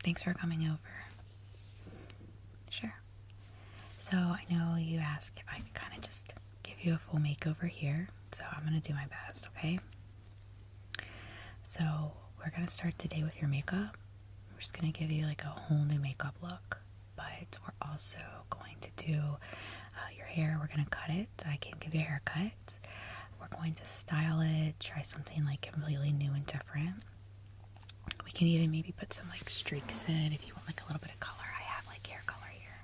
Thanks for coming over. Sure. So I know you asked if I could kind of just give you a full makeover here, so I'm going to do my best, okay? So we're going to start today with your makeup. We're just going to give you like a whole new makeup look, but we're also going to do your hair. We're going to cut it. I can give you a haircut. We're going to style it, try something like completely new and different. We can even maybe put some like streaks in if you want like a little bit of color. I have like hair color here.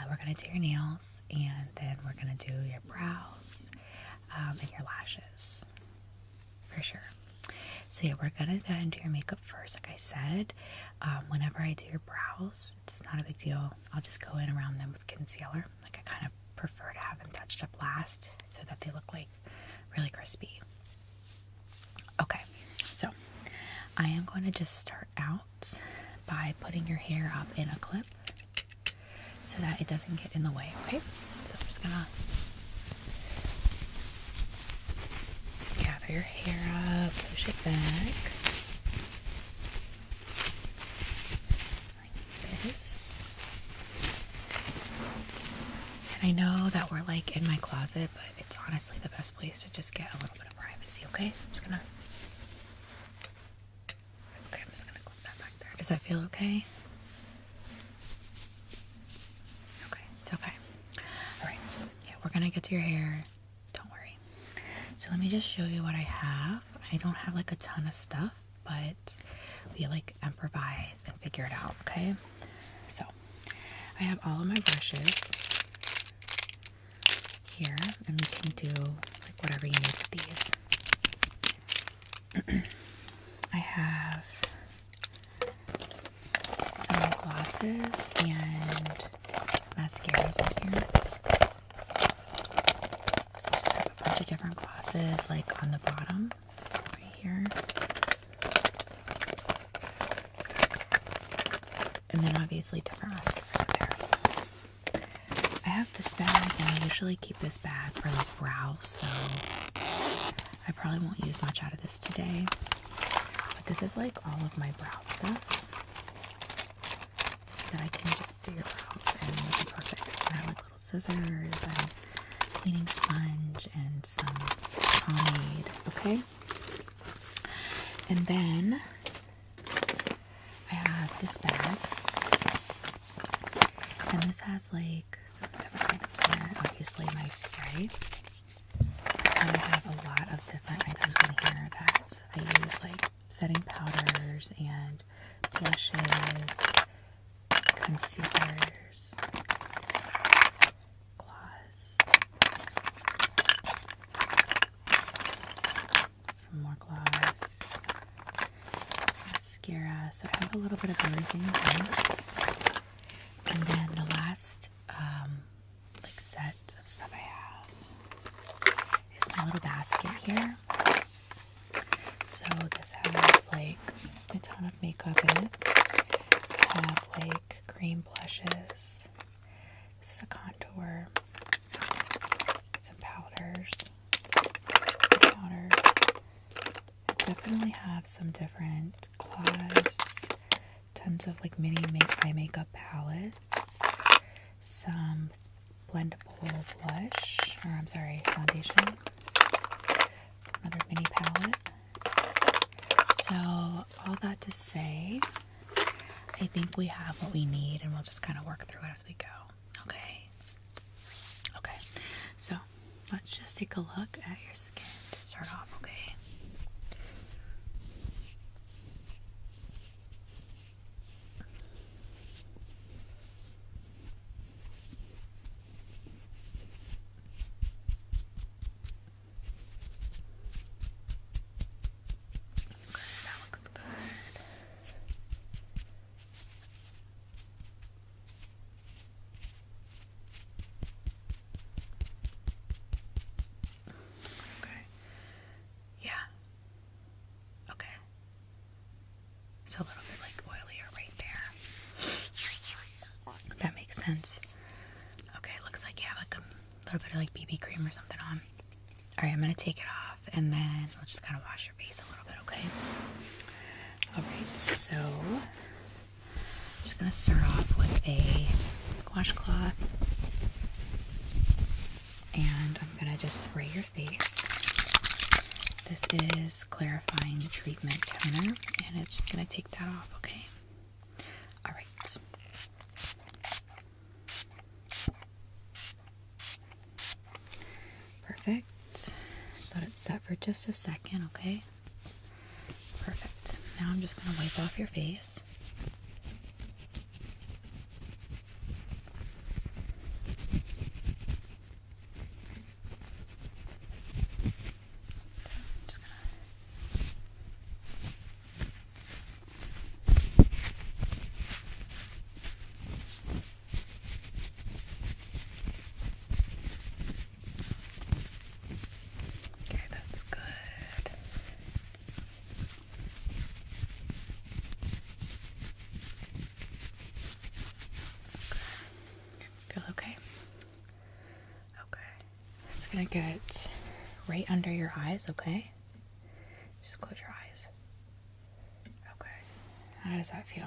We're going to do your nails, and then we're going to do your brows and your lashes for sure. So yeah, we're going to go ahead and do your makeup first. Like I said, whenever I do your brows, it's not a big deal. I'll just go in around them with concealer. Like I kind of prefer to have them touched up last so that they look like really crispy. Okay, so I am going to just start out by putting your hair up in a clip so that it doesn't get in the way, okay? So I'm just gonna gather your hair up, push it back like this. And I know that we're like in my closet, but it's honestly the best place to just get a little bit of privacy, okay? So I'm just gonna clip that back there. Does that feel okay? Okay, it's okay. Alright, yeah, we're gonna get to your hair. Don't worry. So let me just show you what I have. I don't have like a ton of stuff, but we like improvise and figure it out, okay? So I have all of my brushes here, and we can do like whatever you need with these. I have some glosses and mascaras in here. So just have a bunch of different glosses like on the bottom right here. And then obviously different mascaras in there. I have this bag, and I usually keep this bag for like brows, so I probably won't use much out of this today. But this is like all of my brow stuff, so that I can just do your brows and it'll be perfect. I have like little scissors and cleaning sponge and some pomade, okay? And then I have this bag, and this has like some different items in it. Obviously my spray, and I have a lot of different items in here that I use, like setting powders and blushes, concealers, gloss, some more gloss, mascara. So I have a little bit of everything in here. And then the last like set of stuff I have is my little basket here. So this has like a ton of makeup in it. I have like cream blushes. This is a contour. Some powders. I definitely have some different gloss. Tons of like mini eye makeup palettes. Some blendable blush, or I'm sorry, foundation. Another mini palette. So all that to say, I think we have what we need, and we'll just kind of work through it as we go. Okay, so let's just take a look at your skin to start off, okay? So a little bit like oilier right there. That makes sense. Okay, looks like you have like a little bit of like BB cream or something on. Alright, I'm going to take it off, and then we'll just kind of wash your face a little bit, okay? Alright, so just going to start off with a washcloth, and I'm going to just spray your face. This is clarifying treatment toner, and it's just going to take that off, okay? All right. Perfect. Just let it set for just a second, okay? Perfect. Now I'm just going to wipe off your face. Gonna get right under your eyes, okay? Just close your eyes. Okay. How does that feel?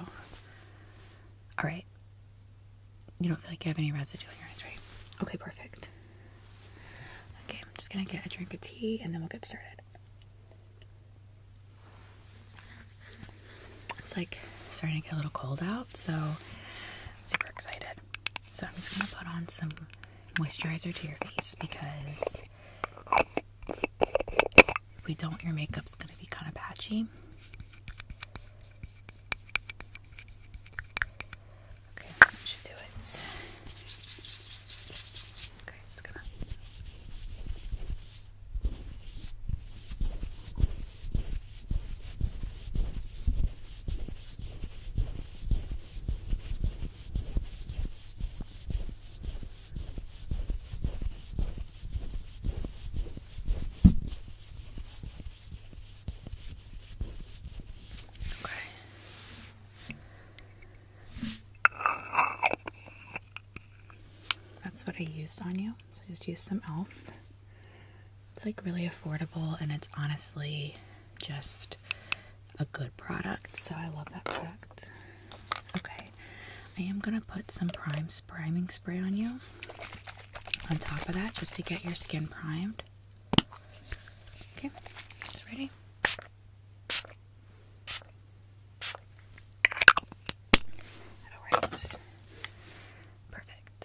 All right. You don't feel like you have any residue in your eyes, right? Okay, perfect. Okay, I'm just gonna get a drink of tea and then we'll get started. It's like starting to get a little cold out, so I'm super excited. So I'm just gonna put on some moisturizer to your face, because if we don't, your makeup's going to be kind of patchy. Okay, that should do it. Okay, just gonna. That's what I used on you. So I just used some e.l.f. It's like really affordable, and it's honestly just a good product. So I love that product. Okay, I am gonna put some priming spray on you on top of that, just to get your skin primed. Okay, it's ready.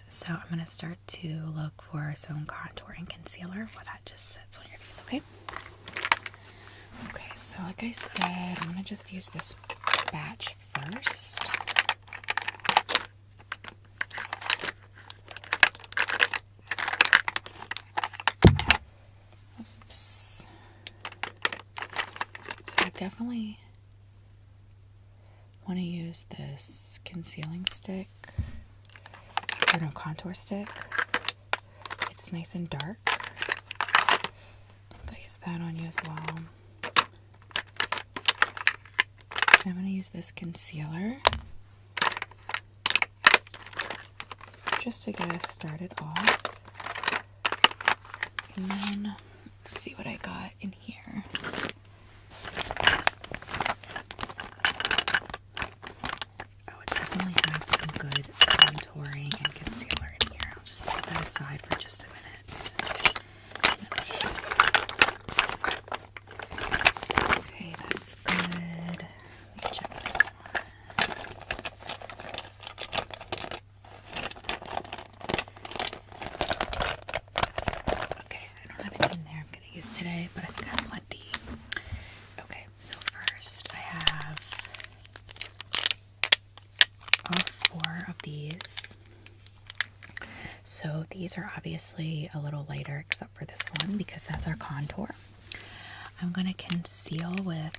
So I'm going to start to look for some contour and concealer while that just sits on your face, okay? Okay, so like I said, I'm going to just use this batch first. Oops. So I definitely want to use this concealing stick. Or no, contour stick. It's nice and dark. I'll use that on you as well. I'm going to use this concealer just to get us started off. And then let's see what I got in here. Oh, it definitely has some good contouring and concealer in here. I'll just set that aside for just a minute. Okay, that's good. Let me check this one. Okay, I don't have it in there I'm going to use today, but I've got plenty. Okay, so first I have all 4 of these. So these are obviously a little lighter except for this one because that's our contour. I'm going to conceal with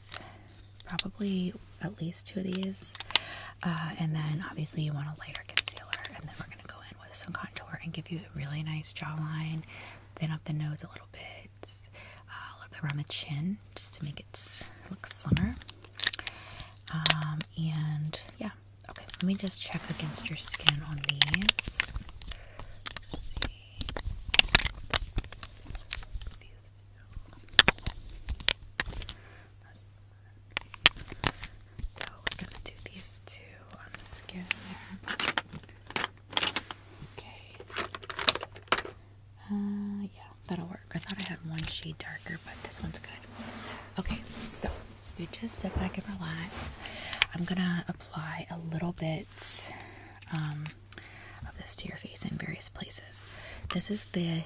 probably at least 2 of these. And then obviously you want a lighter concealer. And then we're going to go in with some contour and give you a really nice jawline. Thin up the nose a little bit around the chin just to make it look slimmer. And yeah. Okay, let me just check against your skin on these. We're gonna do these 2 on the skin. that'll work. I thought I had one shade darker, but this one's good. Okay, so you just sit back and relax. I'm gonna apply a little bit of this to your face in various places. This is the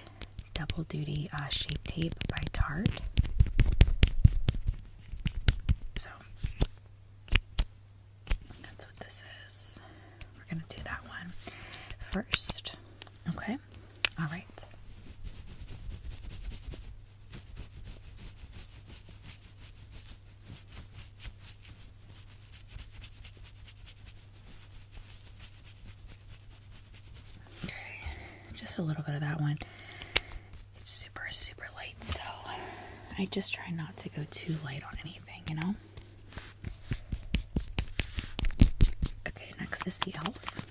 Double Duty Shape Tape by Tarte. So that's what this is. We're gonna do that one first. Okay, all right. Just a little bit of that one. It's super, super light, so I just try not to go too light on anything, you know? Okay, next is the e.l.f.,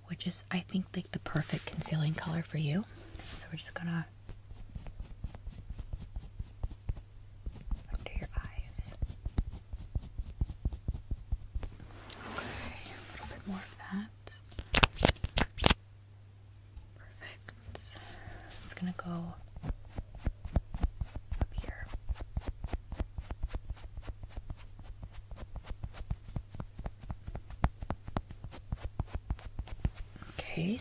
which is, I think, like the perfect concealing color for you. So we're just gonna under your eyes. Okay, a little bit more of that. Perfect. I'm just gonna go up here. Okay,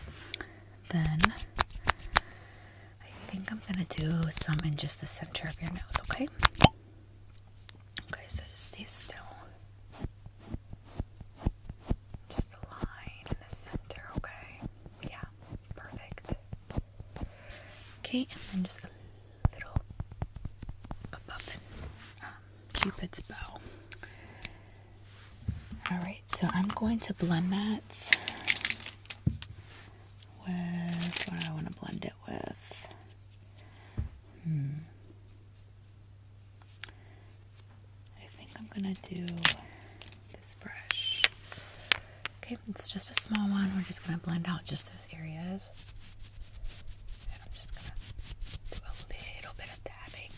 then I think I'm gonna do some in just the center of your nose, okay? Okay, so just stay still. Just a line in the center, okay? Yeah, perfect. Okay, and then just a little above it, Cupid's bow. Alright, so I'm going to blend that with what I want to blend it with. I think I'm gonna do this brush. Okay, it's just a small one. We're just gonna blend out just those areas. And I'm just gonna do a little bit of dabbing.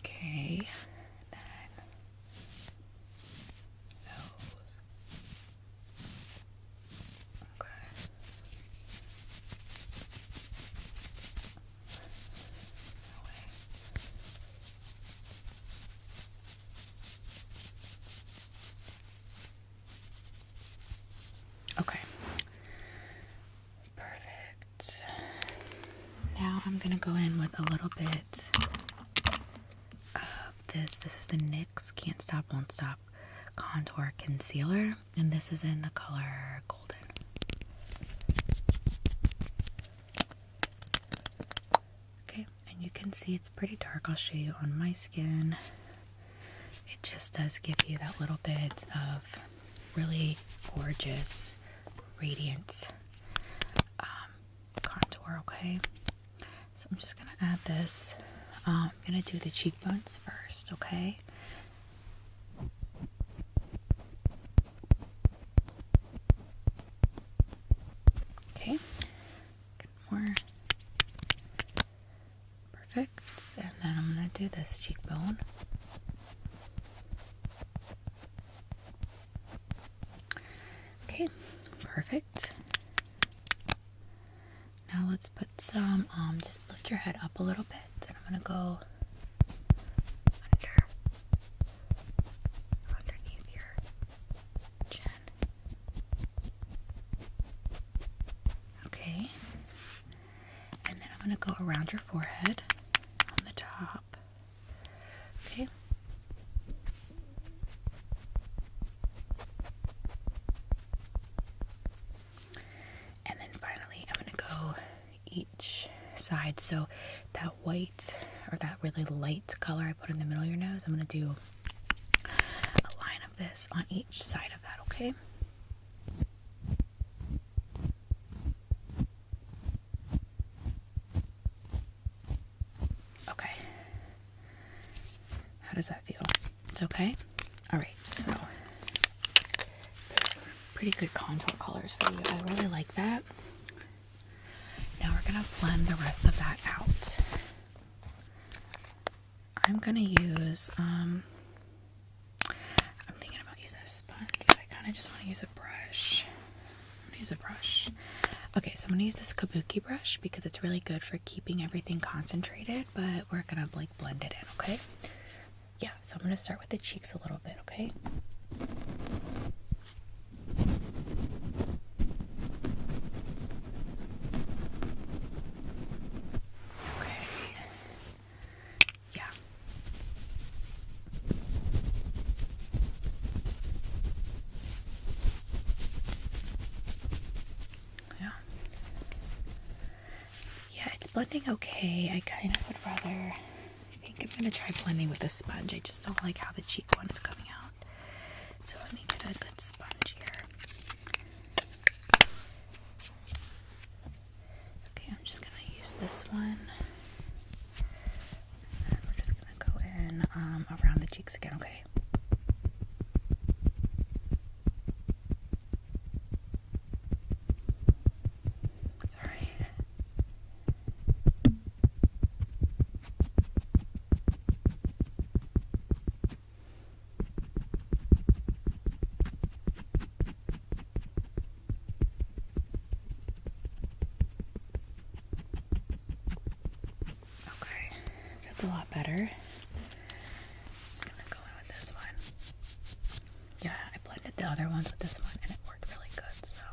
Okay, then nose. Okay. That way. Okay. Perfect. Now I'm gonna go in with a little bit of this. This is the NYX Can't Stop Won't Stop Contour Concealer, and this is in the color Golden. Okay, and you can see it's pretty dark. I'll show you on my skin. It just does give you that little bit of really gorgeous, radiant contour, okay? So I'm just gonna add this. I'm gonna do the cheekbones first, okay? Okay, good more. Perfect. And then I'm gonna do this cheekbone. Okay, perfect. Now let's put some, just lift your head up a little bit, and I'm gonna go underneath your chin. Okay. And then I'm gonna go around your forehead on the top. Okay. And then finally, I'm gonna go each side. So that white or that really light color I put in the middle of your nose, I'm gonna do a line of this on each side of that, okay? Okay. How does that feel? It's okay? Alright, so those are pretty good contour colors for you. I really like that. Now we're gonna blend the rest of that out. I'm gonna use, I'm thinking about using a sponge, but I kind of just want to use a brush. I'm gonna use a brush. Okay, so I'm gonna use this kabuki brush because it's really good for keeping everything concentrated, but we're gonna like blend it in, okay? Yeah, so I'm gonna start with the cheeks a little bit, okay? Blending okay. I kind of would rather, I think I'm going to try blending with a sponge. I just don't like how the cheek one is coming out. So let me get a good sponge here. Okay, I'm just going to use this one. And we're just going to go in around the cheeks again, okay? A lot better. I'm just gonna go in with this one. Yeah, I blended the other ones with this one and it worked really good, so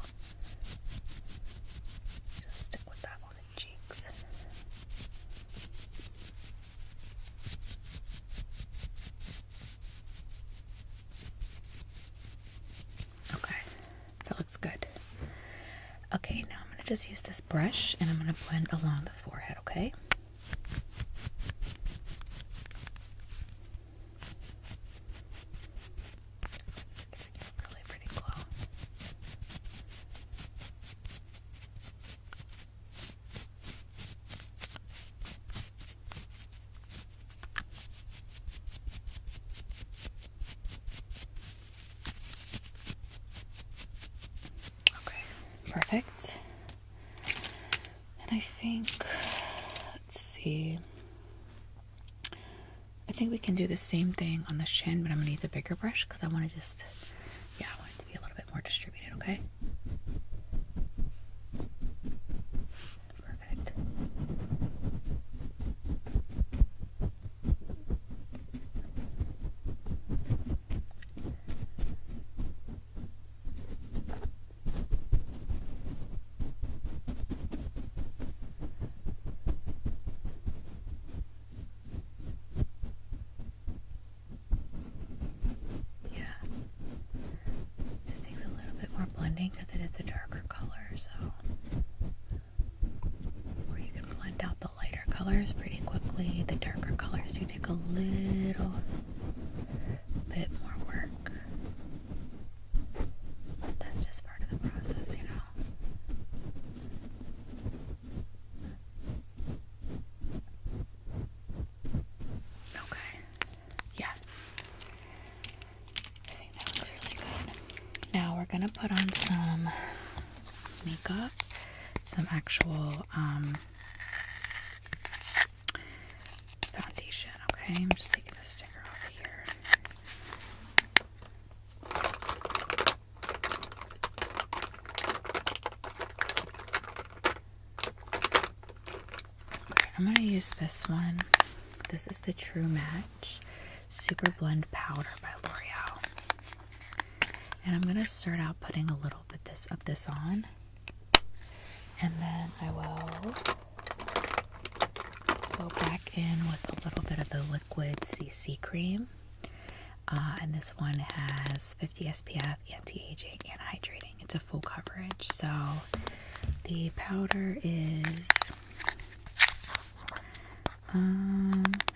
just stick with that on the cheeks. Okay, that looks good. Okay, now I'm gonna just use this brush and I'm gonna blend along the forehead, okay? Perfect. And I think, let's see, I think we can do the same thing on the chin, but I'm going to use a bigger brush because I want to just, yeah, I want it to be a little bit more distributed, okay? Perfect. Because it is a darker color, so or you can blend out the lighter colors pretty quickly. The darker colors do take a little bit more work. That's just part of the process, you know. Okay. Yeah. I think that looks really good. Now we're gonna put on some makeup, some actual foundation, okay? I'm just taking the sticker off here. Okay, I'm gonna use this one. This is the True Match Super Blend Powder by L'Oreal. And I'm going to start out putting a little bit of this on. And then I will go back in with a little bit of the liquid CC cream. And this one has 50 SPF, anti-aging, and hydrating. It's a full coverage. So the powder is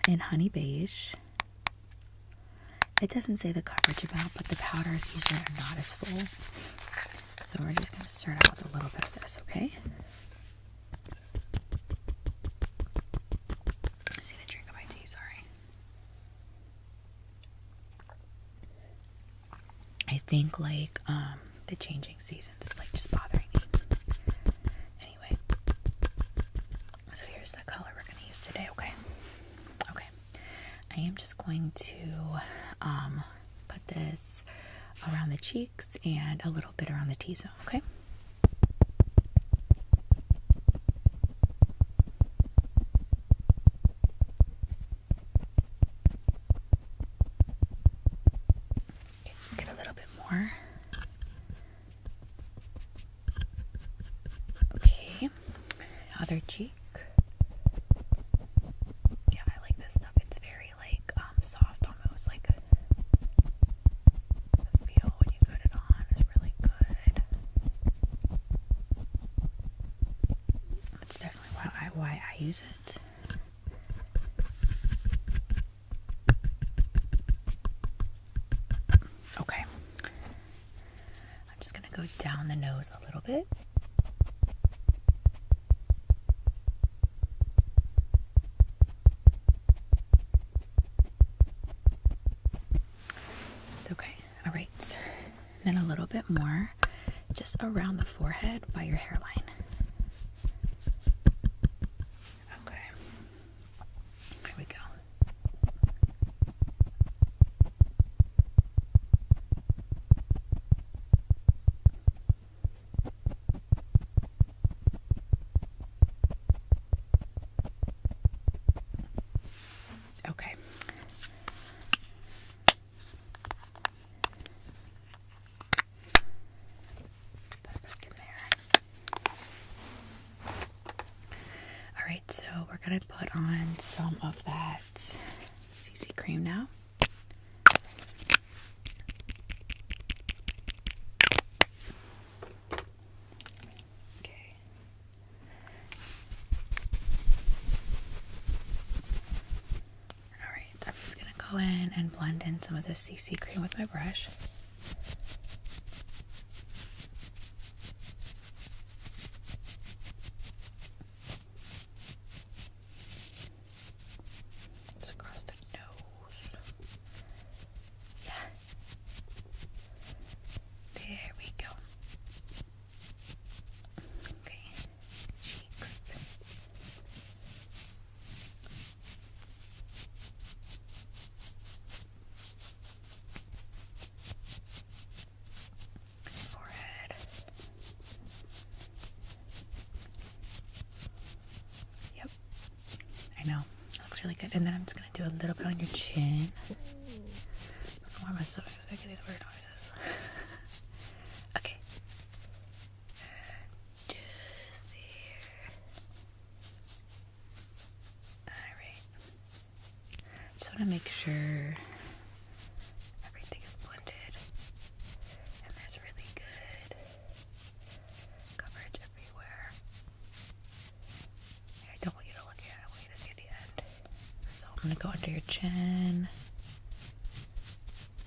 in Honey Beige. It doesn't say the coverage amount, but the powders usually are not as full. So we're just going to start out with a little bit of this, okay? I just need a drink of my tea, sorry. I think like the changing seasons is like just bothering me. Anyway. So here's the color we're going to use today, okay? Okay. I am just going to put this around the cheeks and a little bit around the T-zone, okay? Okay, just get a little bit more. Okay, other cheek. Yeah, I like this stuff. It's very like soft, almost like the feel when you put it on is really good. That's definitely why I use it. Okay, I'm just gonna go down the nose a little bit. It's okay. All right, then a little bit more just around the forehead by your hairline. Okay, here we go. Okay. Put it back in there. All right, so we're gonna put on some of that CC cream now. Okay. All right, I'm just gonna go in and blend in some of this CC cream with my brush. Just across the nose. Yeah. There we go. Okay. Cheeks. Forehead. Yep. I know. It looks really good. And then I'm just going to do a little bit on your chin. Why am I so making these weird noises? Okay. Just there. Alright. Just want to make sure everything is blended. And there's really good coverage everywhere. I don't want you to look at it. I want you to see the end. So I'm going to go under your chin.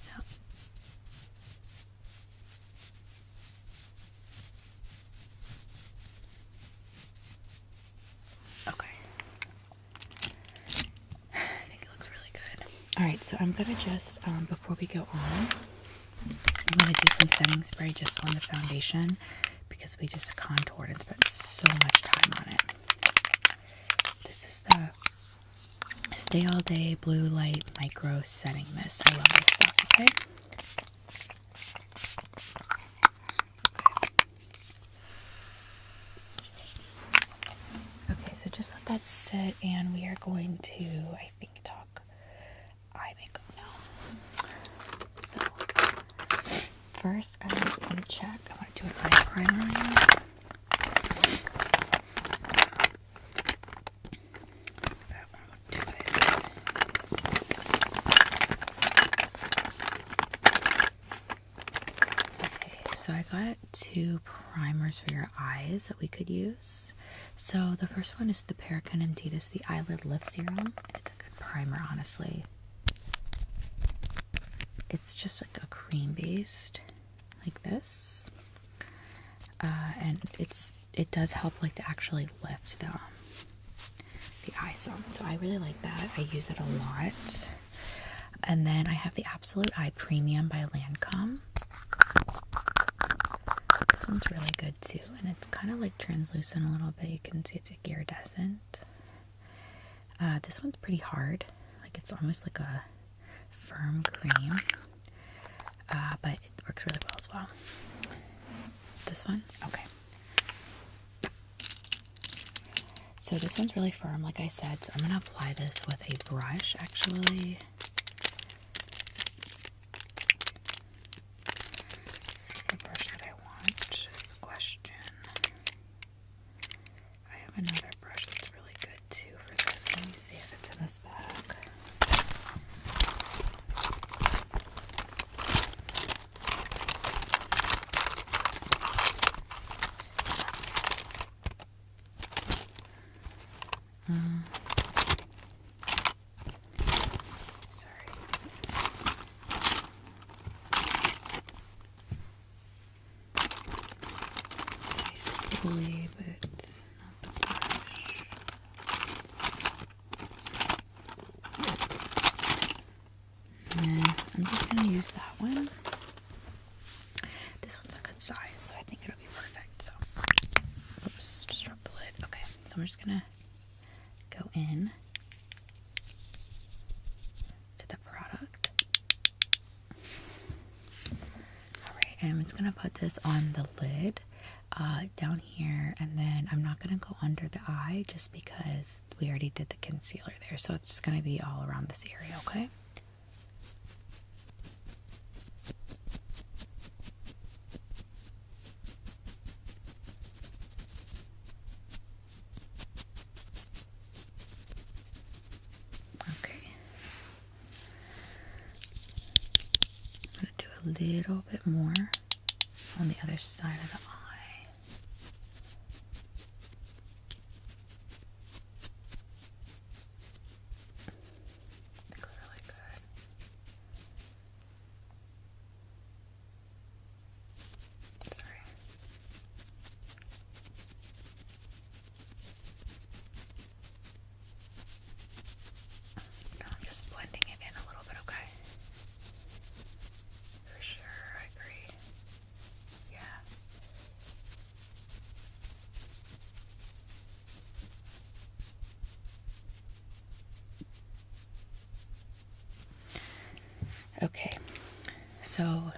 Yep. Okay. I think it looks really good. Alright, so I'm going to just, before we go on, I'm going to do some setting spray just on the foundation because we just contoured and spent so much time on it. This is the Stay All Day Blue Light Micro Setting Mist. I love this stuff, okay? Okay, so just let that sit and we are going to, I think, talk eye makeup now. So, first I want to check, I want to do an eye primer on you. So I got 2 primers for your eyes that we could use. So the first one is the Paragon MD. This is the Eyelid Lift Serum. It's a good primer, honestly. It's just like a cream based, like this. And it does help like to actually lift the eye some. So I really like that. I use it a lot. And then I have the Absolute Eye Premium by Lancome. This one's really good too, and it's kind of like translucent a little bit. You can see it's like iridescent. This one's pretty hard, like it's almost like a firm cream, but it works really well as well. This one, okay. So this one's really firm, like I said, so I'm going to apply this with a brush, actually. This is the brush that I want, is the question. I have another brush that's really good too for this. Let me see if it's in this bag. Sorry. It's nice spoolie, but not the brush. I'm just gonna use that one. This one's a good size, so I think it'll be perfect. So, oops, just dropped the lid. Okay, so I'm just gonna go in to the product. Alright, and I'm just going to put this on the lid down here, and then I'm not going to go under the eye just because we already did the concealer there, so it's just going to be all around this area, okay? A little bit more on the other side of the eye. Looks really good. Sorry. No, I'm just blending it in a little bit, okay? For sure, I agree. Yeah. Okay, so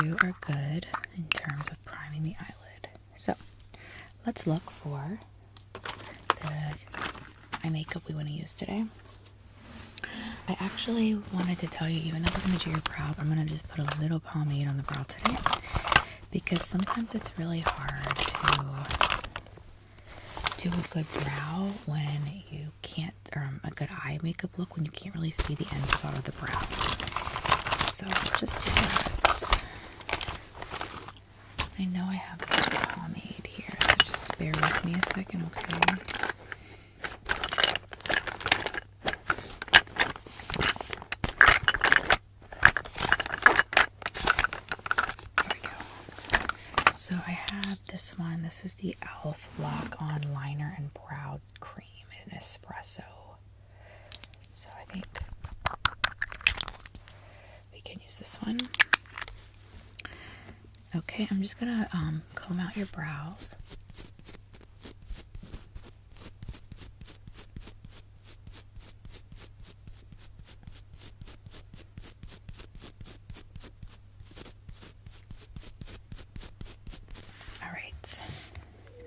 you are good in terms of priming the eyelid. So let's look for the eye makeup we want to use today. I actually wanted to tell you, even though we're going to do your brows, I'm going to just put a little pomade on the brow today, because sometimes it's really hard to do a good brow when you can't, or a good eye makeup look when you can't really see the end result of the brow. So just do that. I know I have the pomade here, so just bear with me a second, okay? So I have this one. This is the e.l.f. Lock-On Liner and Brow Cream in Espresso. So I think we can use this one. Okay, I'm just gonna comb out your brows.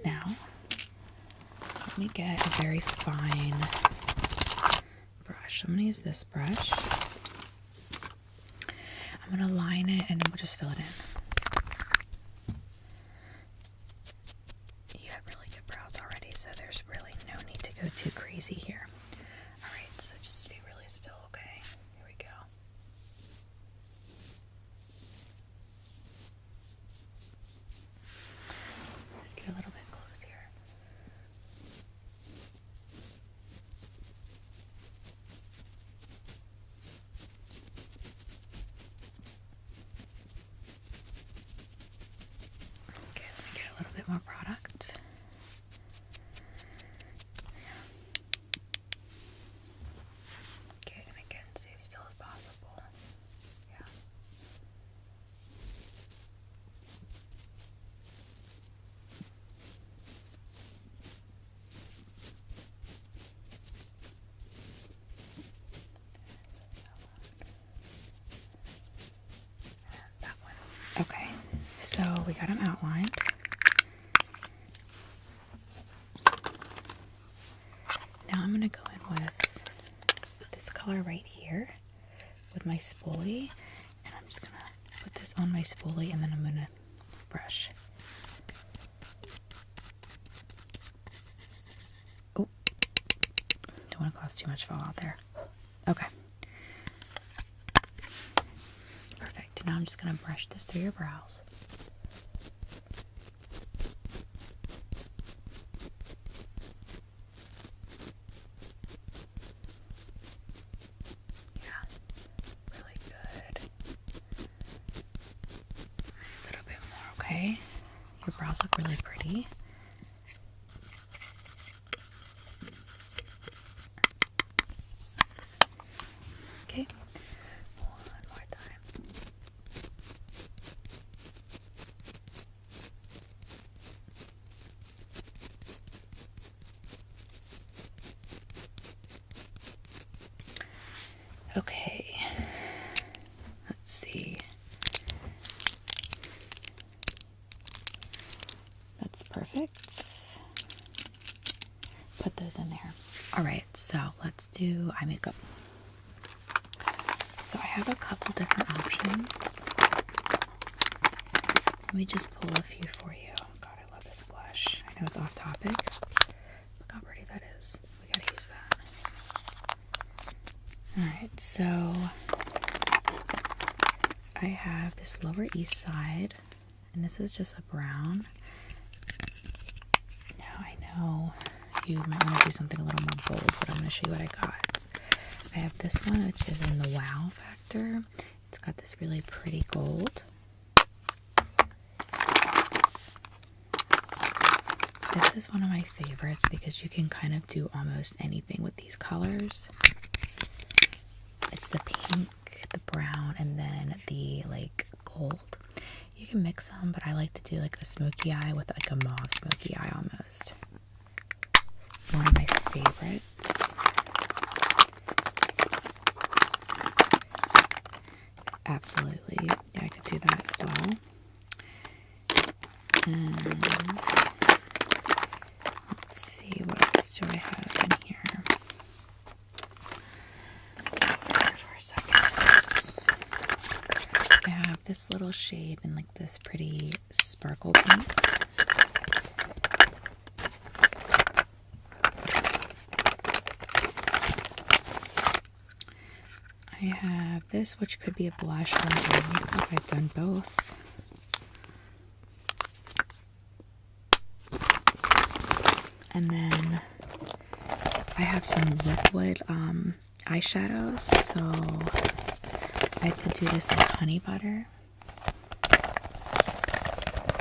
Now, let me get a very fine brush. I'm going to use this brush. I'm going to line it and then we'll just fill it in. You have really good brows already, so there's really no need to go too crazy here. Alright, so just stay really still, okay? Here we go. Get a little bit close here. Okay, let me get a little bit more product. So we got them outlined. Now I'm going to go in with this color right here with my spoolie. And I'm just going to put this on my spoolie and then I'm going to brush. Oh, don't want to cause too much fallout there. Okay. Perfect. Now I'm just going to brush this through your brows. Okay, your brows look really pretty. Okay, one more time. Okay, let's see. Perfect. Put those in there. Alright, so let's do eye makeup. So I have a couple different options. Let me just pull a few for you. God, I love this blush. I know it's off topic. Look how pretty that is. We gotta use that. Alright, so I have this Lower East Side, and this is just a brown. Oh, you might want to do something a little more bold, but I'm going to show you what I got. I have this one, which is in the Wow Factor. It's got this really pretty gold. This is one of my favorites because you can kind of do almost anything with these colors. It's the pink, the brown, and then the like gold. You can mix them, but I like to do like a smoky eye with like a mauve smoky eye almost. One of my favorites. Absolutely. Yeah, I could do that as well. And let's see, what else do I have in here? For a second. I have this little shade in like this pretty sparkle pink. I have this, which could be a blush or a makeup. I've done both. And then I have some liquid eyeshadows, so I could do this like honey butter.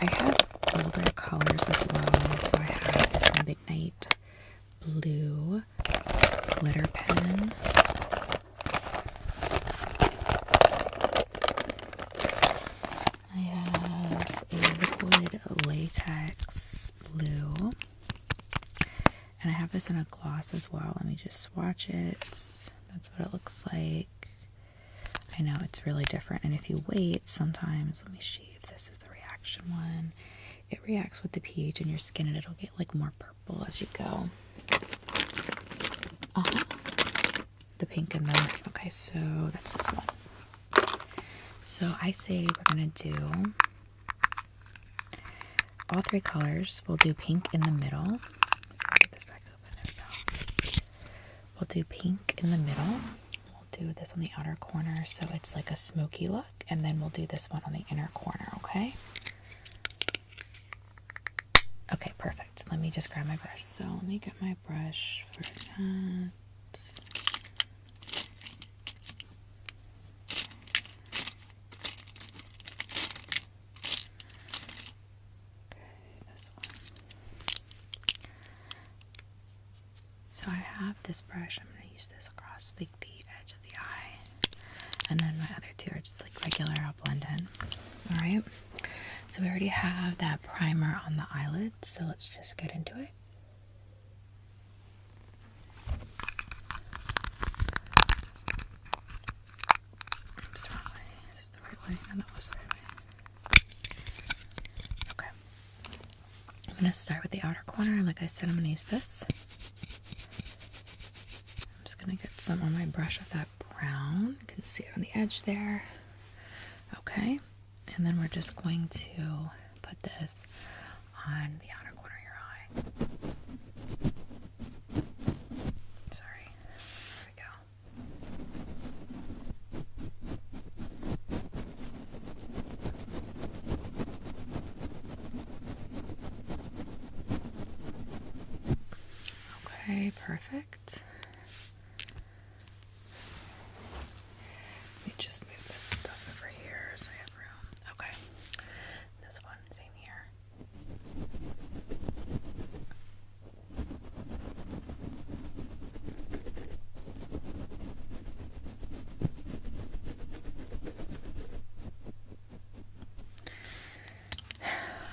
I have older colors as well, so I have this Midnight Blue glitter pen. I have a liquid latex blue. And I have this in a gloss as well. Let me just swatch it. That's what it looks like. I know it's really different. And if you wait, sometimes, let me see if this is the reaction one. It reacts with the pH in your skin and it'll get like more purple as you go. The pink and the, okay, so that's this one. So I say we're gonna do all three colors. We'll do pink in the middle. So I'll get this back open. There we go. We'll do pink in the middle. We'll do this on the outer corner so it's like a smoky look, and then we'll do this one on the inner corner, okay? Okay, perfect. Let me just grab my brush. So let me get my brush for that. So I have this brush. I'm going to use this across like the edge of the eye. And then my other two are just like regular. I'll blend in. Alright. So we already have that primer on the eyelid. So let's just get into it. Oops, wrong way. Is this the right way? No, that was the right way. start with the outer corner, and like I said, I'm going to use this. I'm just going to get some on my brush of that brown. You can see it on the edge there. Okay, and then we're just going to put this on the outer corner of your eye. Sorry, there we go. Okay, perfect. Let me just move this stuff over here so I have room. Okay, this one, same here.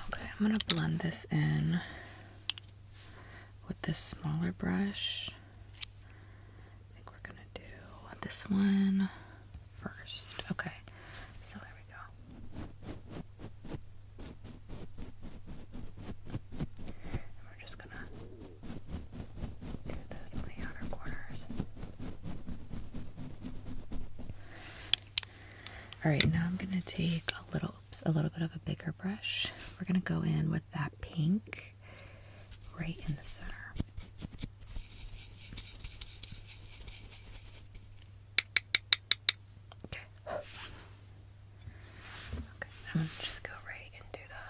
Okay, I'm gonna blend this in with this smaller brush. I think we're gonna do this one first. Okay, so there we go. And we're just gonna do this on the outer corners. Alright, now I'm gonna take a little bit of a bigger brush. We're gonna go in with that pink right in the center. Okay. Okay, I'm gonna just go right into the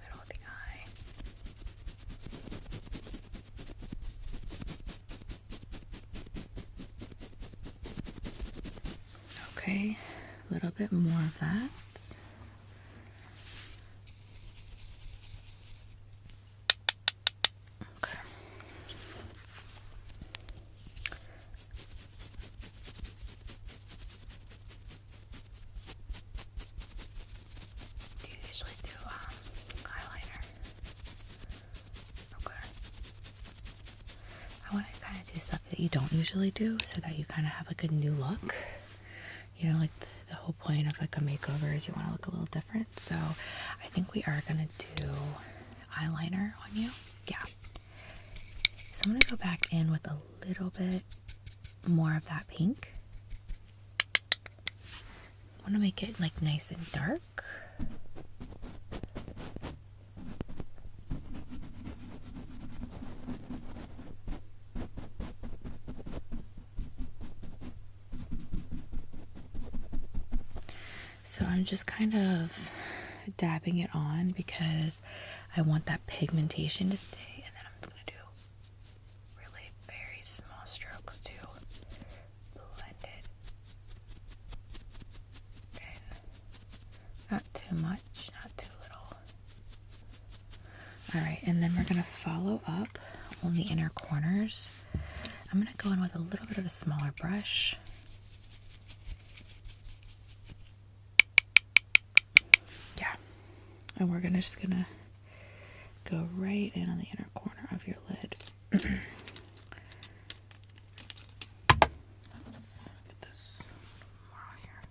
middle of the eye. Okay, a little bit more of that. Okay. Do you usually do eyeliner? Okay. I want to kind of do stuff that you don't usually do so that you kind of have like a new look. You know, like the whole point of like a makeover is you want to look a little different. So I think we are going to do eyeliner on you. Yeah. So I'm going to go back in with a little bit more of that pink. I want to make it like nice and dark. So I'm just kind of dabbing it on because I want that pigmentation to stay, and then I'm just going to do really very small strokes to blend it in. Not too much, not too little. Alright, and then we're going to follow up on the inner corners. I'm going to go in with a little bit of a smaller brush. And we're just gonna go right in on the inner corner of your lid. Oops, get this more on here.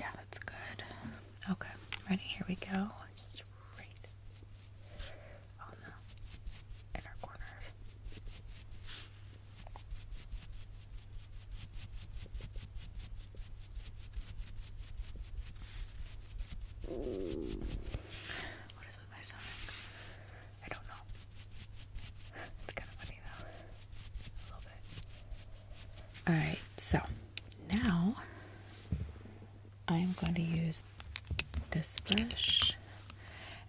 Yeah, that's good. Okay, ready? Here we go. Just right on the inner corners. What is with my stomach? I don't know. It's kind of funny though. A little bit. Alright, so now I am going to use this brush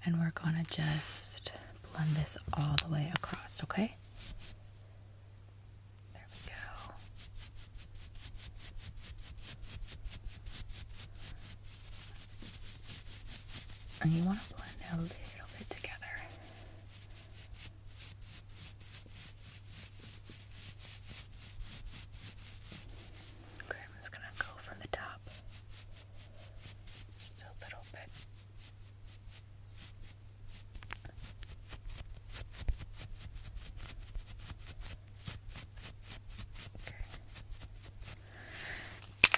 and we're going to just blend this all the way across, okay? There we go. And you want to blend it a little bit together. Okay, I'm just going to go from the top. Just a little bit. Okay.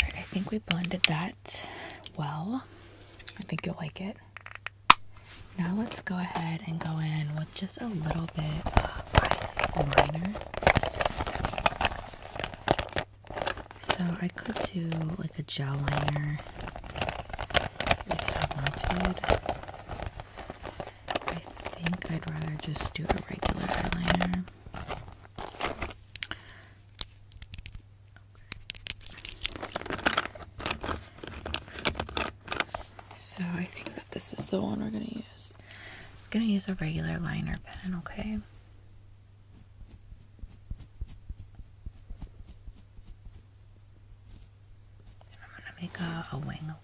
Alright, I think we blended that well. I think you'll like it. Now let's go ahead and go in with just a little bit of liner. So I could do like a gel liner if I wanted. I think I'd rather just do a regular eyeliner. So I think that this is the one we're going to use. I'm just going to use a regular liner pen, okay? And I'm going to make a wing, okay?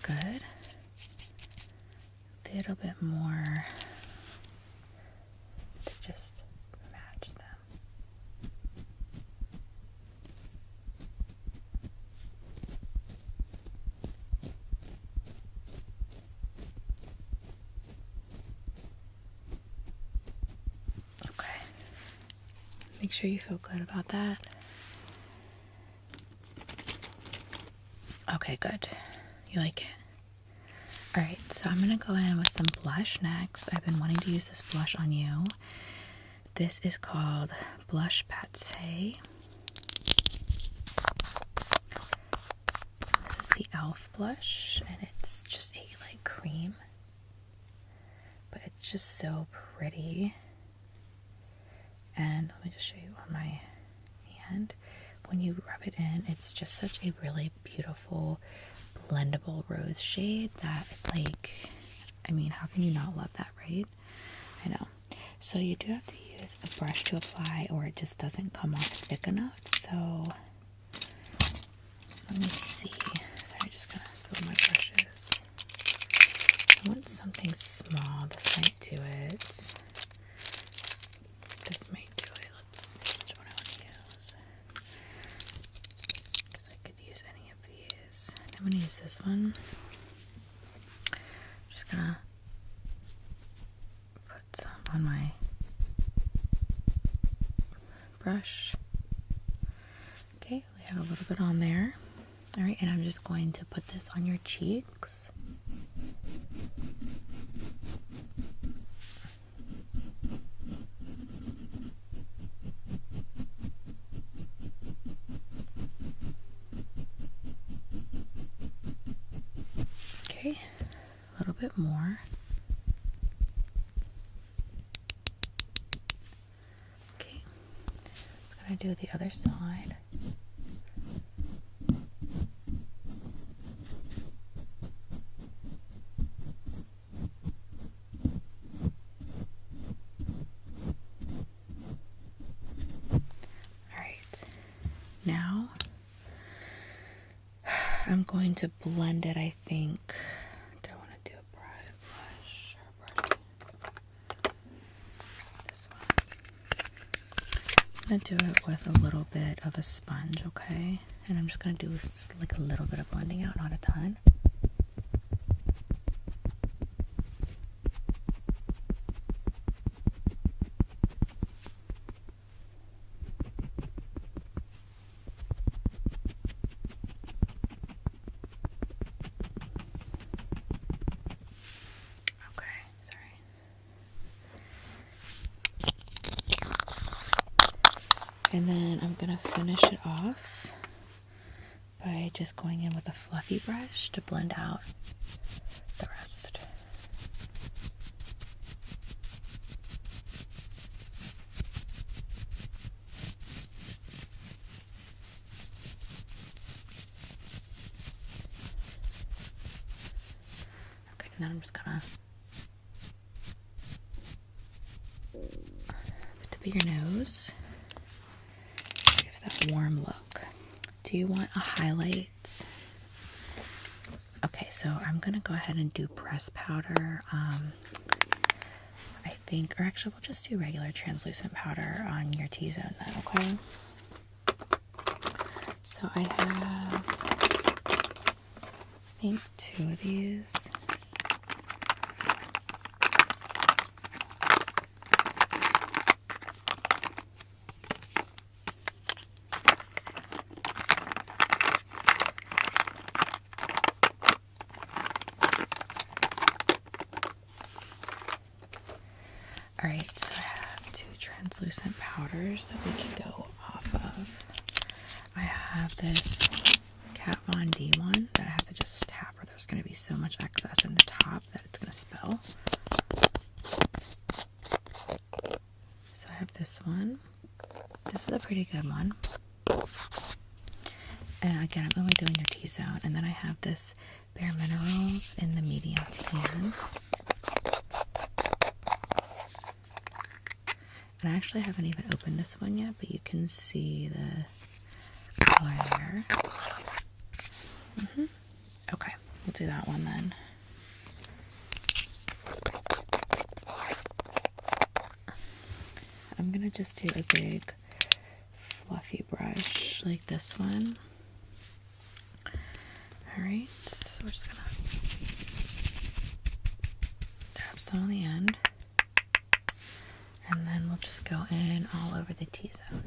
Good. A little bit more to just match them. Okay. Make sure you feel good about that. Okay, good. You like it? Alright, so I'm going to go in with some blush next. I've been wanting to use this blush on you. This is called Blush Pâté. This is the e.l.f. blush, and it's just a light cream. But it's just so pretty. And let me just show you on my hand. When you rub it in, it's just such a really beautiful blendable rose shade that it's like, I mean, how can you not love that, right? I know. So you do have to use a brush to apply, or it just doesn't come off thick enough. So let me see. Sorry, just gonna spill my brushes. I want something small. This might do it. This might do it. Let's see which one I want to use. Because I could use any of these. I'm going to use this one. I'm just going to put some on my brush. Okay, we have a little bit on there. Alright, and I'm just going to put this on your cheeks. Okay, a little bit more. Okay, just gonna do the other side. Alright, now I'm going to blend it, I think. Do I want to do a brush or brush? This one. I'm going to do it with a little bit of a sponge, okay? And I'm just going to do like a little bit of blending out, not a ton. And then I'm going to finish it off by just going in with a fluffy brush to blend out the rest. Okay, and then I'm just going to the tip of your nose. Warm look. Do you want a highlight? Okay, so I'm gonna go ahead and do pressed powder. I think, or actually we'll just do regular translucent powder on your T-zone then, okay? So I have, I think, 2 of these. Alright, so I have 2 translucent powders that we can go off of. I have this Kat Von D one that I have to just tap, or there's going to be so much excess in the top that it's going to spill. So I have this one. This is a pretty good one. And again, I'm only doing your T-zone. And then I have this Bare Minerals in the medium tan. And I actually haven't even opened this one yet, but you can see the color there. Okay, we'll do that one then. I'm gonna just do a big fluffy brush like this one. Alright, so we're just gonna tap some on the end. And then we'll just go in all over the T-zone.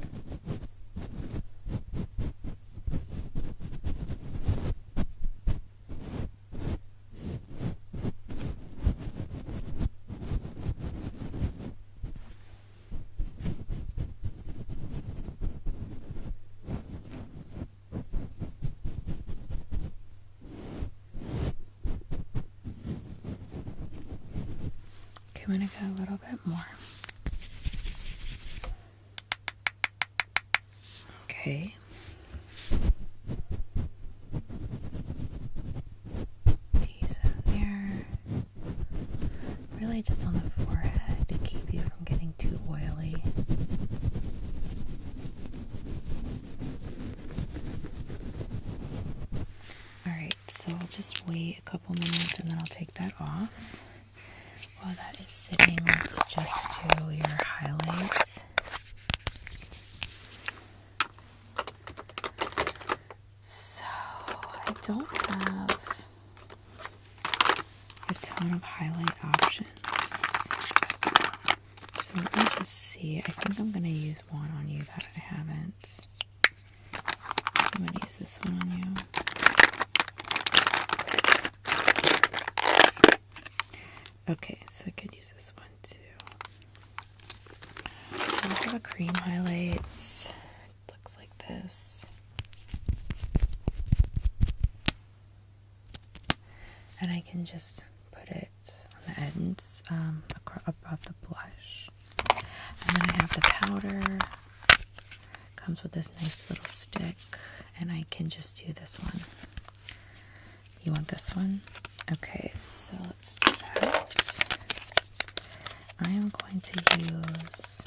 Okay, I'm gonna go a little bit more. Okay. T-zone there. Really just on the forehead to keep you from getting too oily. Alright, so I'll just wait a couple minutes and then I'll take that off. While that is sitting, let's just do your highlight. I don't have a ton of highlight options. So let me just see. I think I'm going to use one on you that I haven't. I'm going to use this one on you. Okay, so I could use this one too. So I have a cream highlight. It looks like this. And I can just put it on the ends above the blush. And then I have the powder. Comes with this nice little stick. And I can just do this one. You want this one? Okay, so let's do that. I am going to use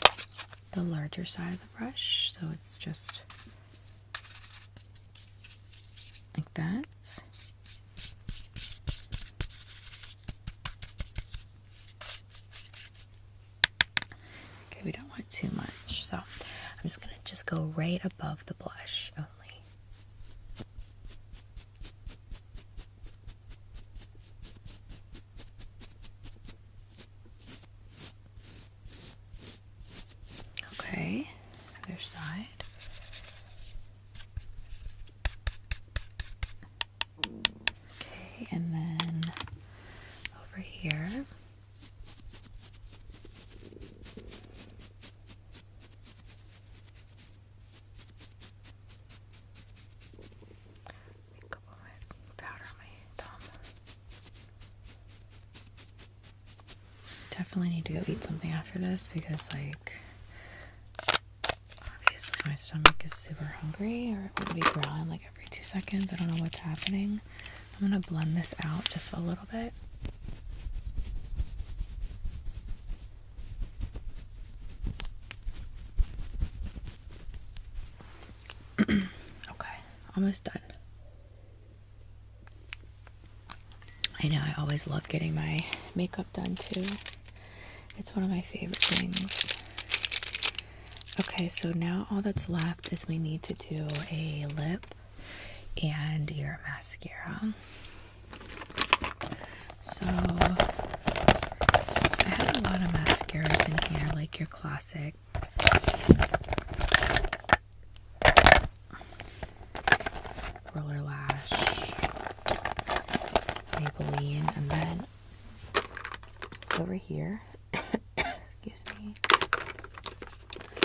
the larger side of the brush. So it's just like that. We don't want too much, so I'm just gonna go right above the blush only. Okay, other side. Okay, and then over here. Definitely need to go eat something after this because, like, obviously my stomach is super hungry, or it would be growling like every 2 seconds. I don't know what's happening. I'm gonna blend this out just a little bit. Okay, almost done. I know I always love getting my makeup done too. It's one of my favorite things. Okay, so now all that's left is we need to do a lip and your mascara. So I had a lot of mascaras in here, like your classics. Roller Lash, Maybelline, and then over here, excuse me,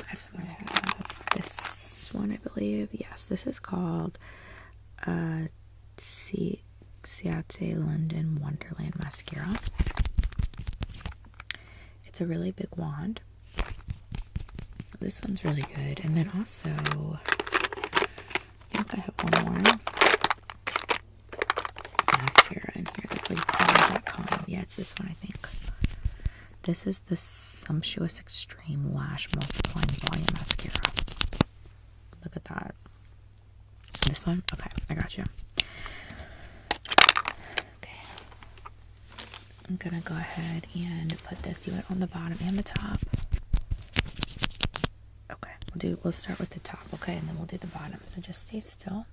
I have this one, I believe. Yes, this is called Ciate London Wonderland Mascara. It's a really big wand. This one's really good. And then also, I think I have one more mascara in here that's like Plucking. Yeah, it's this one, I think. This is the Sumptuous Extreme Lash Multiplying Volume Mascara. Look at that. This one? Okay, I got you. Okay. I'm gonna go ahead and put this. You went on the bottom and the top. Okay, we'll start with the top, okay, and then we'll do the bottom. So just stay still.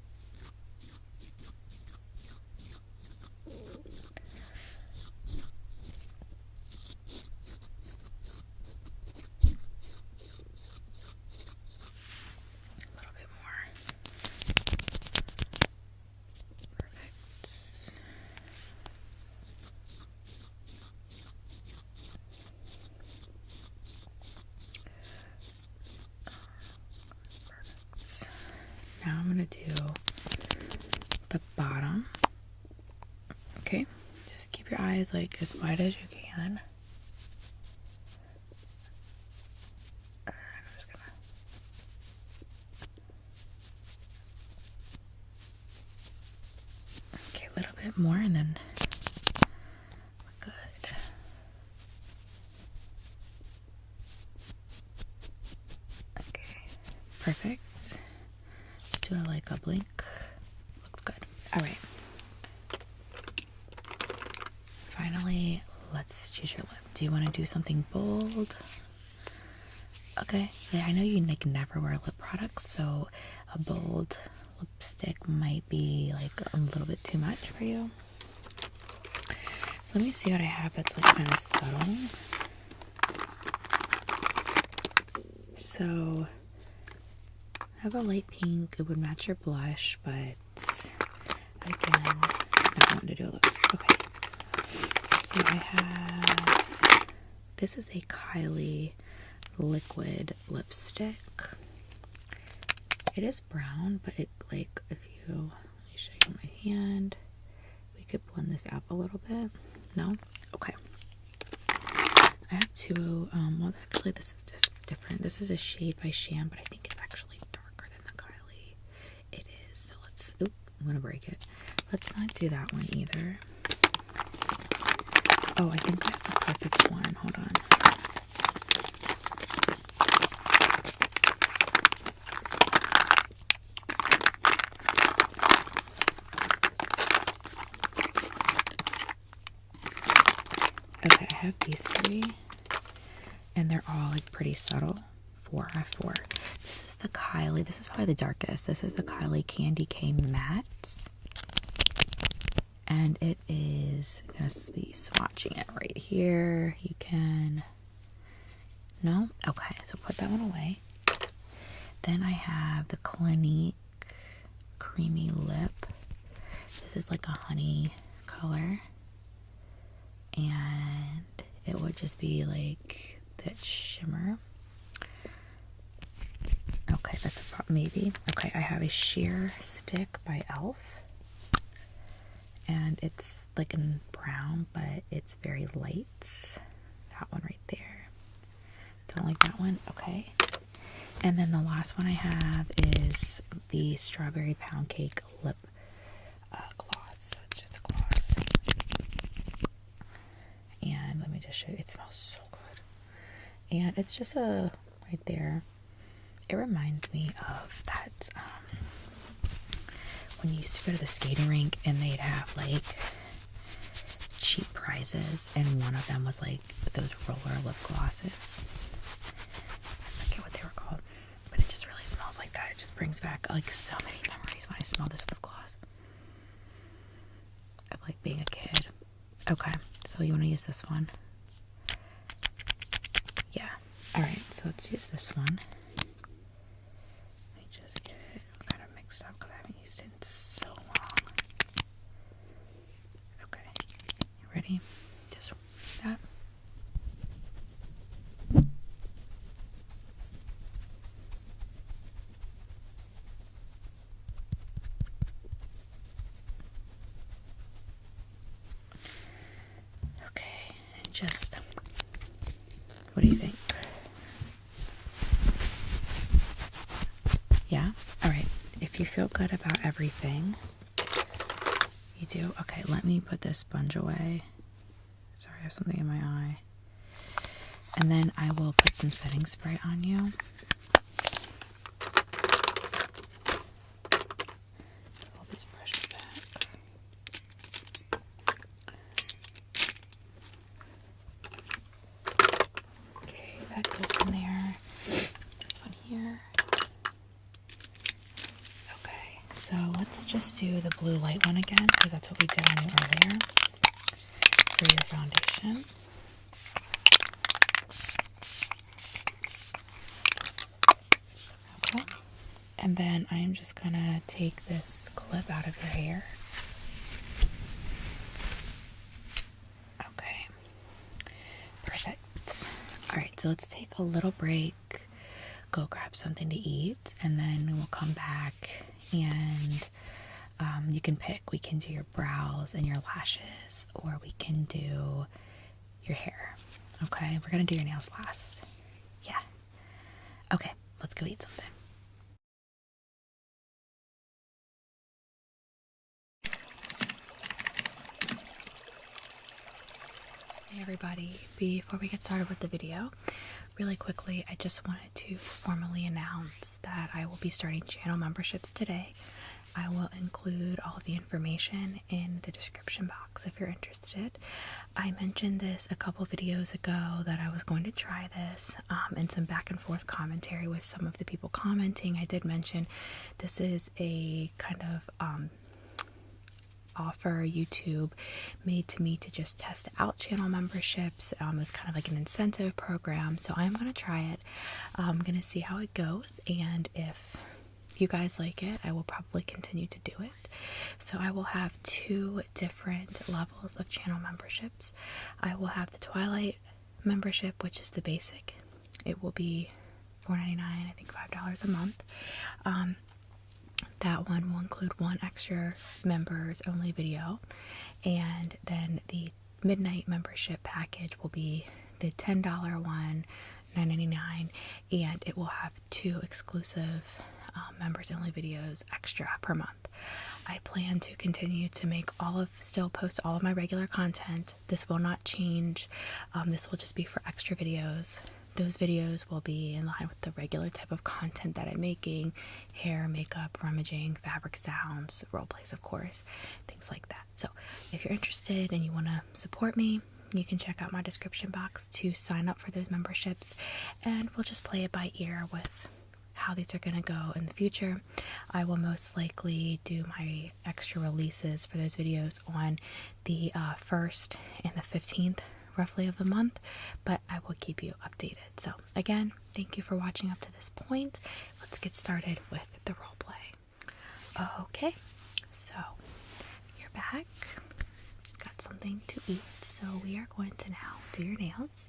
Now I'm going to do the bottom. Okay, just keep your eyes like as wide as you can. I'm just gonna... Okay, a little bit more and then we're good. Okay, perfect. Do like a blink. Looks good. All right. Finally, let's choose your lip. Do you want to do something bold? Okay. Yeah, I know you like never wear lip products, so a bold lipstick might be like a little bit too much for you. So let me see what I have that's like kind of subtle. So I have a light pink. It would match your blush, but again, I don't want to do this. Okay. So I have, this is a Kylie liquid lipstick. It is brown, but it like, if you, let me show you my hand. We could blend this out a little bit. No? Okay. I have two, well actually this is just different. This is a shade by Sham, but I think it's actually darker than the Kylie. It is. So let's, oop, I'm gonna break it. Let's not do that one either. Oh, I think I have the perfect one. Hold on. Okay, I have these three, and they're all like pretty subtle. I have four. This is the Kylie. This is probably the darkest. This is the Kylie Candy K Matte. And it is going to be swatching it right here. You can... No? Okay, so put that one away. Then I have the Clinique Creamy Lip. This is like a honey color. And it would just be like that shimmer. Okay, that's a maybe. Okay, I have a sheer stick by e.l.f. And it's like in brown, but it's very light. That one right there. Don't like that one. Okay. And then the last one I have is the Strawberry Pound Cake Lip Gloss. So it's just a gloss. And let me just show you. It smells so good. And it's just a, right there. It reminds me of that, when you used to go to the skating rink and they'd have like cheap prizes, and one of them was like those roller lip glosses. I forget what they were called, but it just really smells like that. It just brings back like so many memories when I smell this lip gloss of like being a kid. Okay, so you want to use this one? Yeah. All right, so let's use this one. Let me just get it kind of mixed up because I haven't used it in so long. Okay, you ready? Just that. Okay, and just, what do you think? Yeah? Alright, if you feel good about everything, you do? Okay, let me put this sponge away. Sorry, I have something in my eye. And then I will put some setting spray on you. All these brushes back. Okay, that goes in there. This one here. Okay, so let's just do the blue light one again, because that's what we did on you earlier for your foundation. Okay, and then I'm just gonna take this clip out of your hair. Okay, perfect. All right, so let's take a little break, go grab something to eat, and then we'll come back and you can pick. We can do your brows and your lashes, or we can do your hair. Okay, we're gonna do your nails last. Yeah. Okay, let's go eat something. Hey everybody, before we get started with the video, really quickly, I just wanted to formally announce that I will be starting channel memberships today. I will include all of the information in the description box if you're interested. I mentioned this a couple videos ago that I was going to try this, and some back and forth commentary with some of the people commenting. I did mention this is a kind of offer YouTube made to me to just test out channel memberships. It's kind of like an incentive program, so I'm going to try it. I'm going to see how it goes, and if you guys like it, I will probably continue to do it. So I will have 2 different levels of channel memberships. I will have the Twilight membership, which is the basic. It will be $4.99, I think $5 a month. That one will include 1 extra members only video, and then the midnight membership package will be the $10 one, $9.99, and it will have 2 exclusive members only videos extra per month. I plan to continue to still post all of my regular content. This will not change. This will just be for extra videos. Those videos will be in line with the regular type of content that I'm making: hair, makeup, rummaging, fabric sounds, role plays, of course, things like that. So if you're interested and you want to support me, you can check out my description box to sign up for those memberships, and we'll just play it by ear with how these are going to go in the future. I will most likely do my extra releases for those videos on the 1st and the 15th roughly of the month, but I will keep you updated. So again, thank you for watching up to this point. Let's get started with the role play. Okay, so you're back. Just got something to eat, so we are going to now do your nails.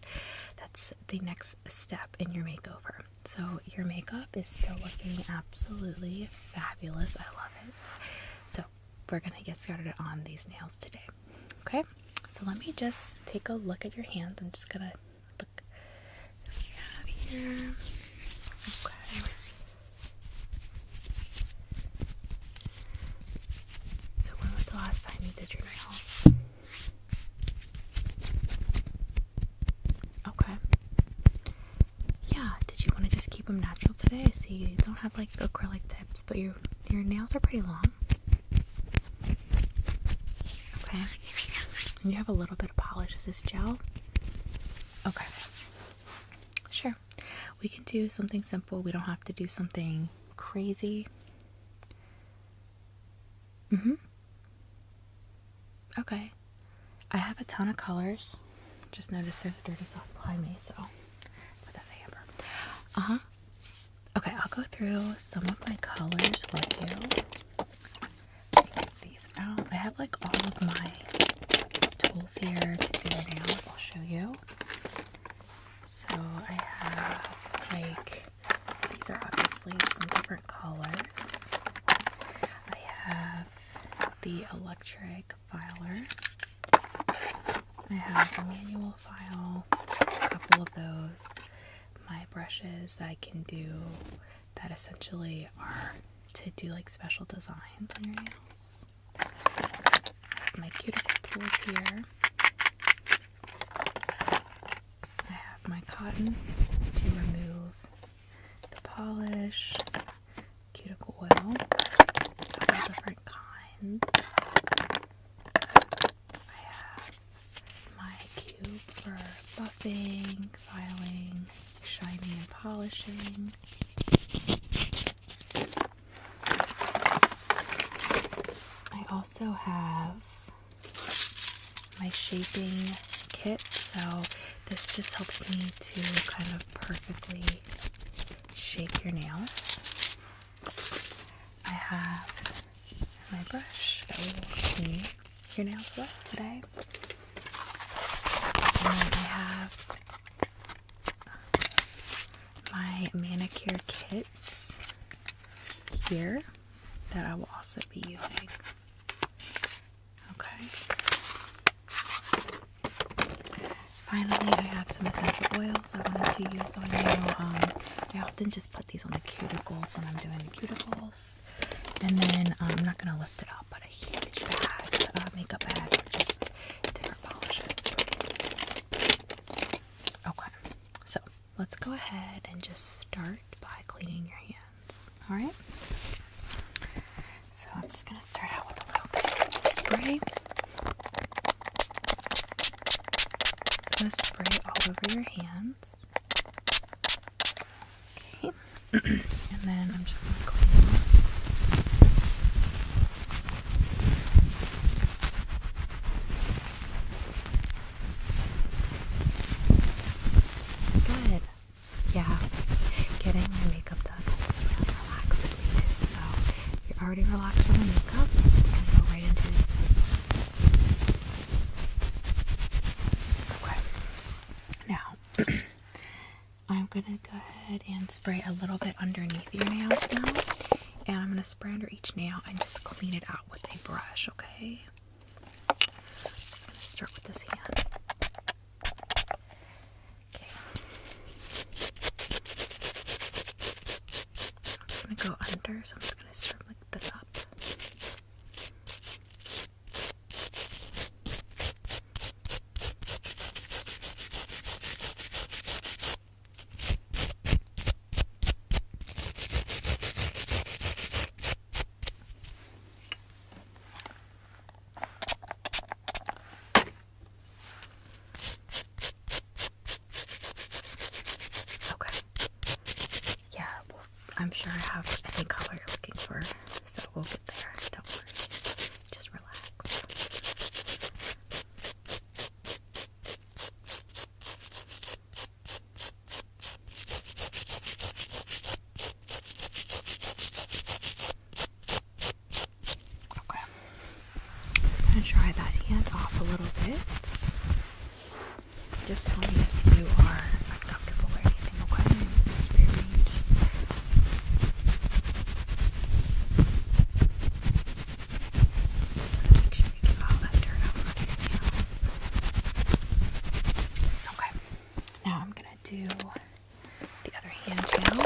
That's the next step in your makeover. So your makeup is still looking absolutely fabulous. I love it. So we're gonna get started on these nails today. Okay, so let me just take a look at your hands. I'm just gonna look what we have here. Okay. So when was the last time you did your nails? Okay. Yeah, did you want to just keep them natural today? I see you don't have like acrylic tips, but your nails are pretty long. Okay. And you have a little bit of polish. Is this gel? Okay. Sure. We can do something simple. We don't have to do something crazy. Okay. I have a ton of colors. Just noticed there's a dirty sock behind me, so put that in Amber. Okay, I'll go through some of my colors with you. Get these out. I have like all of my tools here to do your nails. I'll show you. So I have like, these are obviously some different colors. I have the electric filer. I have a manual file, a couple of those. My brushes that I can do that essentially are to do like special designs on your nails. I have my cuticle tools here. I have my cotton to remove the polish, cuticle oil, a couple different kinds. I have my cube for buffing, filing, shining and polishing. I also have my shaping kit, so this just helps me to kind of perfectly shape your nails. I have my brush that we will clean your nails with today. And then I have my manicure kits here that I will also be using. Okay. Finally, I have some essential oils I wanted to use on you. I often just put these on the cuticles when I'm doing the cuticles. And then I'm not going to lift it up, but a huge bag, makeup bag of just different polishes. Okay, so let's go ahead and just start by cleaning your hands. Alright? So I'm just going to start out with a little bit of spray. It's going to spray all over your hands. Okay. And then I'm just going to clean them. Good. Yeah. Getting my makeup done always really relaxes me too. So if you're already relaxed from the makeup, I'm just going to go right into this. Okay. Now, I'm going to go ahead and spray a little bit underneath your nails now. And I'm going to spray under each nail and just clean it out with a brush, okay? I'm just going to start with this hand. Okay. I'm just going to go under, so I'm just going to start like this up. I'm sure I have any color you're looking for, so we'll get there. Don't worry. Just relax. Okay. Just gonna dry that hand off a little bit. Just tell me if you are uncomfortable or anything, okay? Just rearrange. Do the other hand now.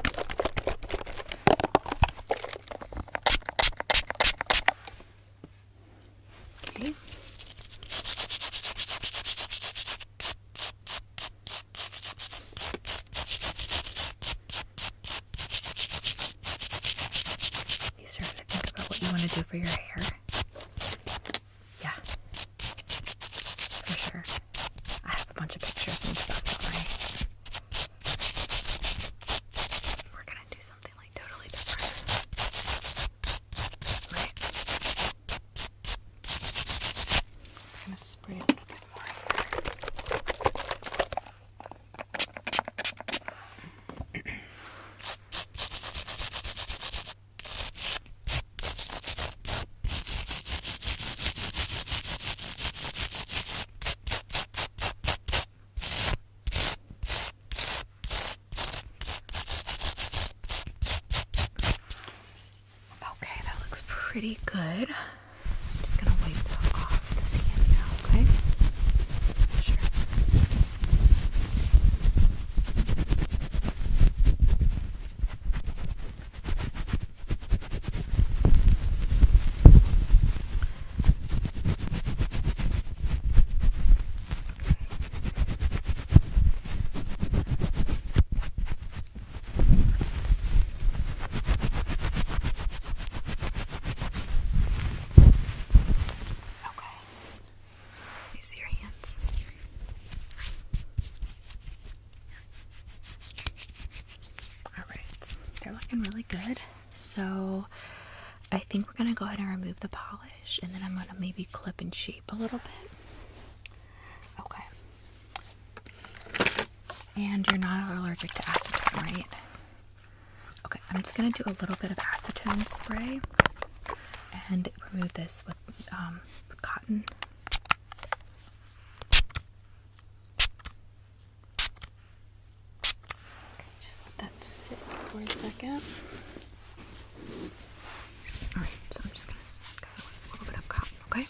Okay. You start to think about what you want to do for your hair. Yeah. pretty good. I'm just gonna wipe off this hand now, okay? Sure. Really good. So I think we're gonna go ahead and remove the polish, and then I'm gonna maybe clip and shape a little bit. Okay. And you're not allergic to acetone, right? Okay, I'm just gonna do a little bit of acetone spray and remove this with cotton. Sit for a second. Alright, so I'm just gonna cover with a little bit of cotton, okay?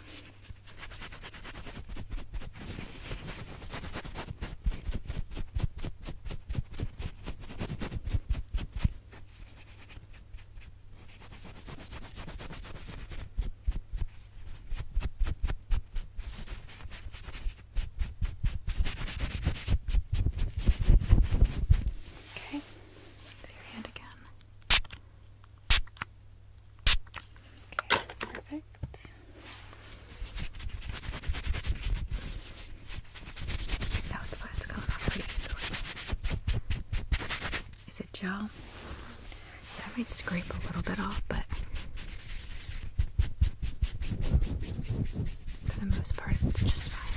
Gel. I might scrape a little bit off, but for the most part, it's just fine.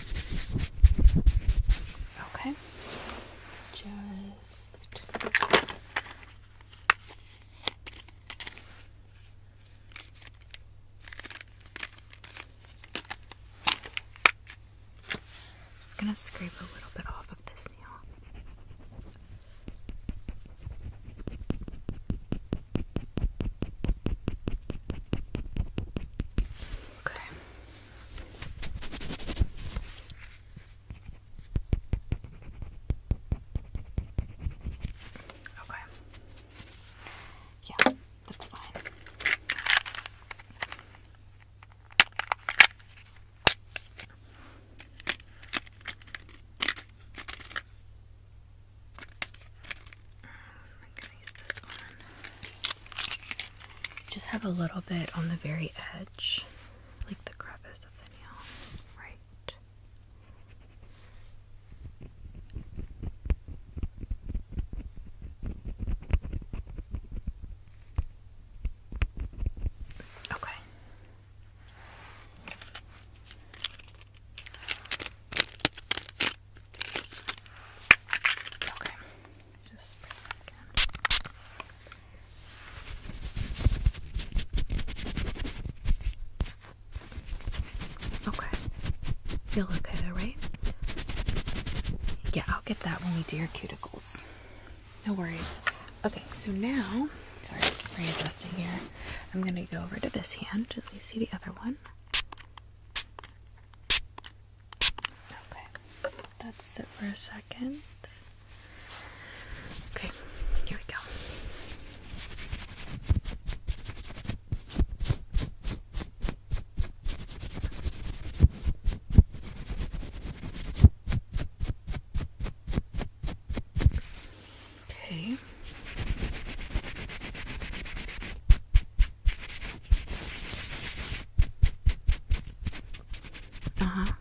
Okay. Just gonna scrape a little bit off of this nail. Just have a little bit on the very edge, like the crevice of the nail, right? Okay. Okay. Just spray that again. Okay. Feel okay though, right? Yeah, I'll get that when we do your cuticles. No worries. Okay, so now, sorry, readjusting here. I'm gonna go over to this hand. Let me see the other one. Okay, let's sit for a second. Okay, here we go. Okay. Oh,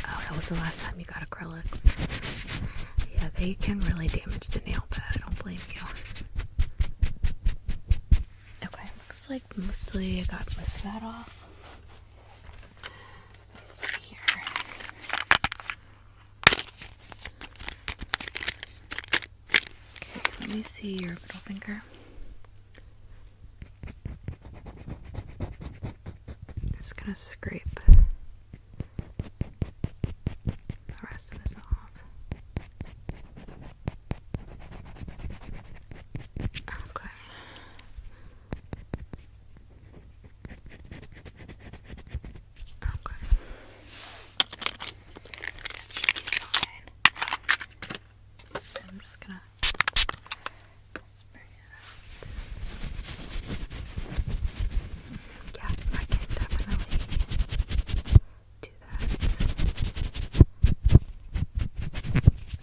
that was the last time you got acrylics. Yeah, they can really damage the nail bed. I don't blame you. Okay, looks like mostly I got most of that off. Let's see here. Okay, let me see your middle finger. Just gonna scrape the rest of this off. Okay.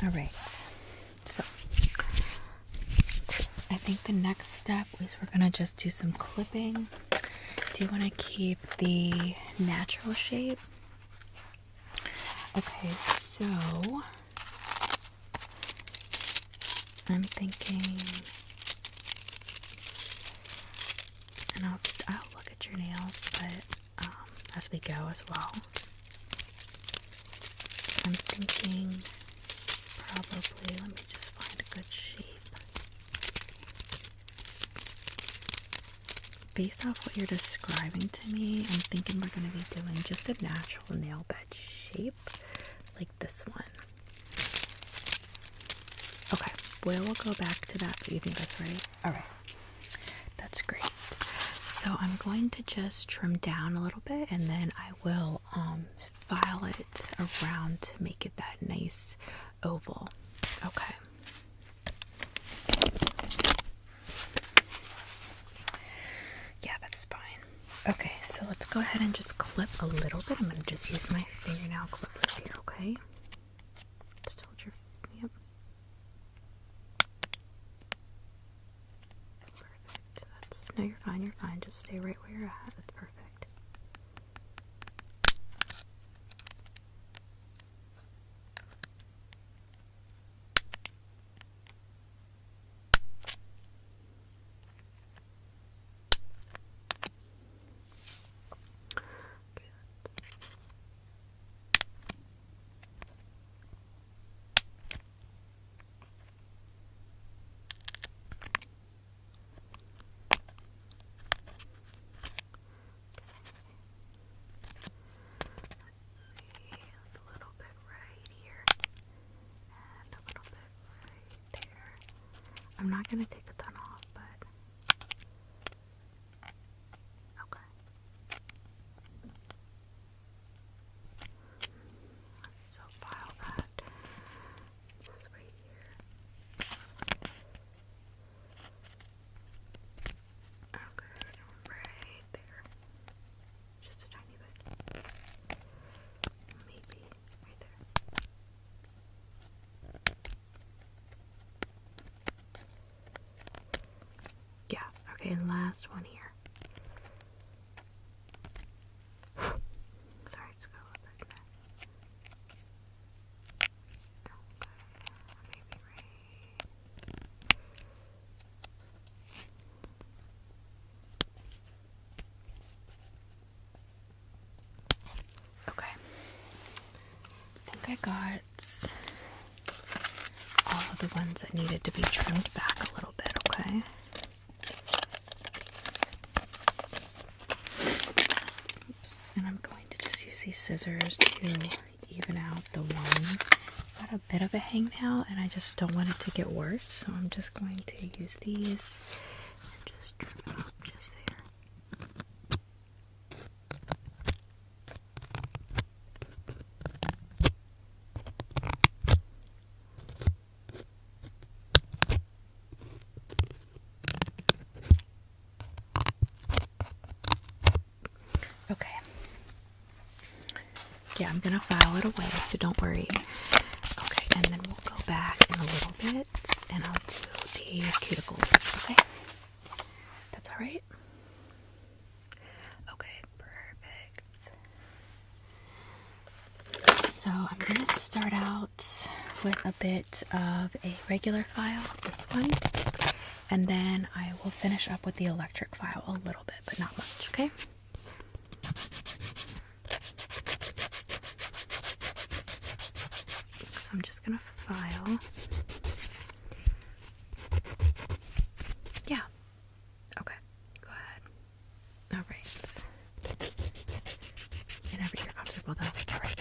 Alright, so I think the next step is we're going to just do some clipping. Do you want to keep the natural shape? Okay, so I'm thinking, and I'll look at your nails, but as we go as well. I'm thinking probably, let me just find a good shape. Based off what you're describing to me, I'm thinking we're going to be doing just a natural nail bed shape, like this one. Okay, we'll go back to that, but you think that's right? Alright, that's great. So I'm going to just trim down a little bit, and then I will file it around to make it that nice oval. Okay. Yeah, that's fine. Okay, so let's go ahead and just clip a little bit. I'm going to just use my fingernail clippers here, okay? Just hold your... Yep. Perfect. No, you're fine, you're fine. Just stay right where you're at. That's perfect. I'm not going to take a ton off, but okay. So file that just right here. Okay, right there. Just a tiny bit. Maybe right there. Yeah, okay, last one here. Sorry, just got a little bit there. Okay, maybe right. Okay. I think I got all of the ones that needed to be trimmed back a little bit, okay? And I'm going to just use these scissors to even out the one. Got a bit of a hangnail and I just don't want it to get worse, so I'm just going to use these and just trim it up just there. Okay. Yeah, I'm gonna file it away, so don't worry. Okay, and then we'll go back in a little bit and I'll do the cuticles, okay? That's alright? Okay, perfect. So I'm gonna start out with a bit of a regular file, this one, and then I will finish up with the electric file a little bit, but not much, okay? So I'm just gonna file. Yeah. Okay. Go ahead. All right. Whenever you're comfortable, though. All right.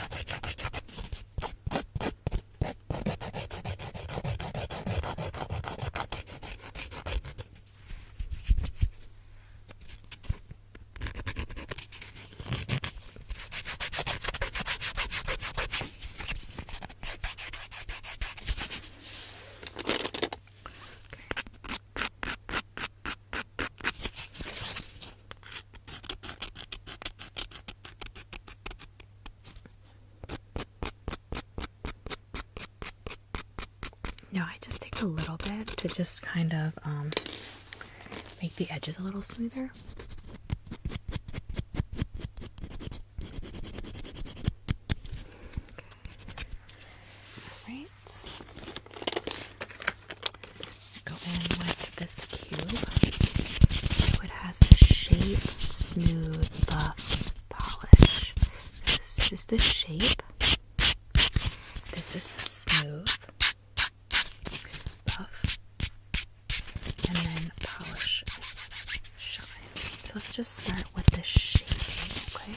a little bit to just kind of make the edges a little smoother. Alright. Go in with this cube. So it has the shape, smooth, buff, polish. This is the shape. This is the smooth, buff, and then polish, shine. So let's just start with the shaping, okay?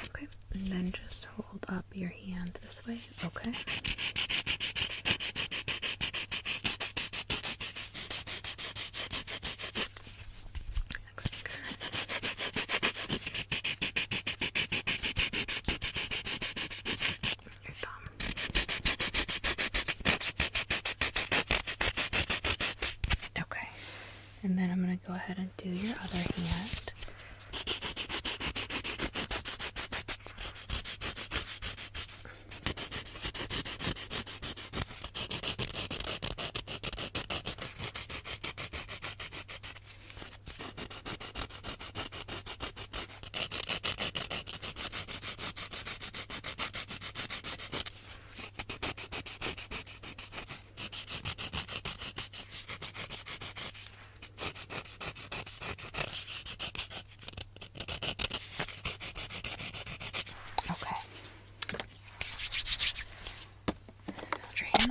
Okay, and then just hold up your hand this way, okay? And then I'm going to go ahead and do your other hand.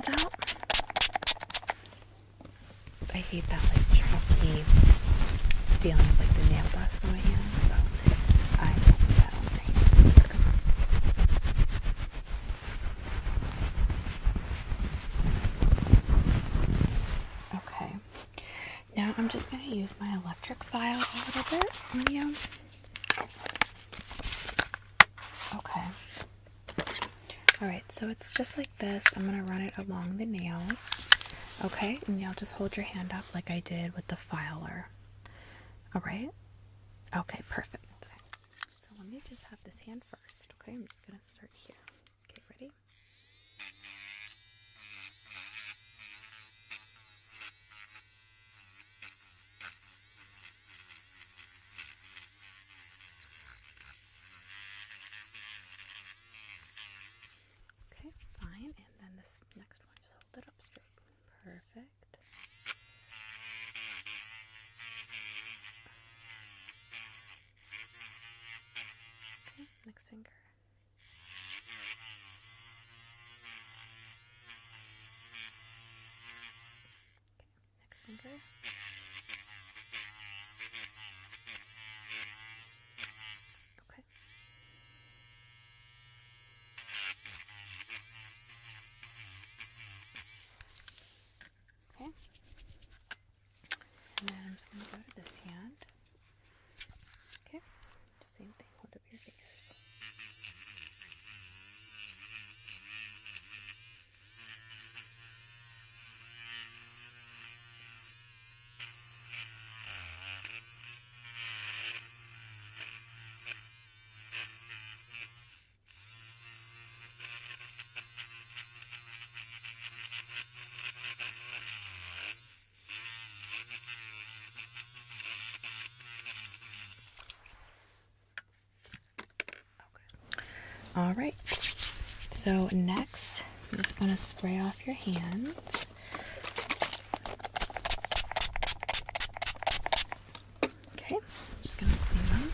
Out. I hate that like chalky feeling of like the nail dust on my hands, so I don't put that on my hands either. Okay, now I'm just going to use my electric file a little bit on you. Okay. Alright, so it's just like this. I'm going to run it along the nails. Okay, and you'll just hold your hand up like I did with the filer. Alright? Okay, perfect. So let me just have this hand first. Okay, I'm just going to start here. Okay, ready? Okay, fine. And then this next one, just hold it up straight. Perfect. Okay, next finger. Okay, next finger. Okay. Okay. And then I'm just going to go to this hand. Okay. Just same thing. Hold up your fingers. All right, so next, I'm just going to spray off your hands. Okay, I'm just going to clean them.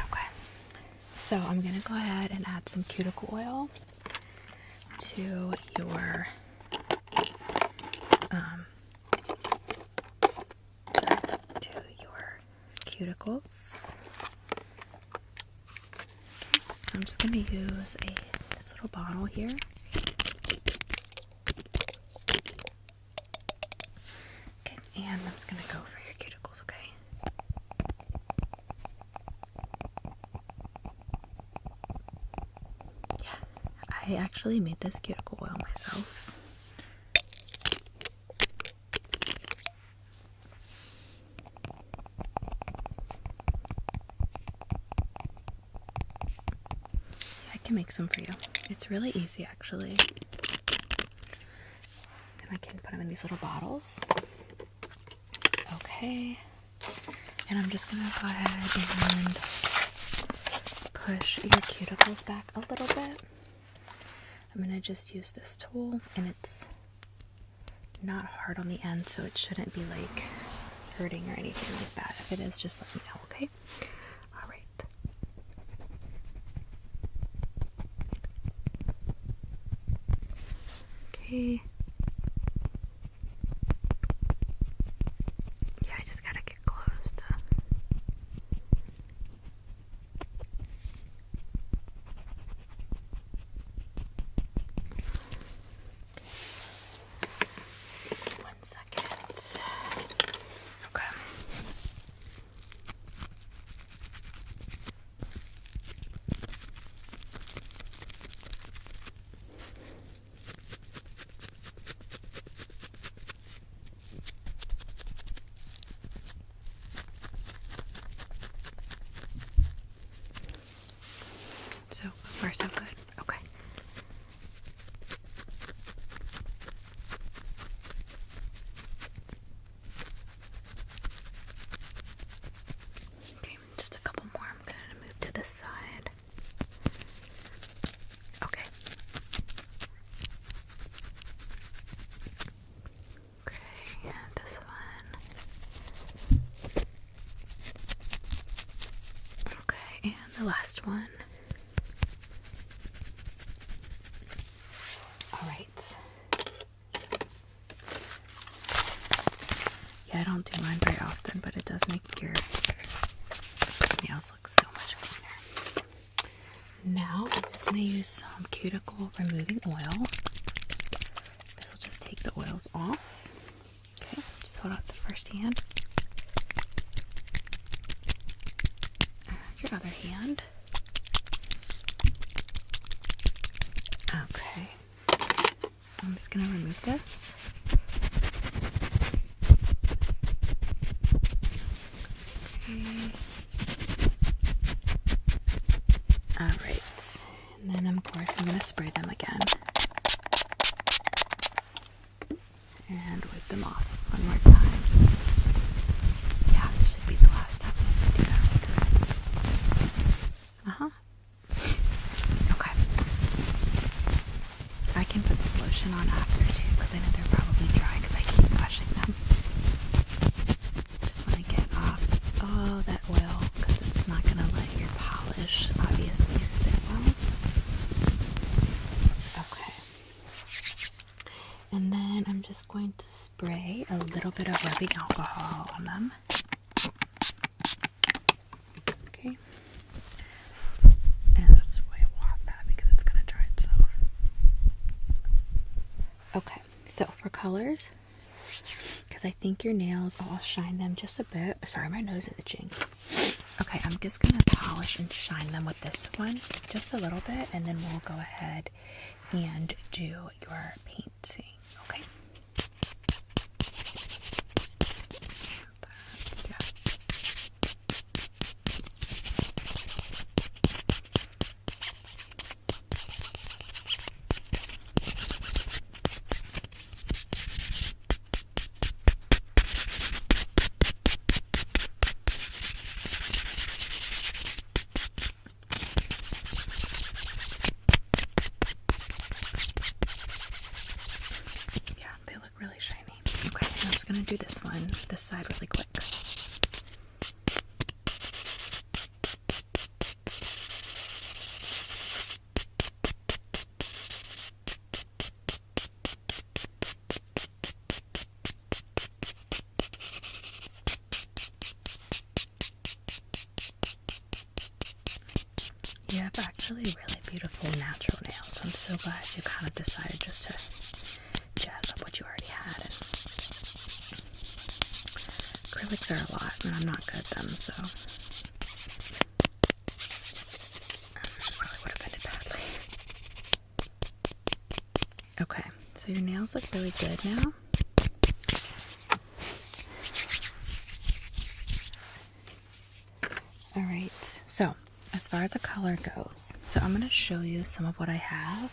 Okay, so I'm going to go ahead and add some cuticle oil to your cuticles. Okay. I'm just going to use this little bottle here. Okay, and I'm just going to go for your cuticles, okay? I actually made this cuticle oil myself. Yeah, I can make some for you. It's really easy, actually. And I can put them in these little bottles. Okay. And I'm just gonna go ahead and push your cuticles back a little bit. I'm gonna just use this tool, and it's not hard on the end, so it shouldn't be like hurting or anything like that. If it is, just let me know, okay? All right. Okay. Yeah, I just gotta get closed. One second. Okay. So far, so good. Okay. Okay, just a couple more. I'm going to move to this side. Okay. Okay, and this one. Okay, and the last one. Alright. Yeah, I don't do mine very often, but it does make your nails look so much cleaner. Now, I'm just going to use some cuticle removing oil. This will just take the oils off. Okay, just hold out the first hand. And your other hand. Okay. I'm just going to remove this. Okay. Alright. And then, of course, I'm going to spray them again. And wipe them off one more time. Yeah, this should be the last time I do that. Okay. I can put some lotion on after too, because I know they're probably dry because I keep brushing them. Just want to get off all that oil because it's not going to let your polish obviously sit well. Okay. And then I'm just going to spray a little bit of rubbing alcohol on them. Okay. And just wipe off that because it's going to dry itself. Okay, so for colors, because I think your nails, I'll shine them just a bit. Sorry, my nose is itching. Okay, I'm just going to polish and shine them with this one just a little bit, and then we'll go ahead and do your painting, okay? Yeah. Really shiny. Okay, I'm just gonna do this one, this side really quick. You have actually really beautiful natural nails. I'm so glad you kind of decided just to jazz up what you already had. And acrylics are a lot, and I'm not good at them, so I probably would have ended badly. Okay, so your nails look really good now. Alright, so as far as the color goes, so I'm going to show you some of what I have.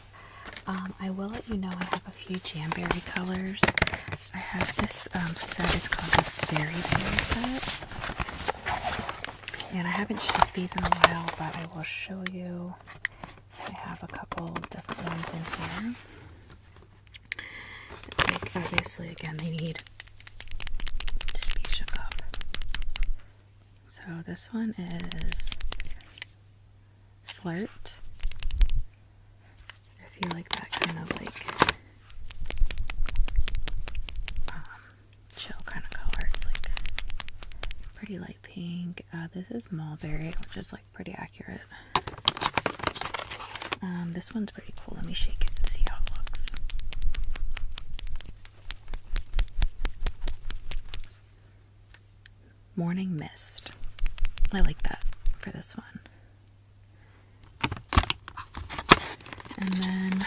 I will let you know I have a few Jamberry colors. I have this set, it's called the Fairy Tale set. And I haven't shipped these in a while, but I will show you. I have a couple different ones in here. Like, obviously, again, they need to be shook up. So this one is Flirt. If you like that kind of like chill kind of color, it's like pretty light pink. This is Mulberry, which is like pretty accurate. This one's pretty cool. Let me shake it and see how it looks. Morning Mist. I like that for this one. And then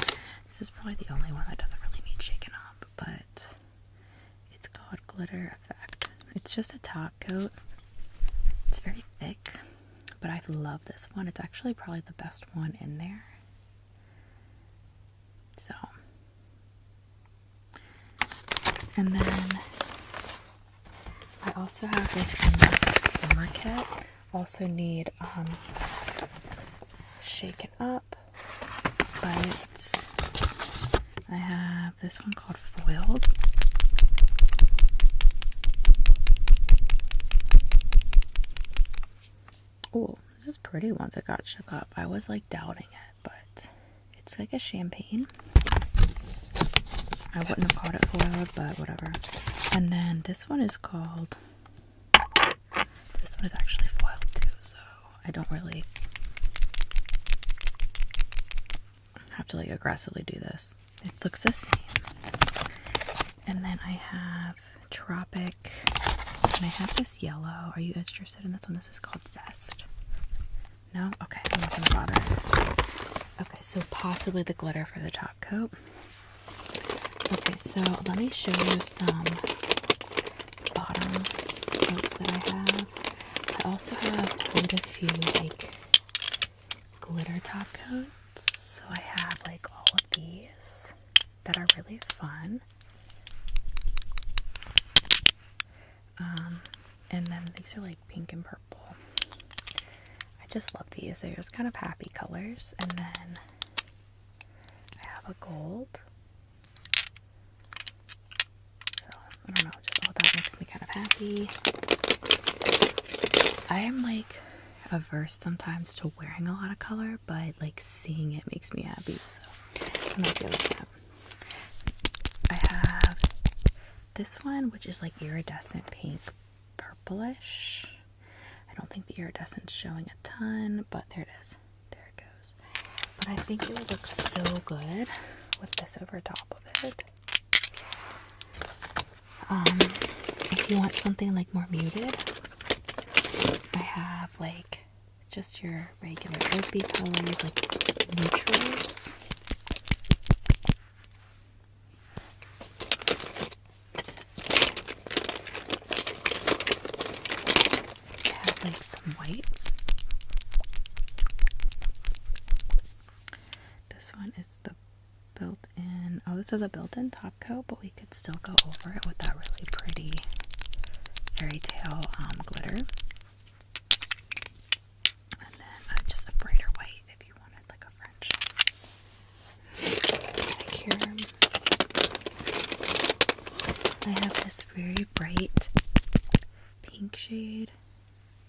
this is probably the only one that doesn't really need shaken up, but it's called Glitter Effect. It's just a top coat. It's very thick, but I love this one. It's actually probably the best one in there. So, and then I also have this in this summer kit. Also need shaken up, but I have this one called Foiled. Oh, this is pretty once it got shook up. I was like doubting it, but it's like a champagne. I wouldn't have called it Foiled, but whatever. And then this one is called, this one is actually foiled too, so I don't really have to like aggressively do this. It looks the same. And then I have Tropic, and I have this yellow. Are you interested in this one? This is called Zest. No? Okay, I'm not gonna bother. Okay, so possibly the glitter for the top coat. Okay, so let me show you some bottom coats that I have. I also have quite a few like glitter top coats. So I have like all of these that are really fun. And then these are like pink and purple. I just love these. They're just kind of happy colors. And then I have a gold. So I don't know, just all that makes me kind of happy. I am like averse sometimes to wearing a lot of color, but like seeing it makes me happy, so I'm okay with that. I have this one, which is like iridescent pink purplish. I don't think the iridescent's showing a ton, but there it is. There it goes. But I think it would look so good with this over top of it. If you want something like more muted, I have like just your regular earthy colors, like neutrals. I have like some whites. This one is the built-in, oh, this is a built-in top coat, but we could still go over it with that really pretty fairy tale glitter. And then just a brighter white if you wanted like a French manicure. I have this very bright pink shade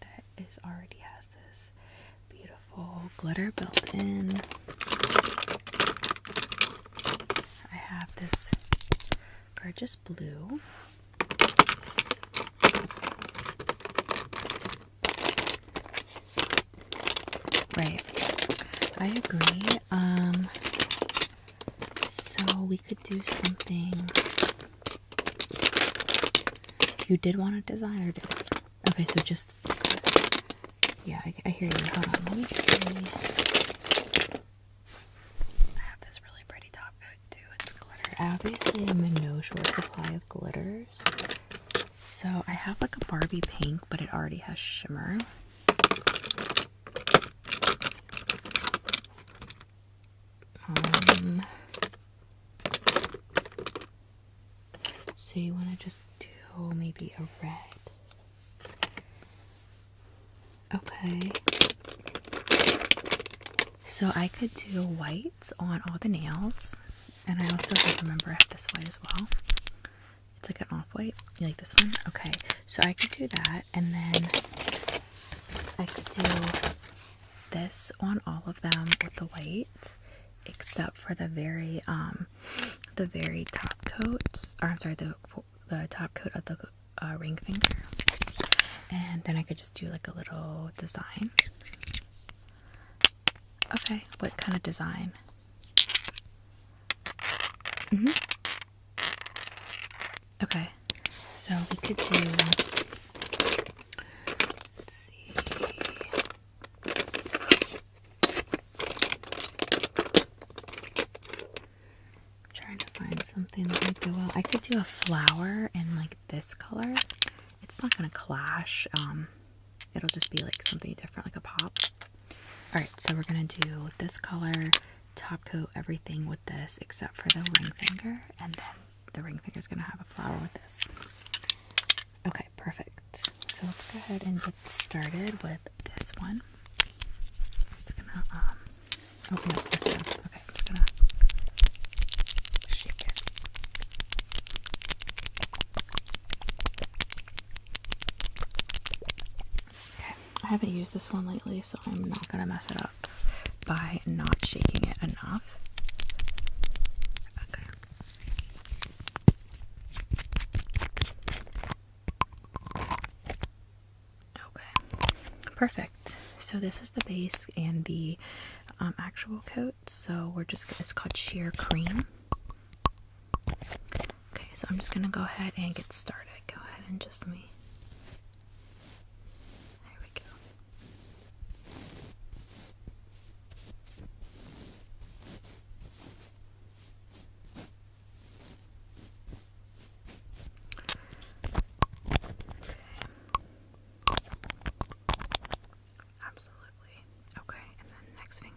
that is already has this beautiful glitter built in. I have this gorgeous blue. Right, I agree. So we could do something. You did want a designer, did you? Okay, so just, yeah, I hear you. Hold on, let me see. I have this really pretty top coat too. It's obviously I'm in no short supply of glitters. So I have like a Barbie pink, but it already has shimmer. So you want to just do maybe a red. Okay. So I could do white on all the nails. And I also have, remember, I have this white as well. It's like an off-white. You like this one? Okay. So I could do that. And then I could do this on all of them with the white. Except for the very top coat. Or I'm sorry, the top coat of the ring finger. And then I could just do like a little design. Okay, what kind of design? Okay, so we could do, let's see. I'm trying to find something that would go well. I could do a flower in like this color. It's not gonna clash. It'll just be like something different, like a pop. Alright, so we're gonna do this color, top coat everything with this except for the ring finger, and then the ring finger is gonna have a flower with this. Okay, perfect. So let's go ahead and get started with this one. It's gonna open up this one. Okay, I'm just gonna shake it. Okay, I haven't used this one lately, so I'm not gonna mess it up by not shaking it enough. Okay. Okay. Perfect. So this is the base and the actual coat. So it's called Sheer Cream. Okay, so I'm just gonna go ahead and get started. Go ahead and just there we go. Absolutely. Okay, and then next finger.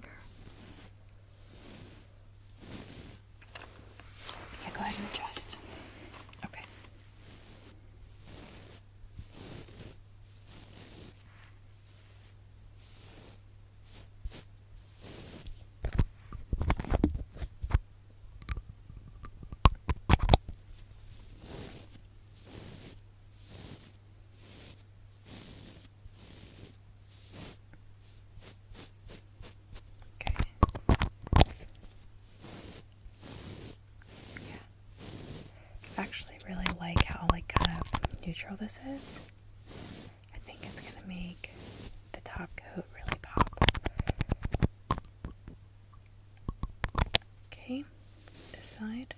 Yeah, go ahead and adjust. Okay. Actually really like how kind of neutral this is. I think it's gonna make the top coat really pop. Okay, this side.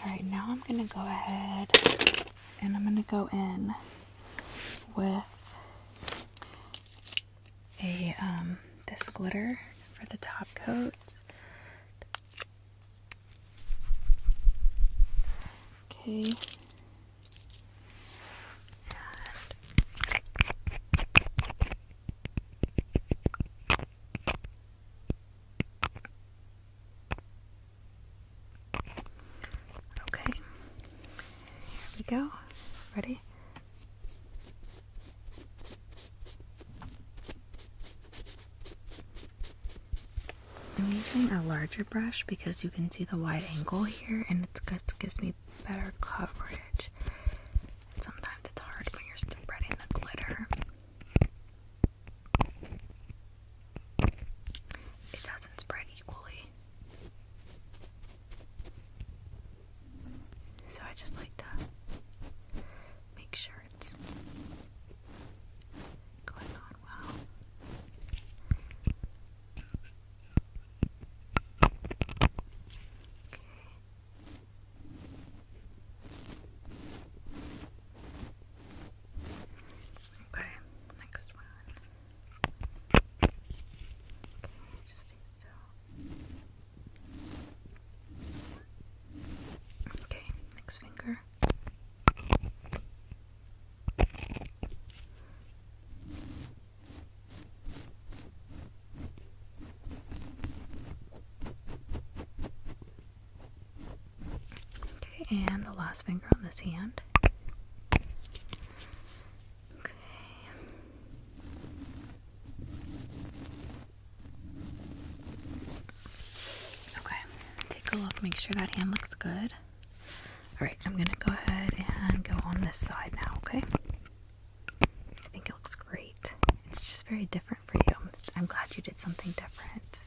Alright, now I'm going to go ahead and I'm going to go in with this glitter for the top coat. Okay. Go. Ready? I'm using a larger brush because you can see the wide angle here, and it gives me better coverage. Sometimes it's hard when you're spreading the glitter. It doesn't spread equally. So I just like to make sure it's going on well. Okay, next one. Okay, just stay still. Okay, next finger. Okay, and the last finger on this hand. Okay, take a look, make sure that hand looks good. Alright, I'm gonna go ahead and go on this side now, okay? I think it looks great. It's just very different for you. I'm glad you did something different.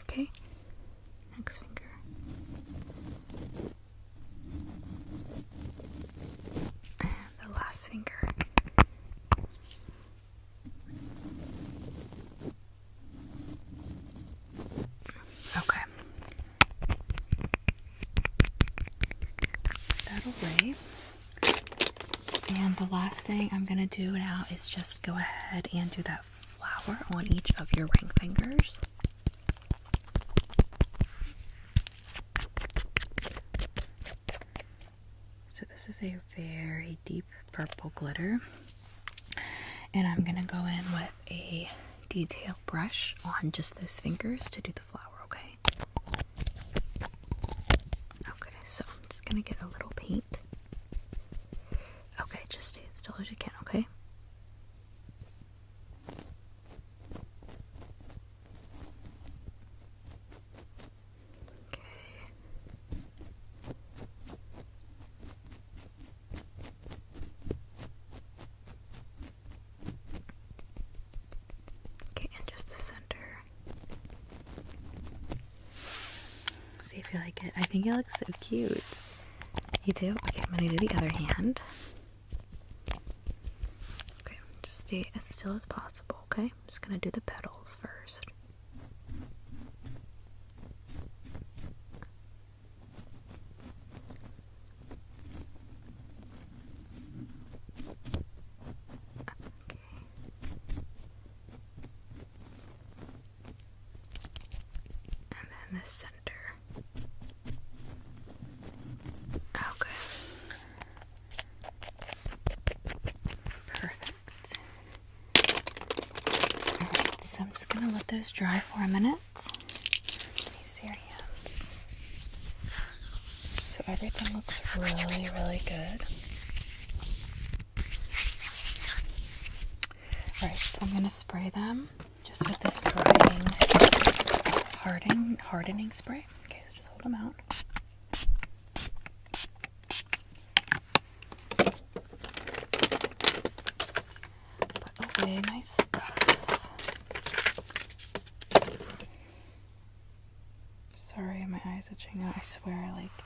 Okay, next finger. And the last finger. Okay. Put that away. And the last thing I'm going to do now is just go ahead and do that flower on each of your ring fingers. So this is a very deep purple glitter, and I'm going to go in with a detail brush on just those fingers to do the flower, okay? Okay, so I'm just going to get a little paint. Okay, just stay as still as you can, okay? See if you like it. I think it looks so cute. You do? Okay, I'm gonna do the other hand. Okay, just stay as still as possible, okay? I'm just gonna do the petals first. The center. Okay. Perfect. Alright, so I'm just gonna let those dry for a minute. Let me see your hands. So everything looks really, really good. Alright, so I'm gonna spray them just with this drying hardening spray. Okay, so just hold them out. Put away my stuff. Sorry, my eyes itching out. I swear, like,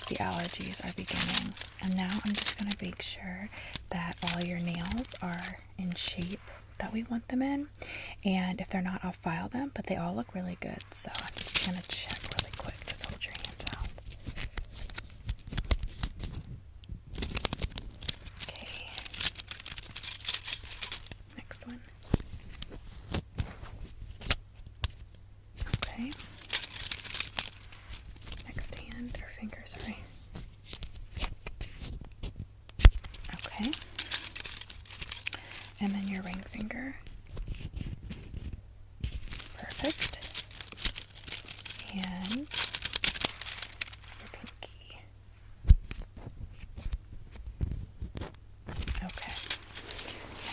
the allergies are beginning. And now I'm just going to make sure that all your nails are in shape that we want them in, and if they're not, I'll file them, but they all look really good, so I'm just gonna check really quick. Just hold your hands out. And then your ring finger. Perfect. And your pinky. Okay.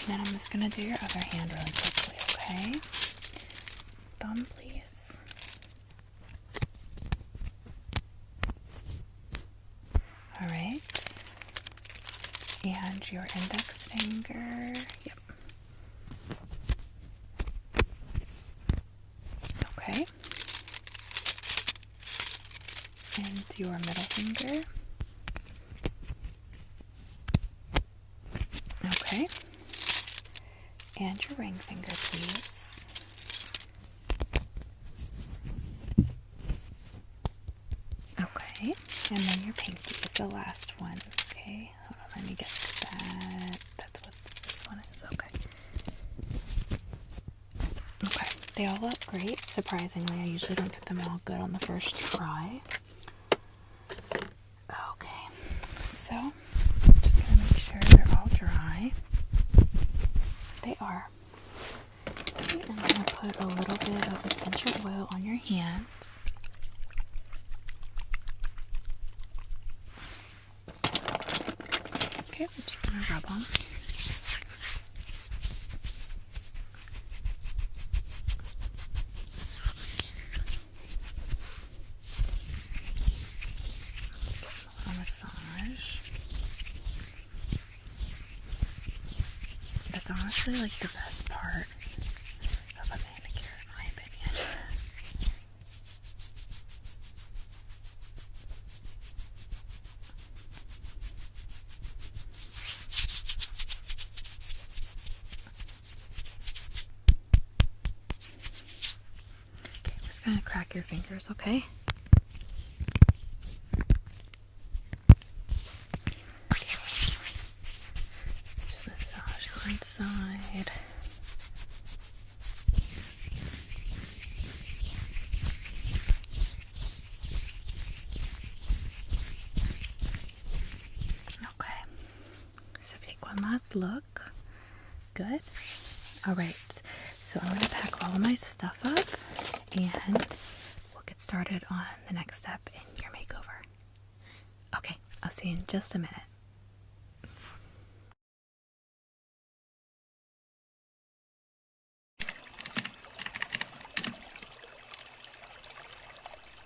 And then I'm just going to do your other hand really quickly, okay? Thumb, please. Alright. And your index finger. Yep. Okay. And your middle finger. Okay. And your ring finger, please. Okay. And then your pinky is the last one. Okay. Hold on, let me get to that. That's what this one is. Okay. Okay. They all look great. Surprisingly, I usually don't get them all good on the first try. Okay. So, just gonna make sure they're all dry. They are. Okay, I'm gonna put a little bit of essential oil on your hands. Okay, I'm just gonna rub them. A massage. That's honestly like the best part of a manicure, in my opinion. Okay, I'm just gonna crack your fingers, okay? Just massage the inside. Okay, so take one last look. Good. All right, so I'm going to pack all of my stuff up and we'll get started on the next step in your makeover. Okay, I'll see you in just a minute.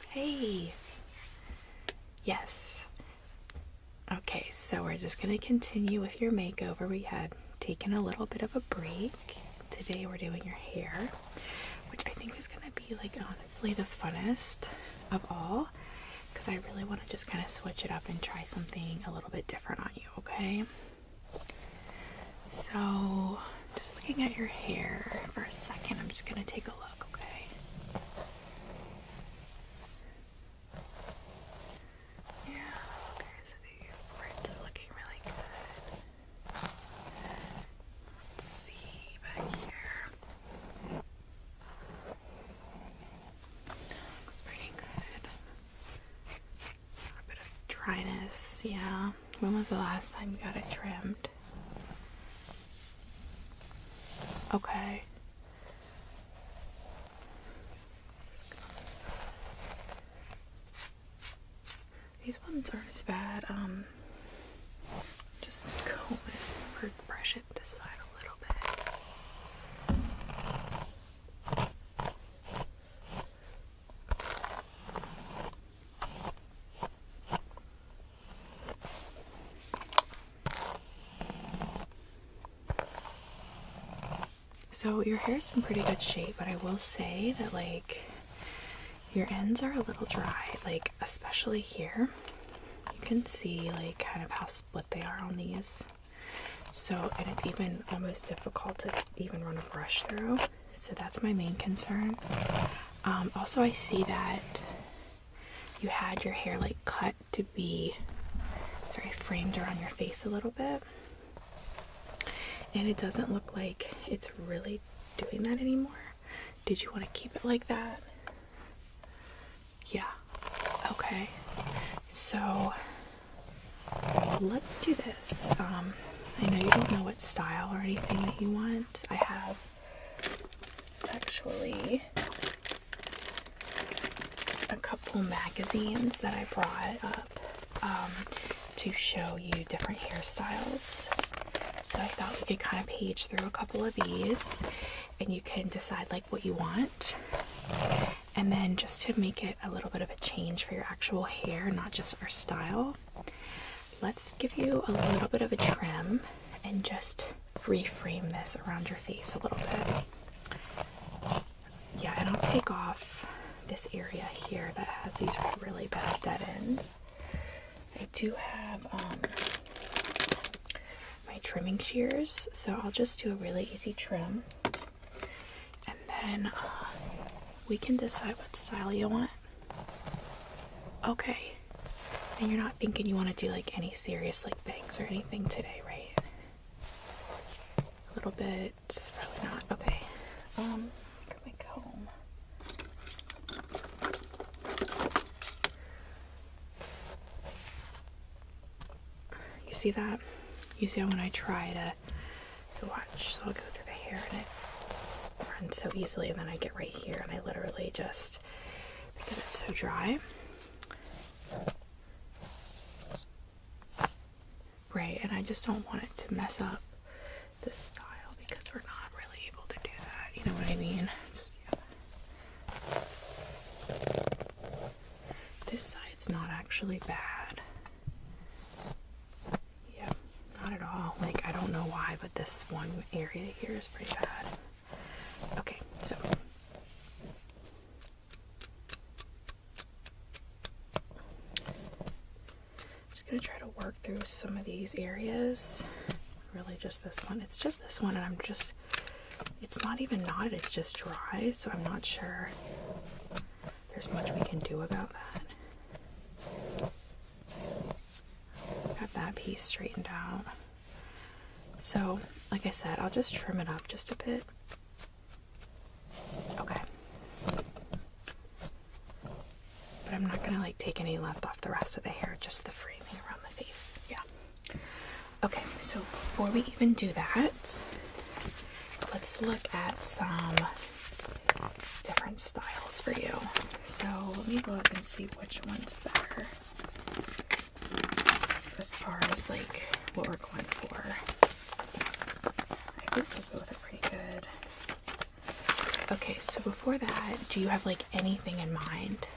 Hey. Yes. Okay, so we're just going to continue with your makeover. We had taken a little bit of a break. Today we're doing your hair, which I think is going to be like honestly the funnest of all, because I really want to just kind of switch it up and try something a little bit different on you, okay? So just looking at your hair for a second, I'm just going to take a look, okay? Dryness, yeah. When was the last time you got it trimmed? Okay. These ones aren't as bad. Just comb it or brush it this side a little bit. So your hair's in pretty good shape, but I will say that like your ends are a little dry, like especially here. You can see like kind of how split they are on these. So, and it's even almost difficult to even run a brush through. So that's my main concern. Also, I see that you had your hair like cut to be, sorry, framed around your face a little bit. And it doesn't look like it's really doing that anymore. Did you want to keep it like that? Yeah. Okay. So let's do this. I know you don't know what style or anything that you want. I have actually a couple magazines that I brought up to show you different hairstyles. So I thought we could kind of page through a couple of these and you can decide like what you want. And then just to make it a little bit of a change for your actual hair, not just our style, let's give you a little bit of a trim and just reframe this around your face a little bit. Yeah, and I'll take off this area here that has these really bad dead ends. I do have my trimming shears, so I'll just do a really easy trim. And then we can decide what style you want. Okay. And you're not thinking you want to do like any serious like bangs or anything today, right? A little bit, probably not. Okay. Get my comb. You see that? You see how when I try to, so watch, so I'll go through the hair and it runs so easily, and then I get right here and I literally just, because it's so dry. Right, and I just don't want it to mess up the style because we're not really able to do that. You know what I mean? Yeah. This side's not actually bad. Yeah, not at all. Like, I don't know why, but this one area here is pretty bad. Okay, so. Gonna try to work through some of these areas. Really just this one. It's just this one, and it's not even knotted, it's just dry, so I'm not sure there's much we can do about that. Got that piece straightened out. So, like I said, I'll just trim it up just a bit. Okay. But I'm not gonna like take any left off the rest of the hair, just the framing around the face. Yeah. Okay, so before we even do that, let's look at some different styles for you. So let me look and see which one's better as far as like what we're going for. I think they both are pretty good. Okay, so before that, do you have like anything in mind?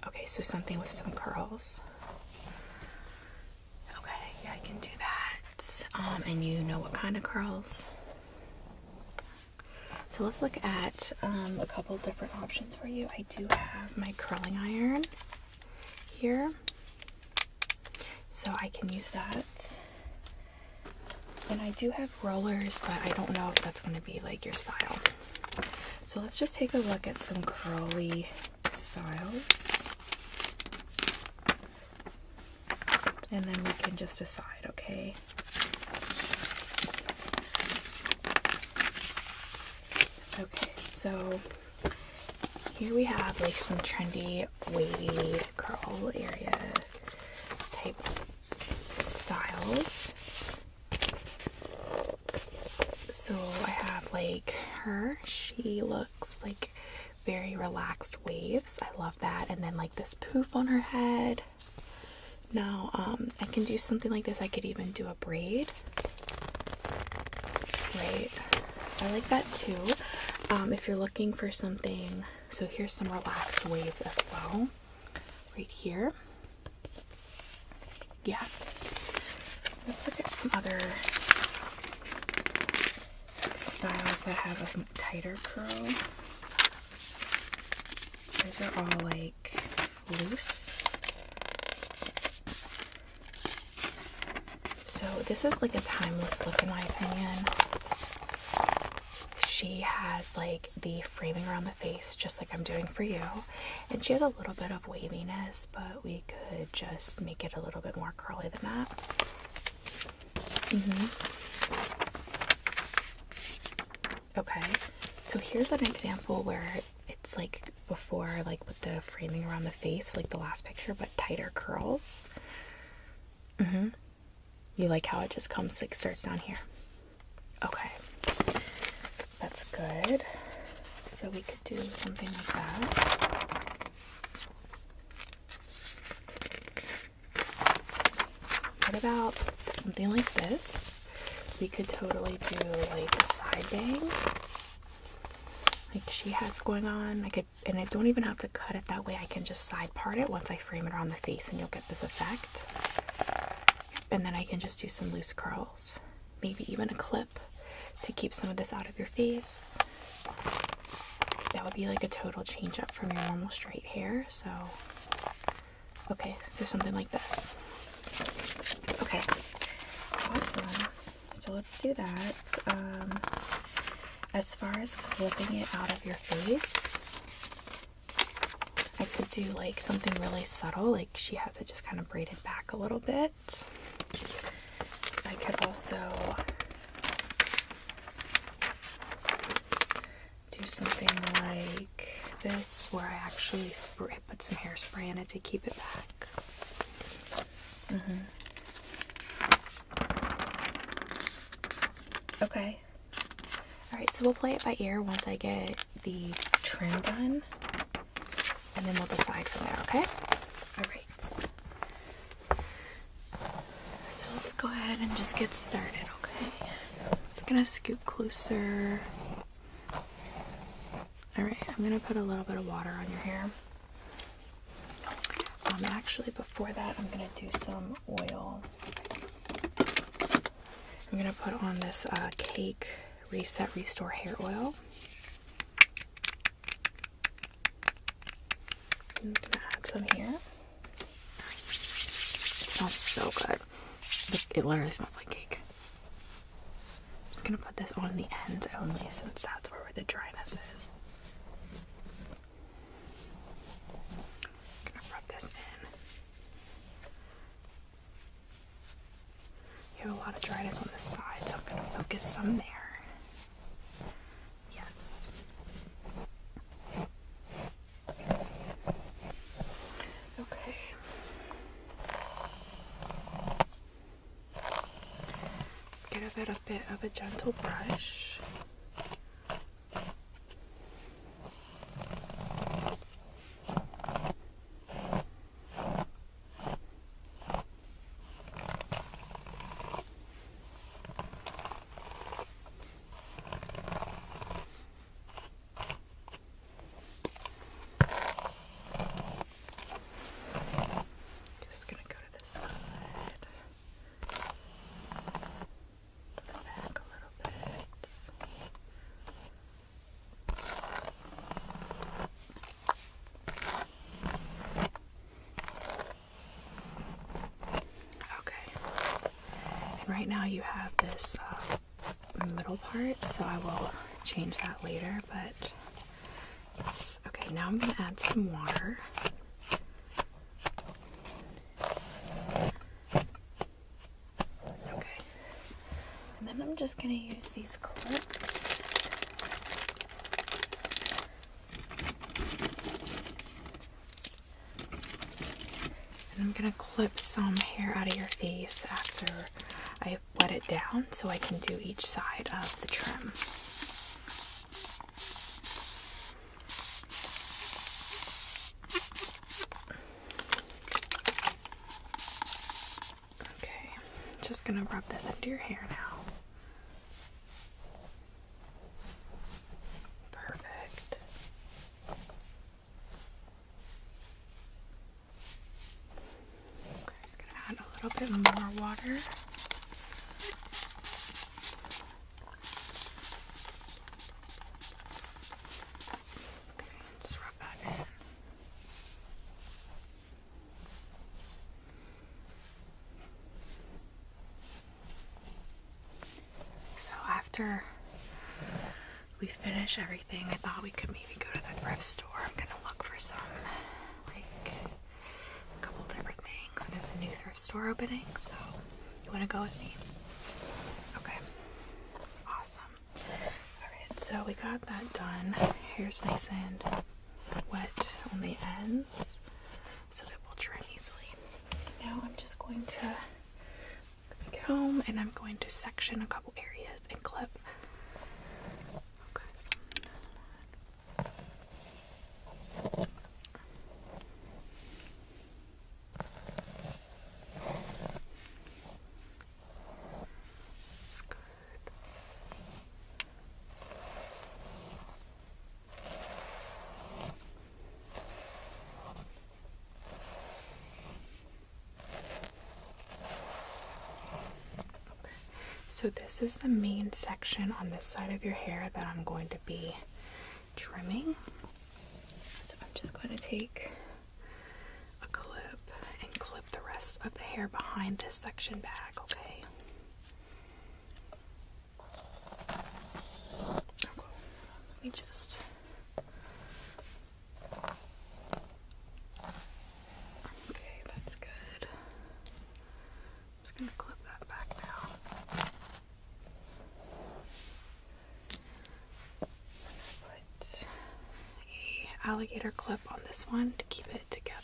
Okay, so something with some curls. Okay, yeah, I can do that. And you know what kind of curls? So let's look at a couple different options for you. I do have my curling iron here, so I can use that. And I do have rollers, but I don't know if that's going to be like your style. So let's just take a look at some curly styles. And then we can just decide, okay? Okay, so here we have like some trendy wavy curl area type styles. So I have like her, she looks like very relaxed waves. I love that. And then like this poof on her head. Now, I can do something like this. I could even do a braid. Right. I like that too. If you're looking for something, so here's some relaxed waves as well. Right here. Yeah. Let's look at some other styles that have a tighter curl. These are all like loose. So this is like a timeless look in my opinion. She has like the framing around the face just like I'm doing for you. And she has a little bit of waviness, but we could just make it a little bit more curly than that. Okay, so here's an example where it's like before, like with the framing around the face, like the last picture, but tighter curls. You like how it just comes, like starts down here? Okay, that's good. So we could do something like that. What about something like this? We could totally do like a side bang, like she has going on. I could, and I don't even have to cut it that way. I can just side part it once I frame it around the face, and you'll get this effect. And then I can just do some loose curls, maybe even a clip to keep some of this out of your face. That would be like a total change up from your normal straight hair. So, okay, so something like this. Okay, awesome. So let's do that. As far as clipping it out of your face, I could do like something really subtle, like she has it just kind of braided back a little bit. I could also do something like this where I actually put some hairspray in it to keep it back. Okay. Alright, so we'll play it by ear once I get the trim done, and then we'll decide from there, okay? Alright. So let's go ahead and just get started, okay? Just gonna scoot closer. Alright, I'm gonna put a little bit of water on your hair. Actually, before that, I'm gonna do some oil. I'm gonna put on this Cake Reset Restore Hair Oil. I'm gonna add some here. It smells so good. It literally smells like cake. I'm just gonna put this on the ends only, since that's where the dryness is. I'm gonna rub this in. You have a lot of dryness on this side, so I'm going to focus some there. Yes. Okay. Let's get a bit of a gentle brush. Right now you have this middle part, so I will change that later, but it's okay. Now I'm going to add some water. Okay. And then I'm just going to use these clips. And I'm going to clip some hair out of your face after I wet it down, so I can do each side of the trim. Okay, just gonna rub this into your hair now. Perfect. Okay, just gonna add a little bit more water. After we finish everything, I thought we could maybe go to the thrift store. I'm gonna look for some, like, a couple different things. There's a new thrift store opening, so you wanna go with me? Okay, awesome. Alright, so we got that done. Hair's nice and wet on the ends so it will trim easily. Now I'm just going to comb and I'm going to section a couple areas and clip. So this is the main section on this side of your hair that I'm going to be trimming. So I'm just going to take a clip and clip the rest of the hair behind this section back, okay? Let me just... Okay, that's good. I'm just going to clip that back now. Alligator clip on this one to keep it together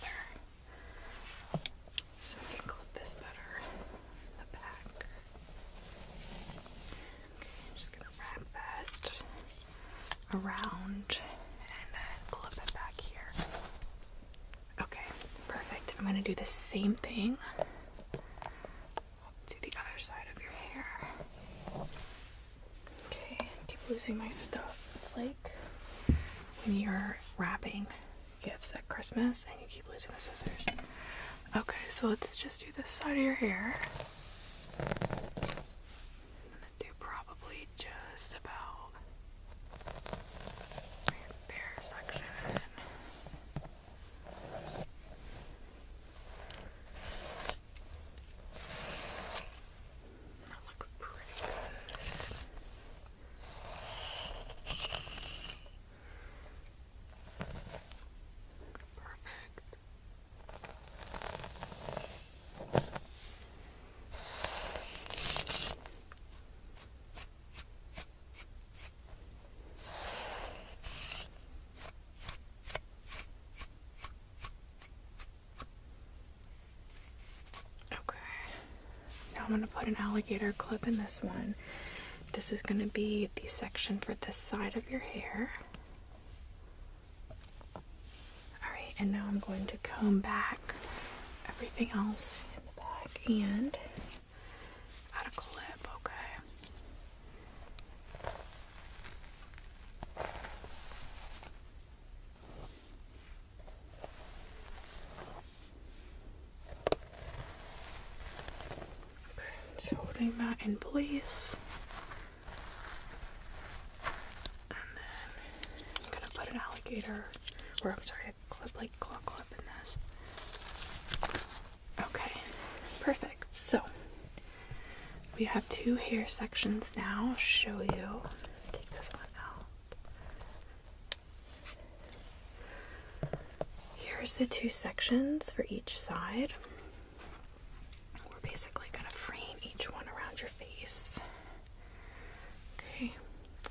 so I can clip this better in the back. Okay, I'm just gonna wrap that around and then clip it back here. Okay, perfect. I'm gonna do the same thing to the other side of your hair. Okay, I keep losing my stuff. It's like when you're wrapping gifts at Christmas and you keep losing the scissors. Okay, so let's just do this side of your hair. I'm gonna do probably just about your bare section. That looks pretty good. I'm going to put an alligator clip in this one. This is going to be the section for this side of your hair. Alright, and now I'm going to comb back everything else in the back and add a clip, okay? So holding that in place, and then I'm gonna put an alligator, or I'm sorry, a clip, like claw clip in this. Okay, perfect. So we have two hair sections now. I'll show you. Take this one out. Here's the two sections for each side. We're basically gonna frame each one around your face. Okay,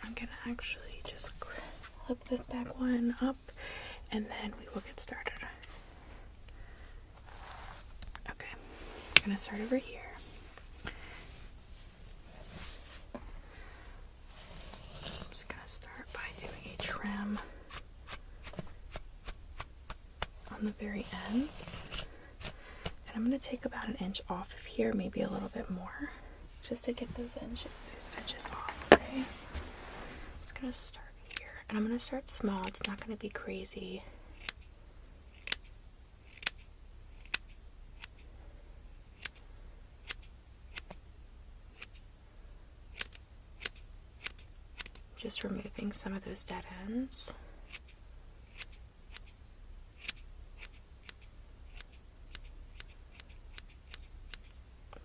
I'm gonna actually just clip this back one up and then we will get started. Okay, I'm gonna start over here. I'm just gonna start by doing a trim on the very ends. And I'm going to take about an inch off of here, maybe a little bit more, just to get those edges off, okay? I'm just going to start here. And I'm going to start small. It's not going to be crazy. Just removing some of those dead ends.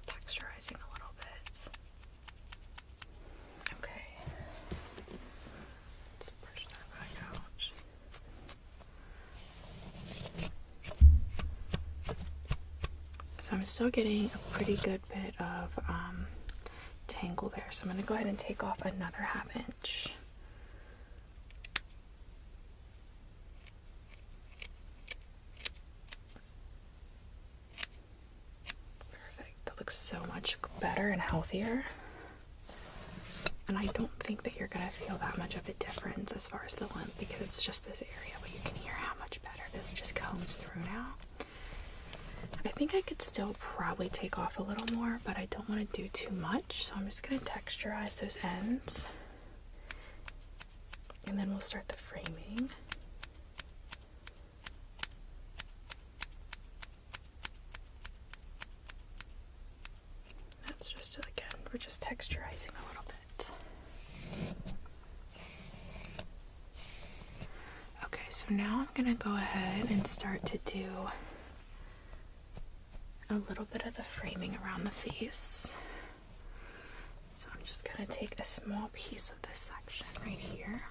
Texturizing a little bit. Okay. Let's brush that back out. So I'm still getting a pretty good bit of tangle there, so I'm going to go ahead and take off another 1/2 inch. so much better and healthier. And I don't think that you're gonna feel that much of a difference as far as the length, because it's just this area, but you can hear how much better this just combs through now. I think I could still probably take off a little more, but I don't want to do too much, so I'm just gonna texturize those ends. And then we'll start the framing. That's just, again, we're just texturizing a little bit. Okay, so now I'm gonna go ahead and start to do a little bit of the framing around the face. So I'm just gonna take a small piece of this section right here.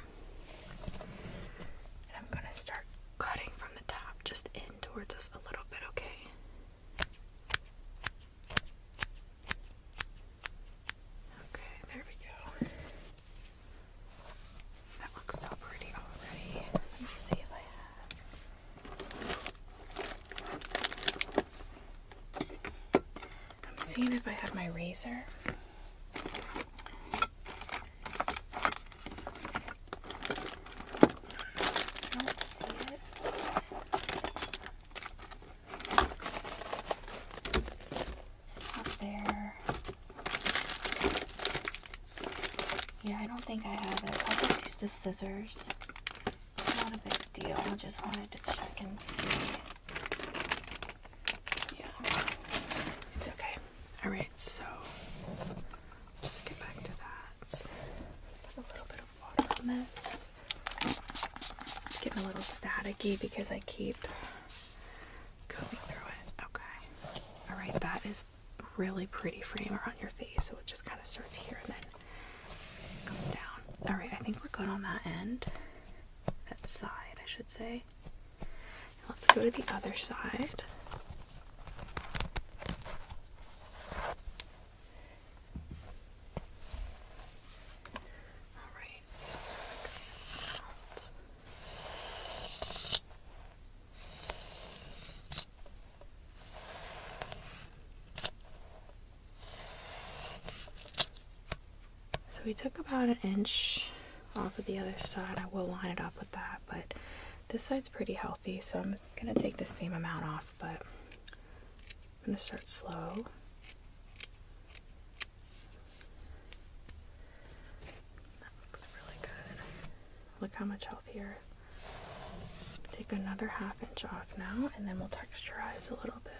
And I'm gonna start cutting from the top just in towards us a little bit, okay? Okay, there we go. That looks so pretty already. Let me see if I have. I'm seeing if I have my razor. Yeah, I don't think I have it. I'll just use the scissors. It's not a big deal. I just wanted to check and see. Yeah, it's okay. Alright, so just get back to that. Put a little bit of water on this. It's getting a little staticky because I keep going through it. Okay. Alright, that is really pretty frame around your face. So it just kind of starts here and then comes down. Alright, I think we're good on that end. That side, I should say. Let's go to the other side. Alright, so this one out. So we took about an inch off of the other side. I will line it up with that, but this side's pretty healthy, so I'm gonna take the same amount off, but I'm gonna start slow. That looks really good. Look how much healthier. Take another ½ inch off now, and then we'll texturize a little bit.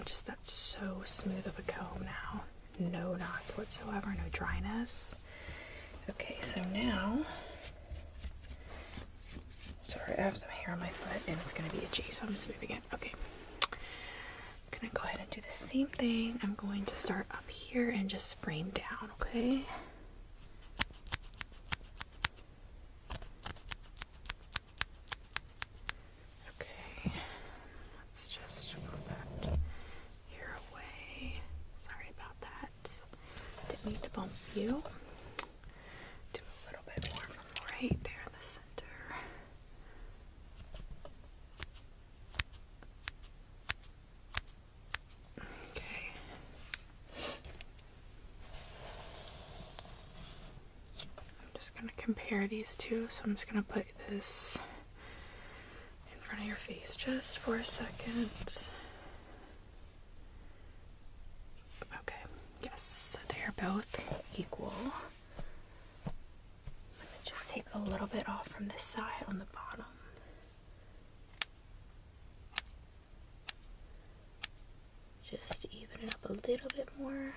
Just that's so smooth of a comb now. No knots whatsoever, no dryness. Okay, so now, sorry, I have some hair on my foot and it's going to be itchy, so I'm just moving it. Okay, I'm going to go ahead and do the same thing. I'm going to start up here and just frame down, okay? Need to bump you. Do a little bit more from right there in the center. Okay. I'm just going to compare these two, so I'm just going to put this in front of your face just for a second. Yes, they're both equal. I'm going to just take a little bit off from this side on the bottom. Just even it up a little bit more.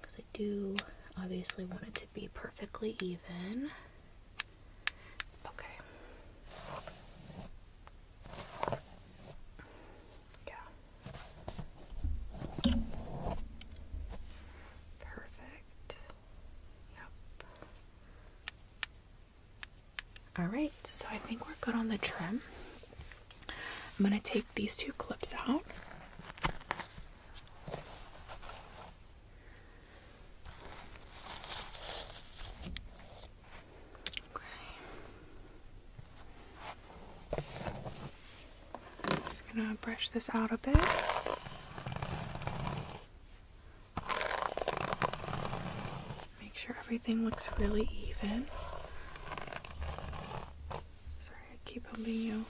Because I do obviously want it to be perfectly even. Okay. so I think we're good on the trim. I'm going to take these two clips out. Just gonna brush this out a bit. Make sure everything looks really even. Sorry, I keep bumping you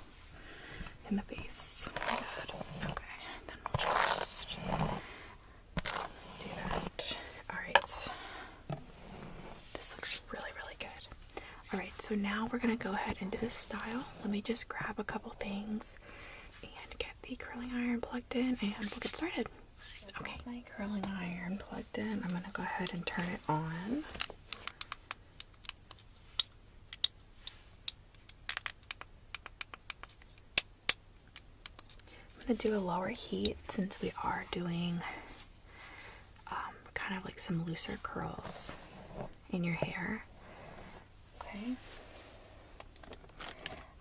in the face. My bad. Okay, then we'll just do that. Alright. This looks really, really good. Alright, so now we're gonna go ahead and do this style. Let me just grab a couple things and get the curling iron plugged in, and we'll get started. Okay, my curling iron plugged in. I'm gonna go ahead and turn it on. I'm gonna do a lower heat since we are doing kind of like some looser curls in your hair. Okay.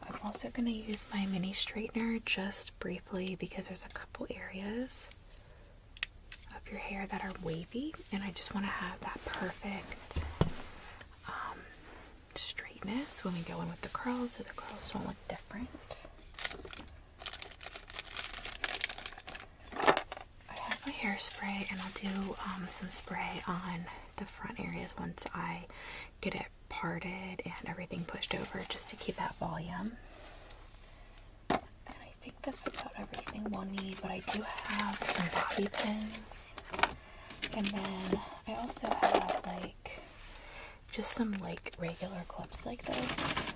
I'm also going to use my mini straightener just briefly because there's a couple areas of your hair that are wavy, and I just want to have that perfect straightness when we go in with the curls so the curls don't look different. I have my hairspray, and I'll do some spray on the front areas once I get it parted and everything pushed over, just to keep that volume. And I think that's about everything we'll need, but I do have some bobby pins, and then I also have like just some like regular clips like this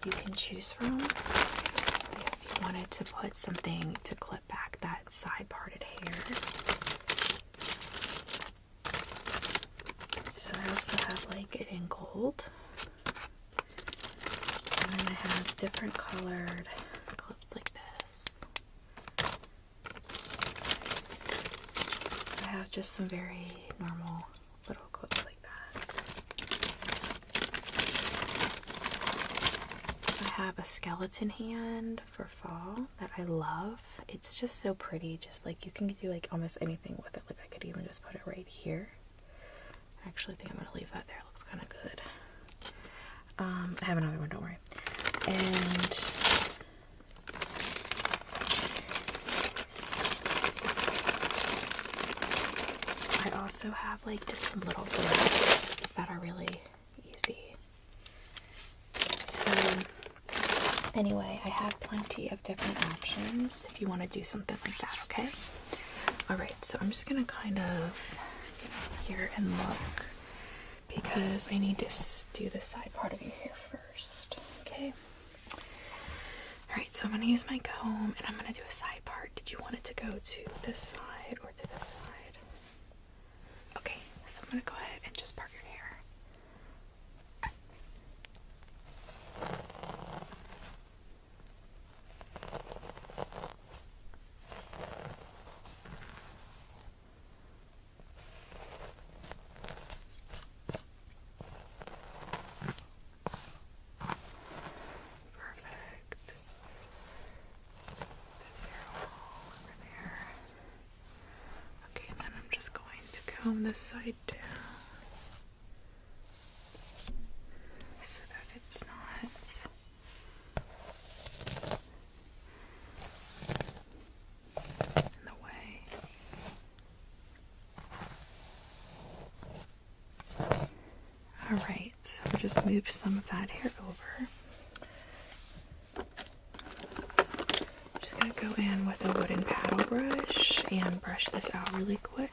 you can choose from if you wanted to put something to clip back that side parted hair. So I also have like it in gold, and then I have different colored clips like this. I have just some very normal little clips like that. I have a skeleton hand for fall that I love. It's just so pretty, just like you can do like almost anything with it. Like I could even just put it right here. I actually think I'm going to leave that there. It looks kind of good. I have another one, don't worry. And I also have like just some little threads that are really easy. Anyway, I have plenty of different options if you want to do something like that, okay? Alright, so I'm just going to kind of here and look because I need to do the side part of your hair first. Okay. Alright, so I'm going to use my comb and I'm going to do a side part. Did you want it to go to this side or to this side? Okay, so I'm going to go ahead and just part your hair. Comb this side down so that it's not in the way. Alright, so we'll just move some of that hair over. Just gonna go in with a wooden paddle brush and brush this out really quick.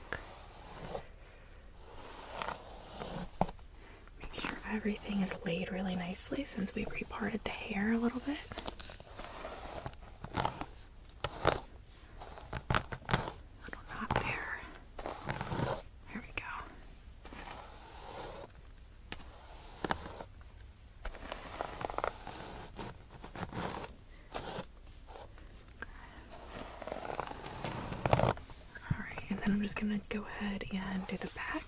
Everything is laid really nicely since we reparted the hair a little bit. Little knot there. There we go. Alright, and then I'm just gonna go ahead and do the back.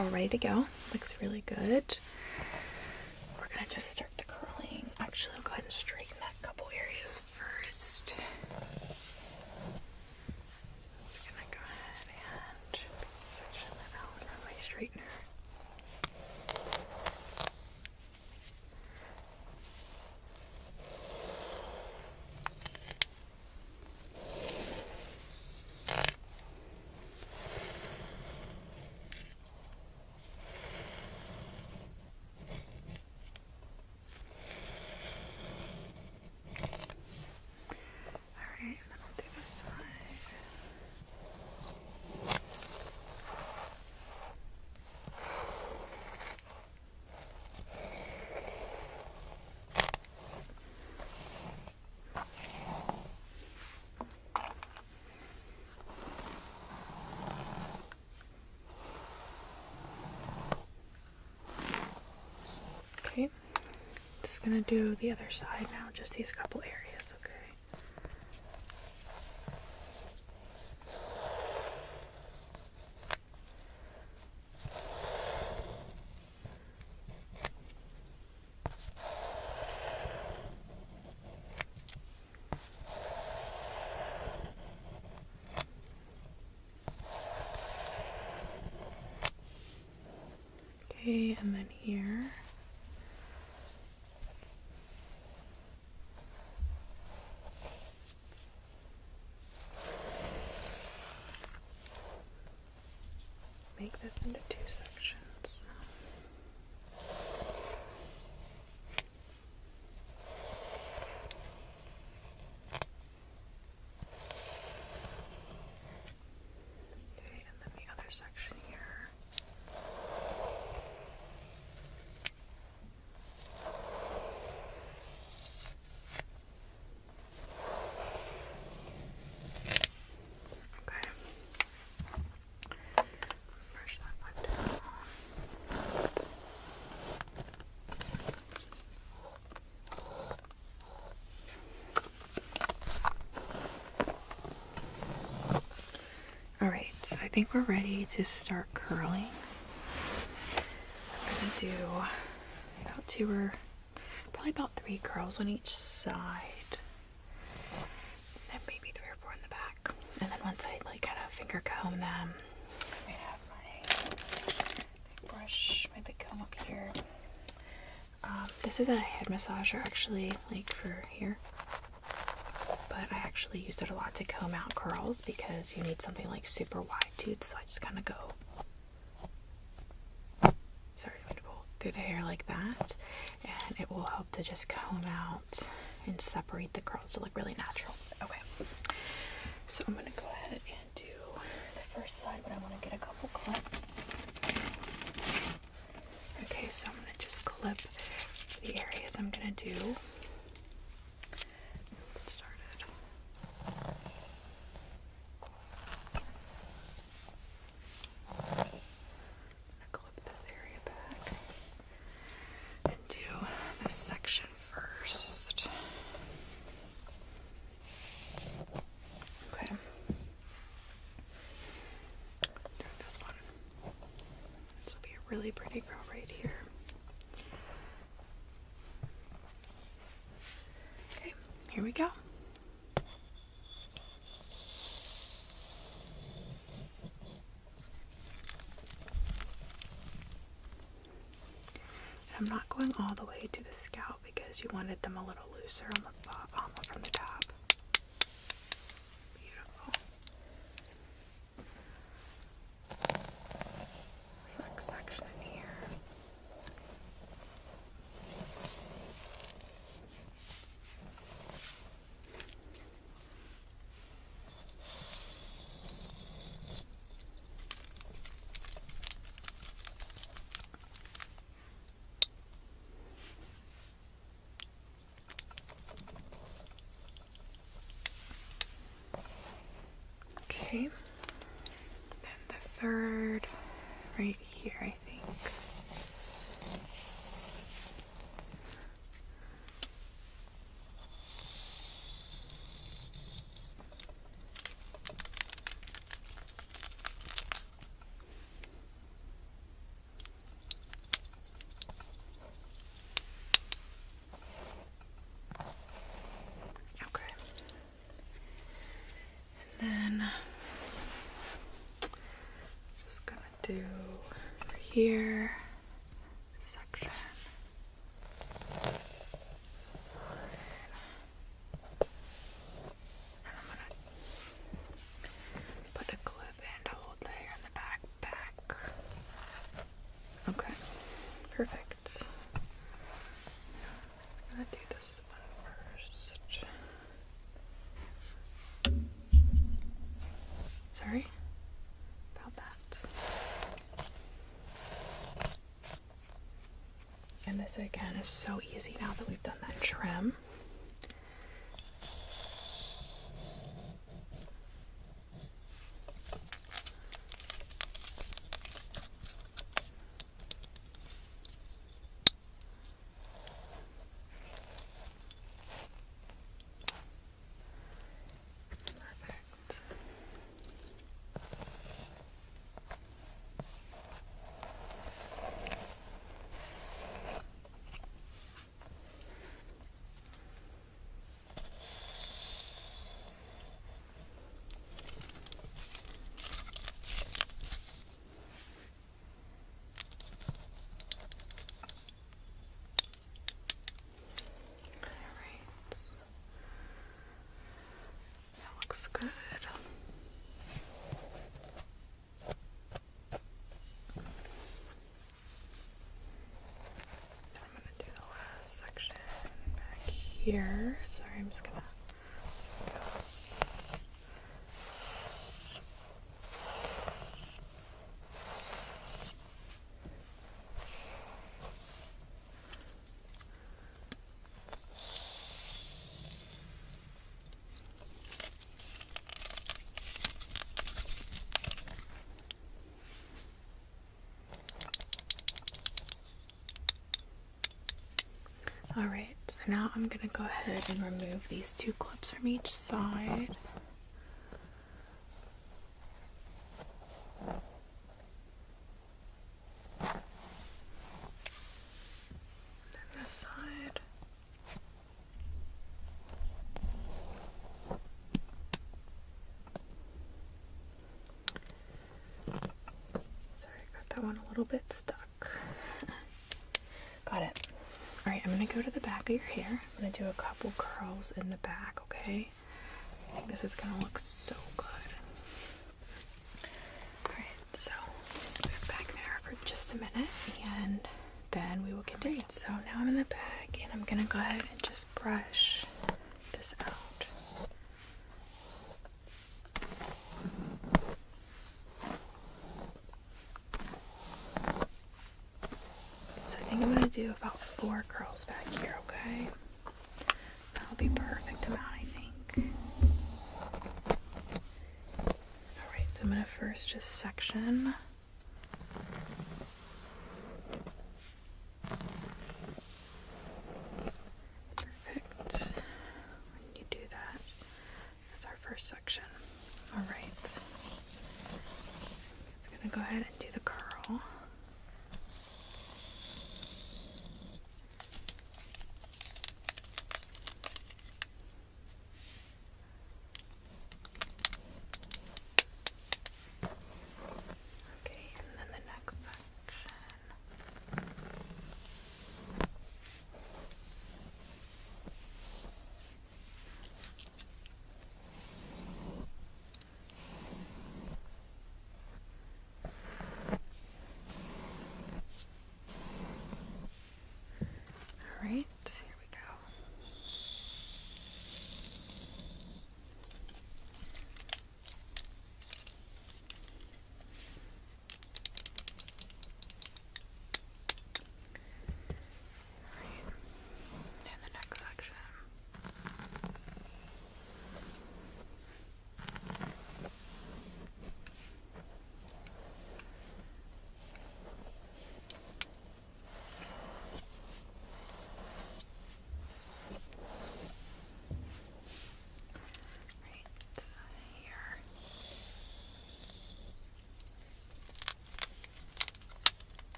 all ready to go. Looks really good. We're gonna just start the curling. Actually, I'll go ahead and straighten that couple areas first. So I'm just gonna go ahead and section that out and run my straightener. Okay, just gonna do the other side now, just these couple areas, okay? Okay, and then here. Make this into two sections. Okay, and then the other section here. Alright, so I think we're ready to start curling. I'm going to do about probably about 3 curls on each side. And maybe 3 or 4 in the back. And then once I kind of finger comb them, I have my big brush, my big comb up here. This is a head massager actually, for here. But I actually use it a lot to comb out curls because you need something super wide tooth, so I just kind of go through the hair like that, and it will help to just comb out and separate the curls to look really natural. Okay, so I'm gonna go ahead and do the first side, but I want to get a couple clips. Okay, so I'm gonna just clip the areas I'm gonna do. Get started. Section first. Okay. Do this one. This will be a really pretty girl right here. Okay, here we go. I'm not going all the way to the scalp because you wanted them a little looser on the bottom from the top. Beautiful. Next section in here. Okay, then the third right here, I think. then just gonna do here section. And I'm gonna put a clip and hold the hair in the back. Okay, perfect. I'm gonna do this one first. Sorry about that. And this again is so easy now that we've done that trim. Looks good. I'm gonna do the last section back here. Sorry, I'm just gonna Alright, so now I'm going to go ahead and remove these two clips from each side. And then this side. Sorry, I got that one a little bit stuck. Got it. Alright, I'm going to go to the back of your hair. I'm going to do a couple curls in the back, okay? I think this is going to look so good. Alright, so just move back there for just a minute and then we will continue. So now I'm in the back and I'm going to go ahead and just brush this out. I think I'm going to do about 4 curls back here, okay? That'll be perfect amount, I think. Alright, so I'm going to first just section. Perfect. When you do that, that's our first section. Alright. I'm going to go ahead and do the curl.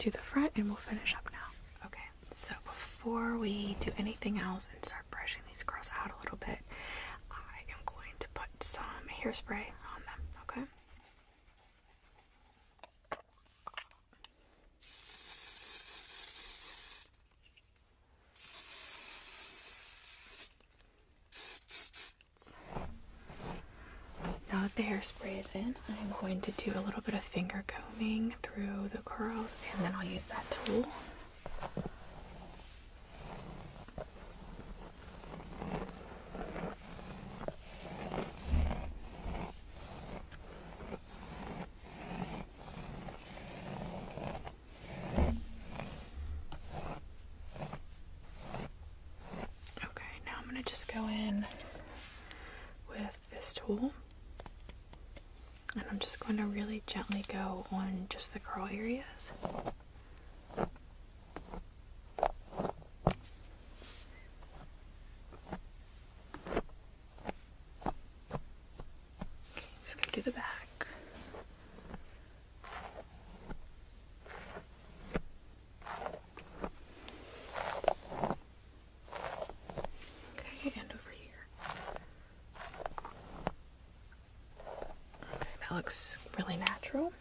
do the front and we'll finish up now. Okay, so before we do anything else and start brushing these curls out a little bit, I am going to put some hairspray on them, okay? Now that the hairspray is in, I'm going to do a little bit of finger combing through the curls, and then I'll use that tool. Okay, now I'm going to just go in with this tool. And I'm just going to really gently go on just the curl areas. Okay, just gonna do the back. Okay, and over here. Okay, that looks really natural.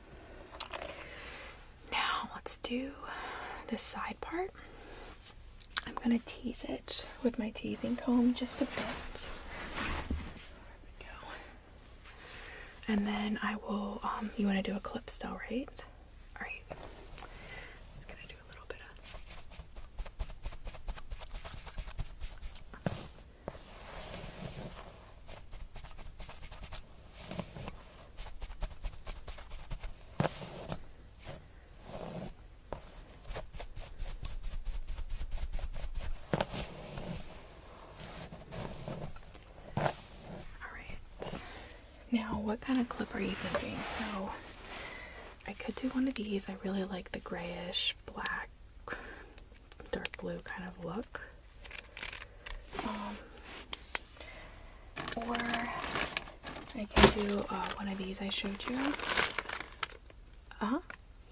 Now let's do this side part. I'm gonna tease it with my teasing comb just a bit. There we go. And then I will, you wanna do a clip still, right? Alright. Just gonna do a little bit of Now, what kind of clip are you thinking? So, I could do one of these. I really like the grayish, black, dark blue kind of look. Or I can do one of these I showed you.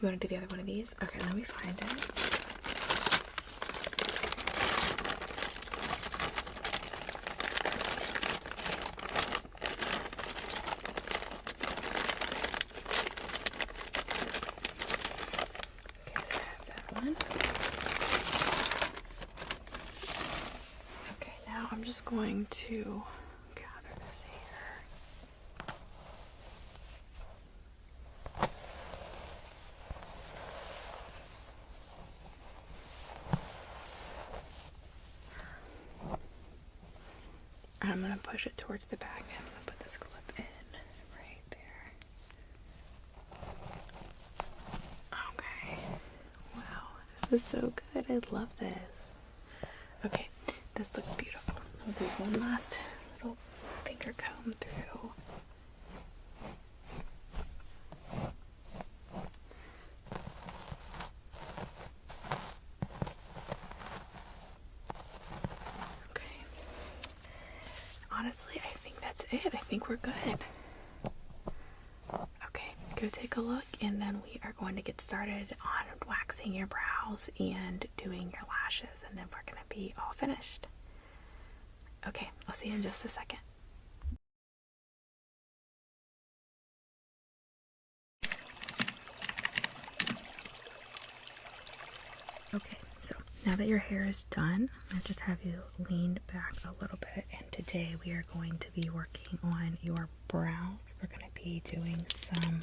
You want to do the other one of these? Okay, let me find it. Going to gather this hair. And I'm going to push it towards the back and I'm going to put this clip in right there. Okay. Wow, this is so good. I love this. Okay, this looks beautiful. I'll do one last little finger comb through. Okay. Honestly, I think that's it. I think we're good. Okay, go take a look, and then we are going to get started on waxing your brows and doing your lashes, and then we're going to be all finished. Okay, I'll see you in just a second. Okay, so now that your hair is done, I just have you leaned back a little bit, and today we are going to be working on your brows. We're going to be doing some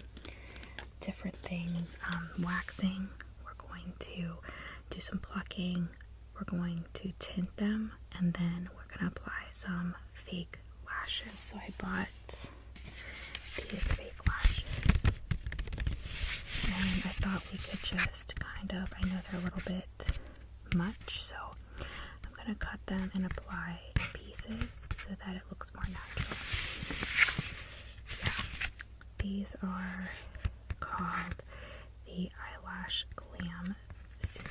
different things, waxing, we're going to do some plucking, we're going to tint them, and then we're going to apply some fake lashes. So I bought these fake lashes, and I thought we could just kind of, I know they're a little bit much, so I'm going to cut them and apply pieces so that it looks more natural. Yeah, these are called the Eyelash Glam Series.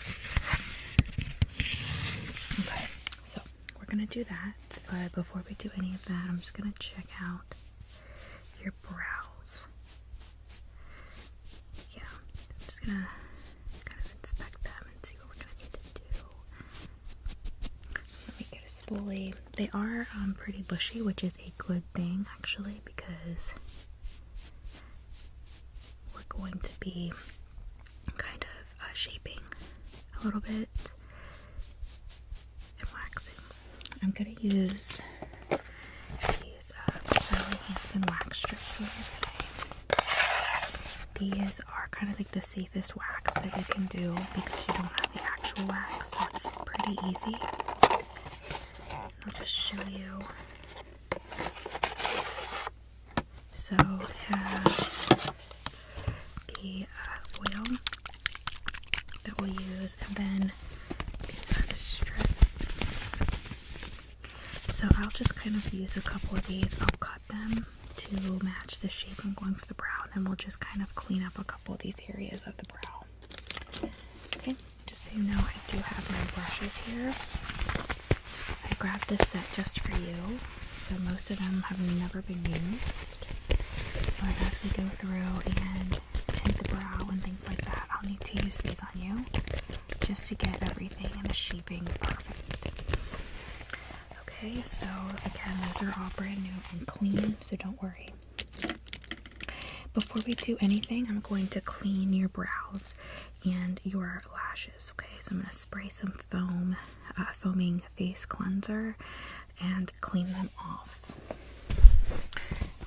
Okay, so we're gonna do that, but before we do any of that, I'm just gonna check out your brows. Yeah, I'm just gonna kind of fully, they are pretty bushy, which is a good thing actually, because we're going to be kind of shaping a little bit and waxing. I'm going to use these Really Handsome wax strips here today. These are kind of like the safest wax that you can do because you don't have the actual wax, so it's pretty easy. I'll just show you. So I have the foil that we'll use, and then these are the strips. So I'll just kind of use a couple of these. I'll cut them to match the shape I'm going for the brow, and we'll just kind of clean up a couple of these areas of the brow. Okay, just so you know, I do have my brushes here. I grabbed this set just for you, so most of them have never been used. But as we go through and tint the brow and things like that, I'll need to use these on you just to get everything and the shaping perfect. Okay, so again, those are all brand new and clean, so don't worry. Before we do anything, I'm going to clean your brows and your lashes, okay? So I'm going to spray some foaming face cleanser and clean them off.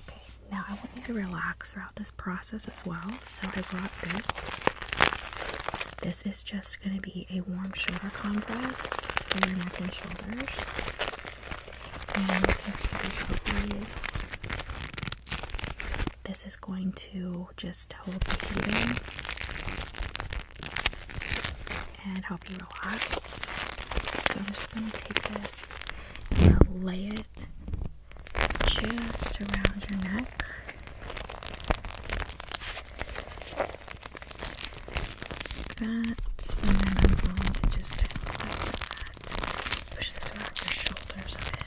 Okay, now I want you to relax throughout this process as well. So I brought this. This is just going to be a warm shoulder compress for your neck and shoulders. And you can see these little leaves. This is going to just hold the heat in and help you relax. So I'm just going to take this and lay it just around your neck. Like that. And then I'm going to just kind of like that. Push this around your shoulders a bit.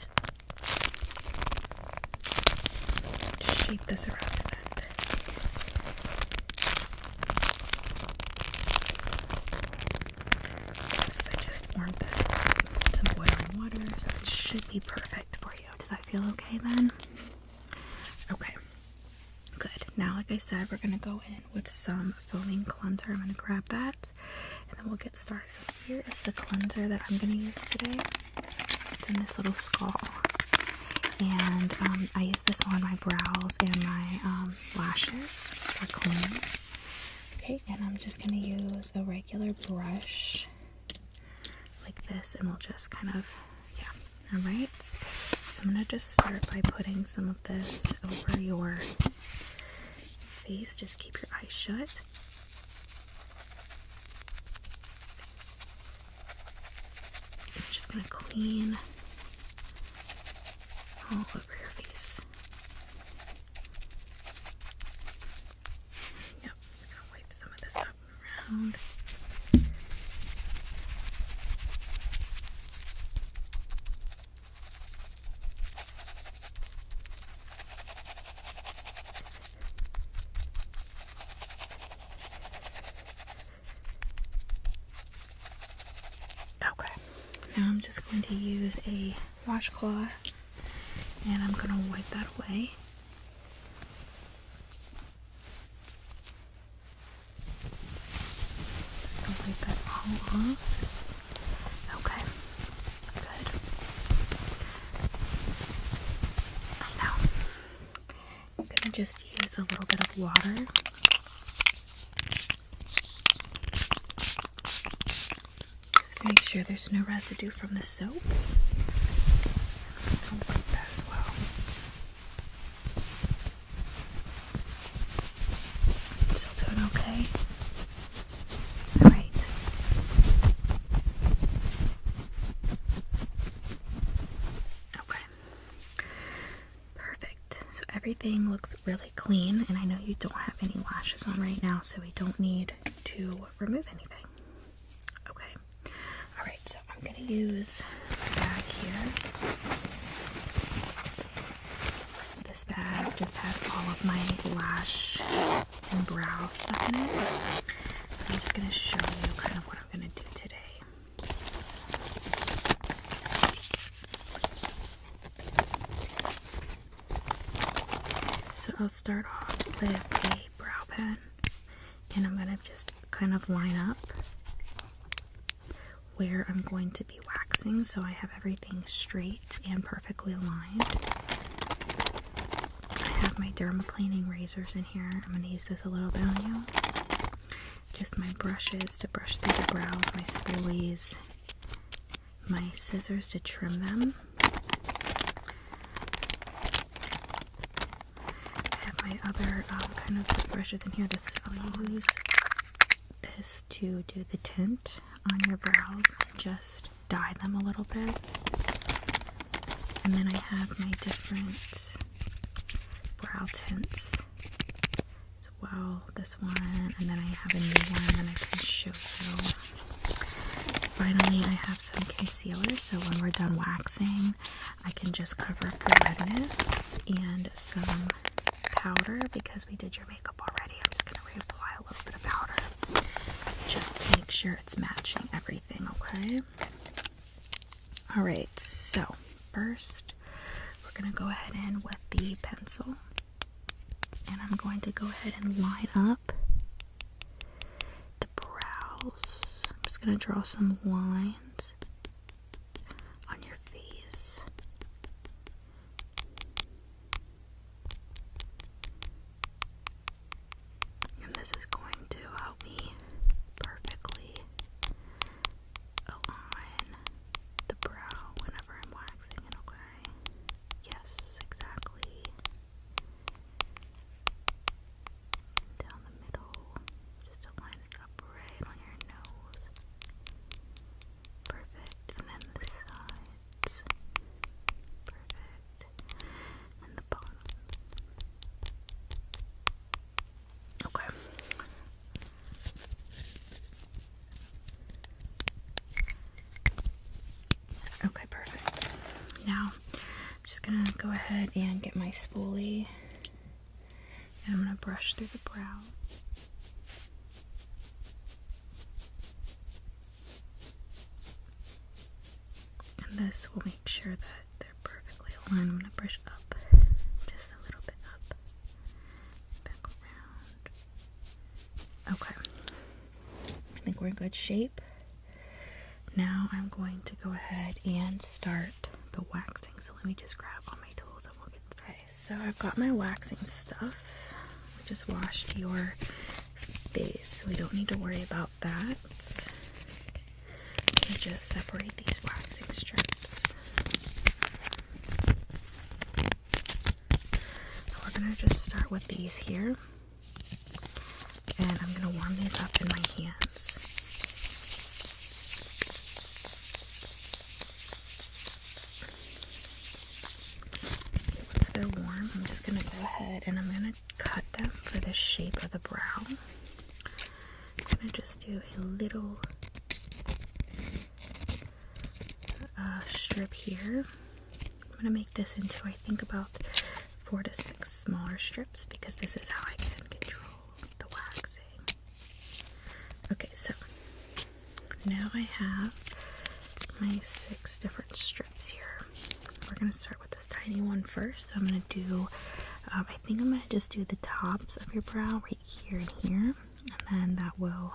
Just shape this around your neck. So it should be perfect for you. Does that feel okay then? Okay, good. Now, like I said, we're going to go in with some foaming cleanser. I'm going to grab that, and then we'll get started. So here is the cleanser that I'm going to use today. It's in this little skull. And I use this on my brows and my lashes for cleaning. Okay, and I'm just going to use a regular brush like this, and we'll just kind of, alright, so I'm going to just start by putting some of this over your face. Just keep your eyes shut. I'm just going to clean all over your face. Yep, just going to wipe some of this up around. Now I'm just going to use a washcloth and I'm going to wipe that away. Just going to wipe that all off. Okay, good. Now, I'm going to just use a little bit of water. Make sure there's no residue from the soap. I'm just going to wipe that as well. Still doing okay? Great. Okay. Perfect. So everything looks really clean, and I know you don't have any lashes on right now, so we don't need to remove anything. So I'm going to use a bag here. This bag just has all of my lash and brow stuff in it. So I'm just going to show you kind of what I'm going to do today. So I'll start off with a brow pen, and I'm going to just kind of line up where I'm going to be waxing so I have everything straight and perfectly aligned. I have my Dermaplaning razors in here. I'm going to use this a little bit on you. Just my brushes to brush through the brows, my spoolies, my scissors to trim them. I have my other kind of brushes in here. This is I'll use this to do the tint on your brows and just dye them a little bit. And then I have my different brow tints as well. This one, and then I have a new one that I can show you. Finally, I have some concealer, so when we're done waxing, I can just cover up the redness, and some powder, because we did your makeup already. I'm just going to reapply a little bit of powder just to make sure it's matching everything, okay? Alright, so first we're going to go ahead in with the pencil, and I'm going to go ahead and line up the brows. I'm just going to draw some lines on your face. And this is going to help me perfectly align the brow whenever I'm waxing it, okay? Yes, exactly. Down the middle, just to line it up right on your nose. Perfect. And then the sides. Perfect. And the bottom. Okay. Okay, perfect. Now, I'm just gonna go ahead and get my spoolie, and I'm gonna brush through the brow. And this will make sure that they're perfectly aligned. I'm gonna brush up, just a little bit up, back around. Okay. I think we're in good shape. Now I'm going to go ahead and start the waxing. So let me just grab all my tools and we'll get started. Okay, so I've got my waxing stuff. I just washed your face, so we don't need to worry about that. Let me just separate these waxing strips. We're going to just start with these here. And I'm going to warm these up in my hands. Once they're warm, I'm just going to go ahead and I'm going to cut them for the shape of the brow. I'm going to just do a little strip here. I'm going to make this into, I think, about 4 to 6 smaller strips, because this is how I can control the waxing. Okay, so now I have my 6 different strips here. We're going to start with this tiny one first. I'm going to do, I think I'm going to just do the tops of your brow right here and here, and then that will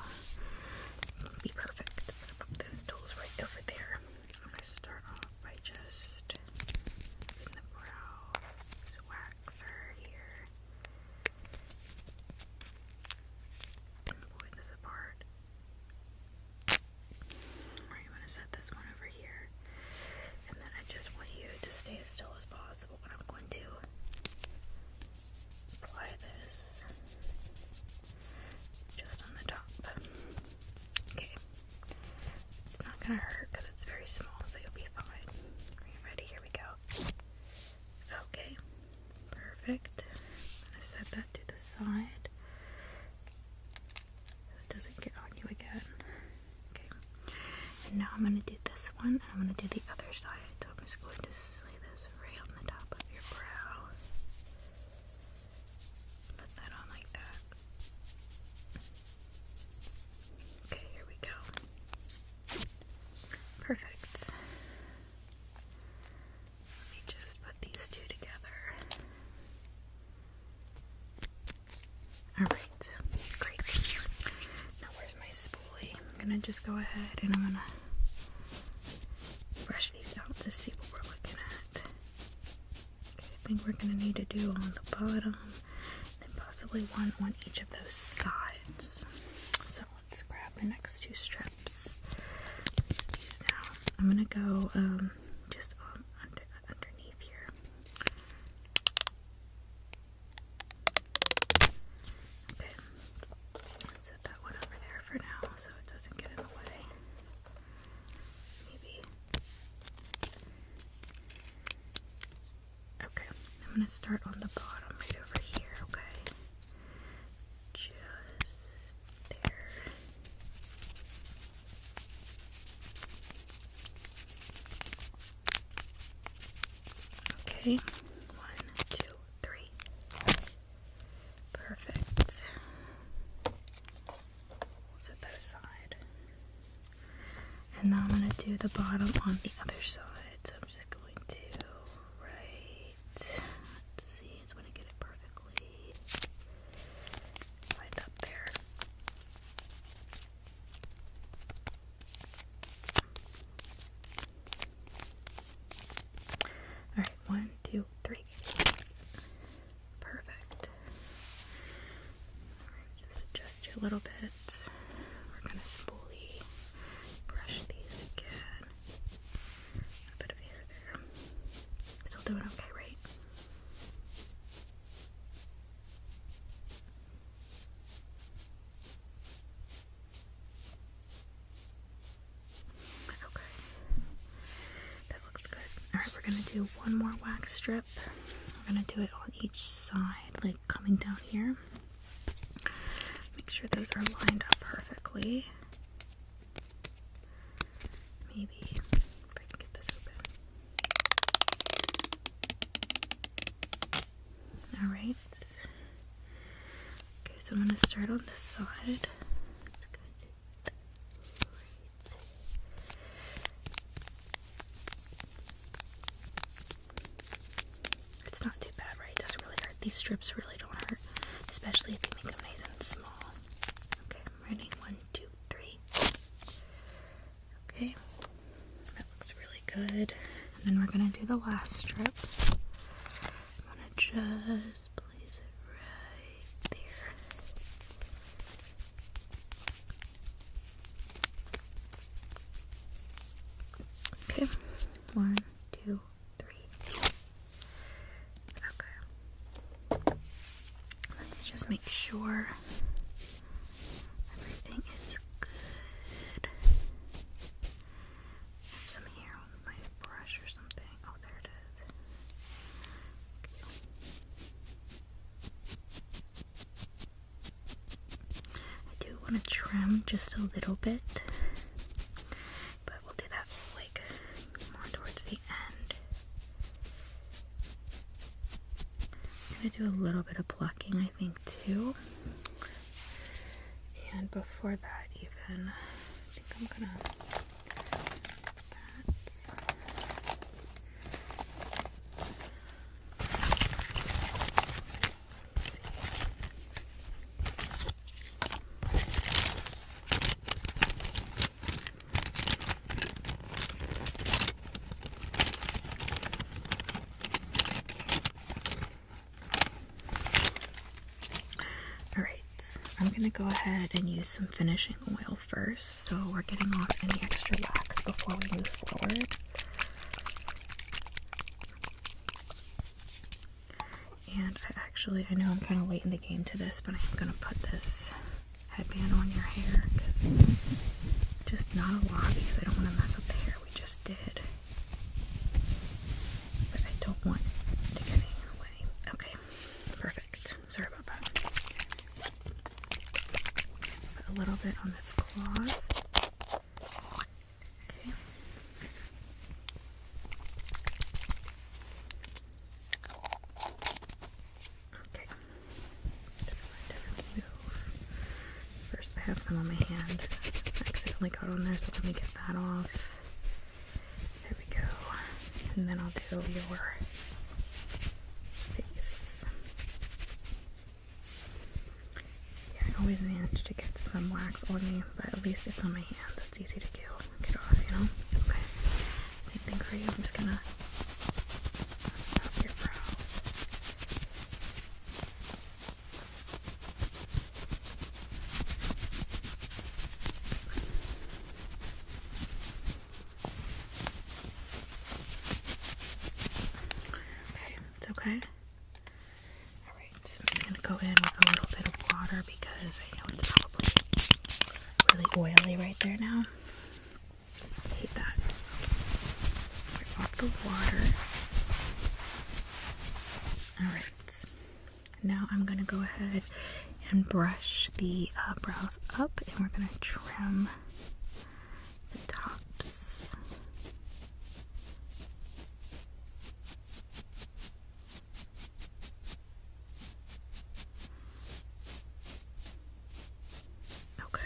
be perfect. I'm going to put those tools right over there. I'm going to start off by just in the brow waxer here. And pull this apart. Alright, I'm going to set this one over here. And then I just want you to stay as still as possible when I'm going to apply this just on the top. Okay. It's not going to hurt because it's very small, so you'll be fine. Are you ready? Here we go. Okay. Perfect. I'm going to set that to the side so it doesn't get on you again. Okay. And now I'm going to do this one. I'm going to do the other side. So I'm just going to lay this right on the top of your brow. Put that on like that. Okay, here we go. just go ahead and I'm gonna brush these out to see what we're looking at. Okay, I think we're gonna need to do on the bottom, and possibly one on each of those sides. So let's grab the next two strips. Use these now. I'm gonna go just underneath here. Okay, set that one over there for now so it doesn't get in the way. Maybe. Okay, I'm gonna start on the bottom right over here, okay? Just there. Okay, 1, 2, 3. Perfect. Set that aside. And now I'm going to do the bottom on the other side. So I'm just going to let's see, I just want to get it perfectly lined up there. Alright, 1, 2, 3. Perfect. Alright, just adjust you a little bit. We're going to spoolie brush these again. A bit of hair there. Still doing okay, right? Okay. That looks good. Alright, we're going to do one more wax strip. We're going to do it on each side, like coming down here. Make sure those are lined up perfectly. Maybe if I can get this open. Alright. Okay, so I'm going to start on this side. It's not too bad, right? It doesn't really hurt. These strips really don't hurt, especially if you make them nice and small. Okay, I'm ready. 1, 2, 3. Okay, that looks really good. And then we're gonna do the last strip. I'm gonna just place it right there. Okay, 1, 2, 3. Okay. Let's just make sure everything is good. Have some hair on my brush or something. Oh, there it is. Okay. I do want to trim just a little bit, but we'll do that like more towards the end. I'm gonna do a little bit of plucking, I think, too. And before that, even, I think I'm gonna I'm going to go ahead and use some finishing oil first, so we're getting off any extra wax before we move forward. And I know I'm kind of late in the game to this, but I'm going to put this headband on your hair, because just not a lot, because I don't want to mess up the hair we just did. But I don't want to get in the way. Okay, perfect. Sorry about that. A little bit on this cloth. Okay. Okay. Just let everything move. First, I have some on my hand. I accidentally got on there, so let me get that off. There we go. And then I'll do your face. Yeah, I always manage to get some some wax on me, but at least it's on my hand. It's easy to get off, you know? Okay. Same thing for you. I'm just gonna up your brows. Okay, it's okay. Alright, so I'm just gonna go in with a little bit of water because I know it's probably really oily right there now. I hate that. So, wipe off the water. Alright, now I'm gonna go ahead and brush the brows up, and we're gonna trim the tops. Okay.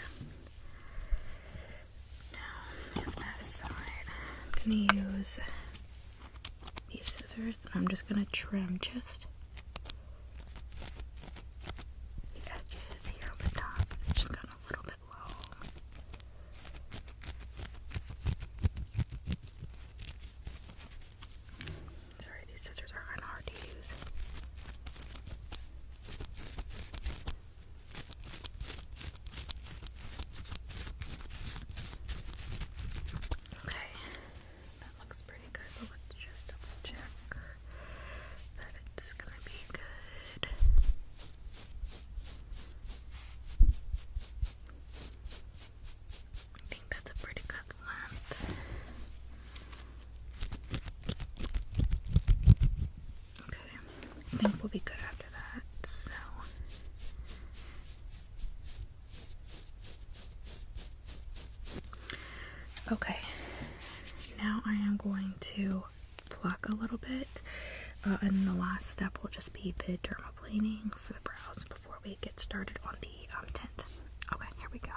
Now, on this side, I'm gonna use these scissors, and I'm just gonna trim just the edges here on the top. It just got a little bit low. Sorry, these scissors are kind of hard to use. Okay, that looks pretty good, but let's just double check that it's gonna be good. I think that's a pretty good length. Okay, I think we'll be good after that, so. Okay, now I am going to pluck a little bit, and the last step will just be the dermaplaning for the brows before we get started on the tint. Okay, here we go.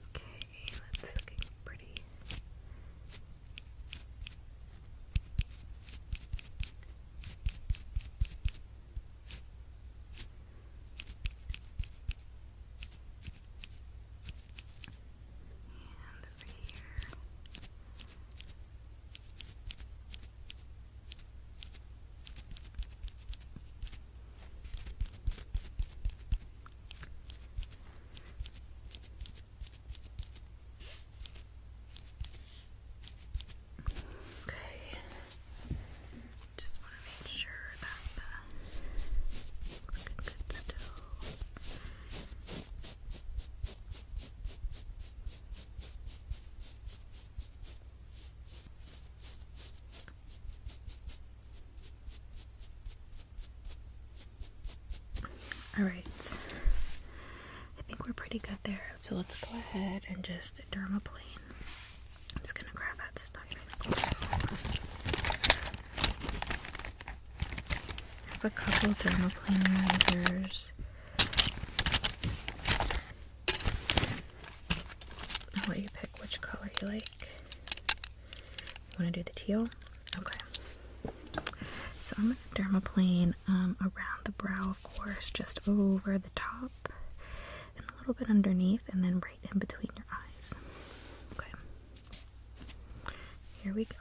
Okay, that's looking pretty. And over here. Okay, just want to make sure that looking good still. Alright, I think we're pretty good there, so let's go ahead and just dermaplane. I'm just gonna grab that stylus. I have a couple dermaplaning razors. I'll let you pick which color you like. You want to do the teal? Okay. So I'm going to dermaplane around the brow, of course, just over the top and a little bit underneath, and then right in between your eyes. Okay. Here we go.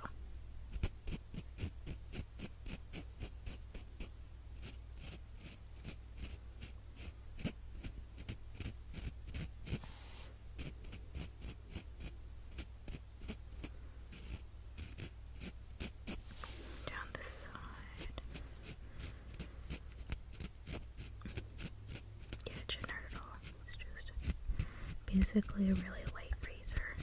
Down this side. Yeah, it shouldn't hurt at all. It's just basically a really light razor.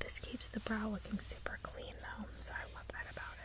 This keeps the brow looking super clean though, so I love that about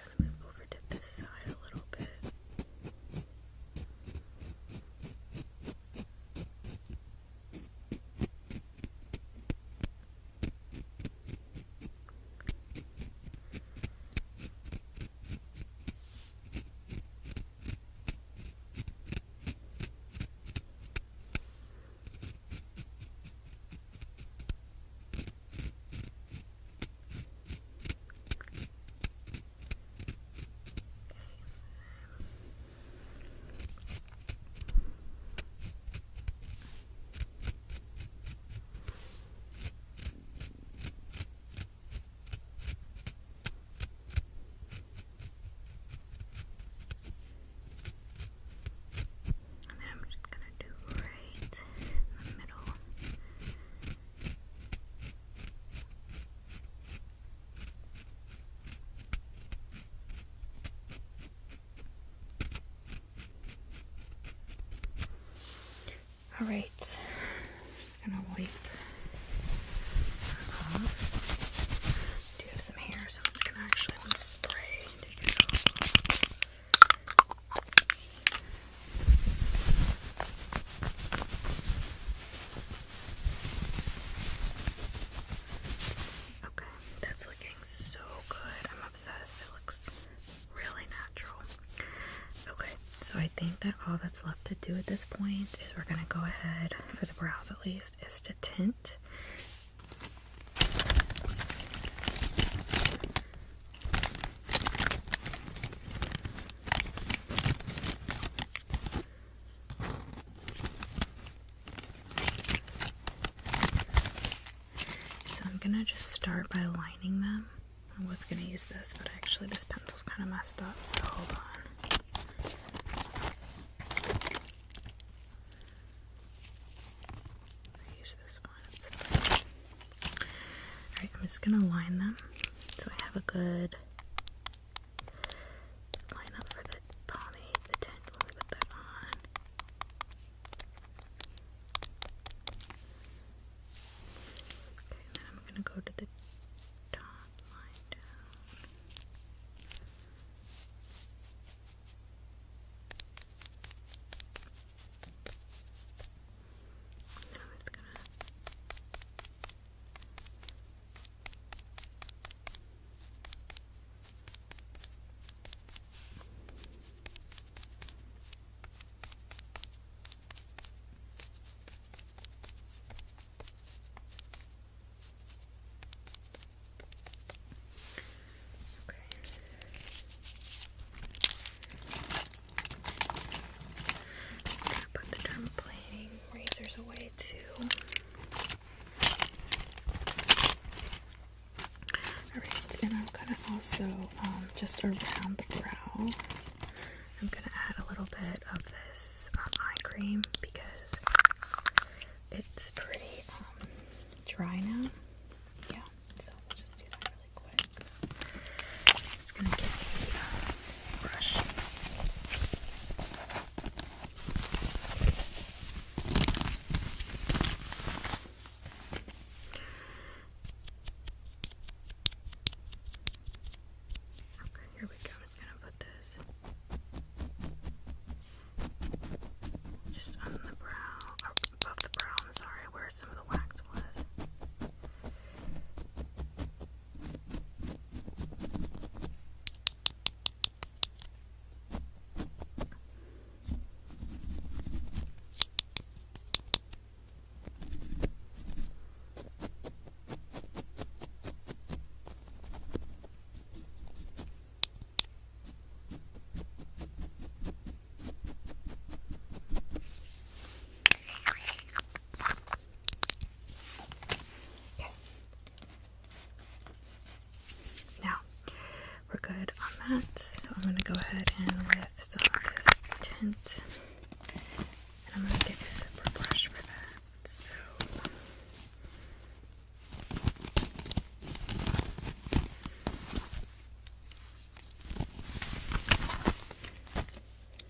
gonna wipe off. Do have some hair, so I'm just gonna actually spray. Okay, that's looking so good. I'm obsessed. It looks really natural. Okay, so I think that all that's left to do at this point is we're gonna go ahead, for the brows at least, is to tint. So I'm gonna just start by lining them. I was gonna use this, but actually this pencil's kind of messed up, so hold on. Alright, I'm just gonna line them so I have a good line up for the pomade, the tint when we put that on. Okay, and then I'm gonna go to the top line down. And I'm just gonna put the dermaplaning razors away too. Alright, and I'm gonna also, just around the brow, I'm gonna add a little bit of this eye cream because it's pretty dry now. Yeah, so we'll just do that really quick. I'm just gonna get a brush. Okay, here we go. I'm just gonna put this just on the brow, or above the brow, I'm sorry, where some of the wax was. Now, we're good on that, so I'm going to go ahead and with some of this tint, and I'm going to get a separate brush for that. So,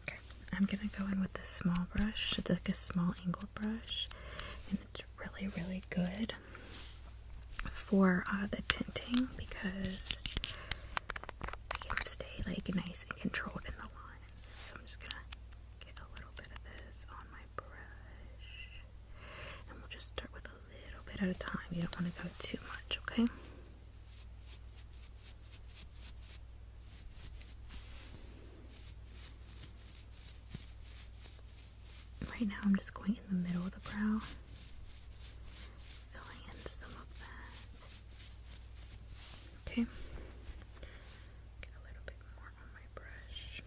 okay, I'm going to go in with this small brush. It's like a small angled brush, and it's really, really good for the tinting because it can stay like nice and controlled in the lines. So I'm just gonna get a little bit of this on my brush, and we'll just start with a little bit at a time. You don't want to go too much, okay? Right now I'm just going in the middle of the brow, filling in some of that. Okay. Get a little bit more on my brush.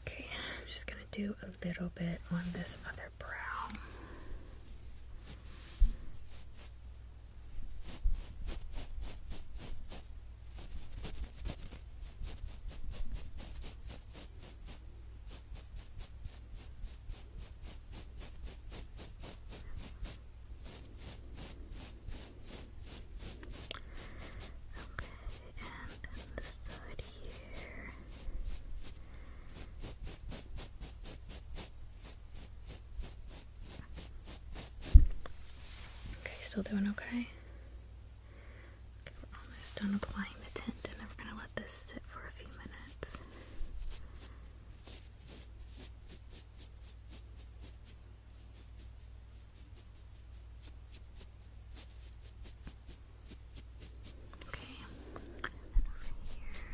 Okay, I'm just gonna do a little bit on this other brow. Still doing okay? Okay, we're almost done applying the tint, and then we're going to let this sit for a few minutes. Okay, and then over here.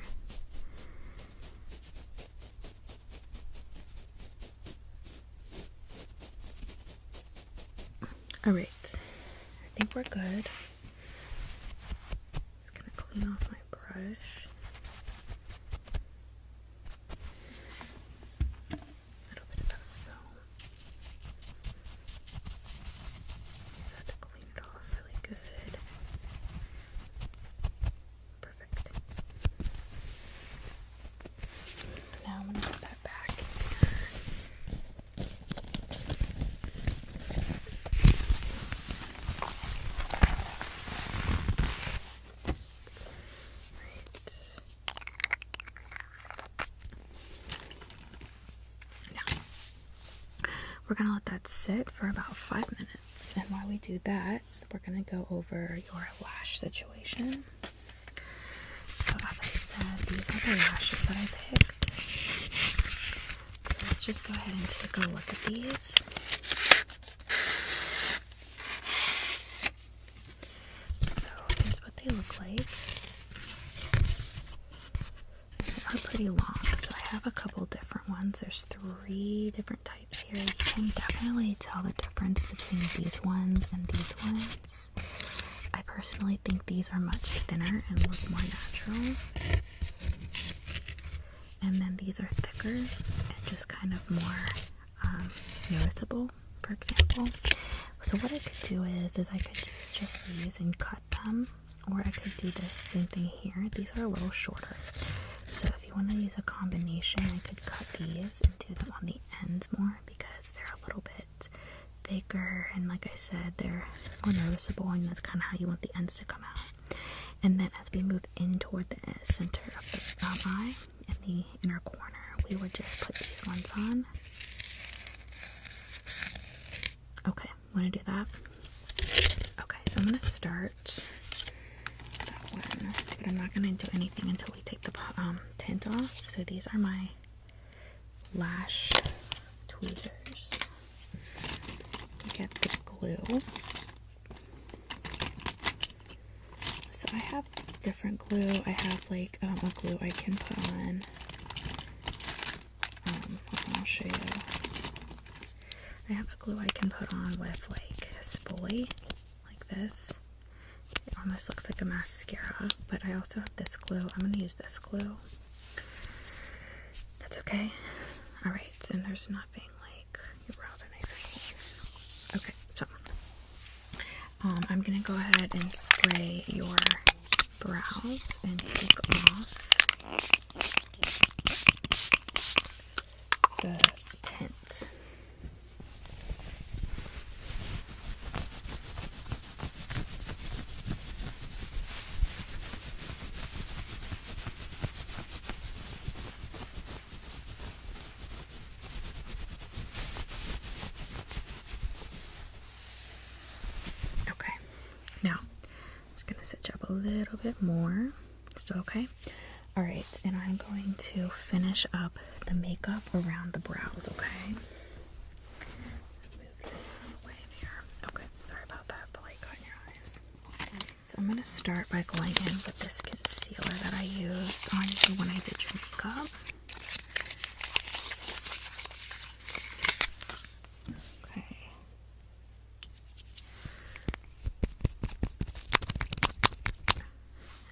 Alright, I think we're good. Just gonna clean off my brush. A little bit of that film. Just have to clean it off really good. Perfect. Now I'm gonna put that back in here. We're going to let that sit for about 5 minutes. And while we do that, we're going to go over your lash situation. So as I said, these are the lashes that I picked. So let's just go ahead and take a look at these. So here's what they look like. They are pretty long. So I have a couple different ones. There's 3 different types here. You can definitely tell the difference between these ones and these ones. I personally think these are much thinner and look more natural. And then these are thicker and just kind of more noticeable, for example. So what I could do is I could use just these and cut them. Or I could do the same thing here. These are a little shorter. So if you want to use a combination, I could cut these and do them on the ends more because they're a little bit thicker, and like I said, they're more noticeable, and that's kind of how you want the ends to come out. And then as we move in toward the center of the eye in the inner corner, we would just put these ones on. Okay, want to do that? Okay, so I'm going to start that one, but I'm not going to do anything until we take the tint off. So these are my lash tweezers. Get the glue. So I have different glue. I have like a glue I can put on. I'll show you. I have a glue I can put on with like spoolie, like this. It almost looks like a mascara, but I also have this glue. I'm going to use this glue. That's okay. Alright, and there's nothing like, your brows are nice and clean. Okay, so I'm going to go ahead and spray your brows and take off the tint. Okay, now I'm just going to stitch up a little bit more. Still okay? Alright, and I'm going to finish up the makeup around the brows, okay? Move this out of the way there. Okay, sorry about that, but like on your eyes. So I'm going to start by going in with this concealer that I used on you when I did your makeup. Okay.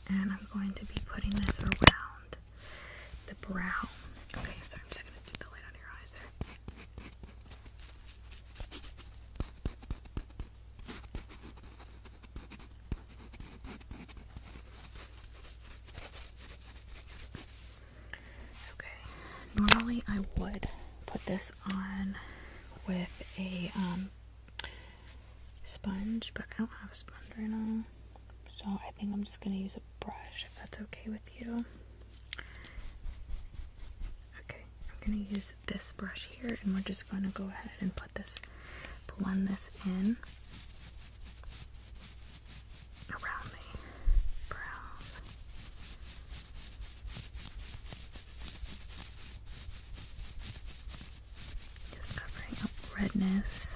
And I'm going to be putting this around the brow. Okay, so I'm just going to do the light on your eyes there. Okay, normally I would put this on with a sponge, but I don't have a sponge right now. So I think I'm just going to use a brush, if that's okay with you. Okay, I'm going to use this brush here, and we're just going to go ahead and put this, blend this in. lightness.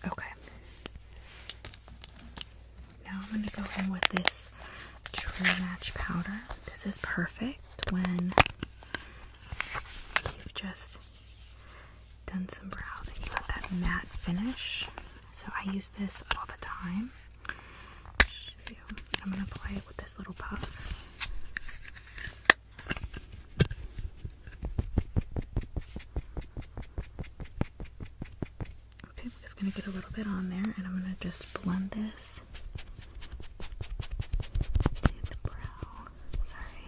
Okay. Now I'm going to go in with this True Match powder. This is perfect when you've just done some brows and you have that matte finish. So I use this all the time. I'm going to apply it with this little puff. Okay, I'm just going to get a little bit on there and I'm going to just blend this. The brow. Sorry.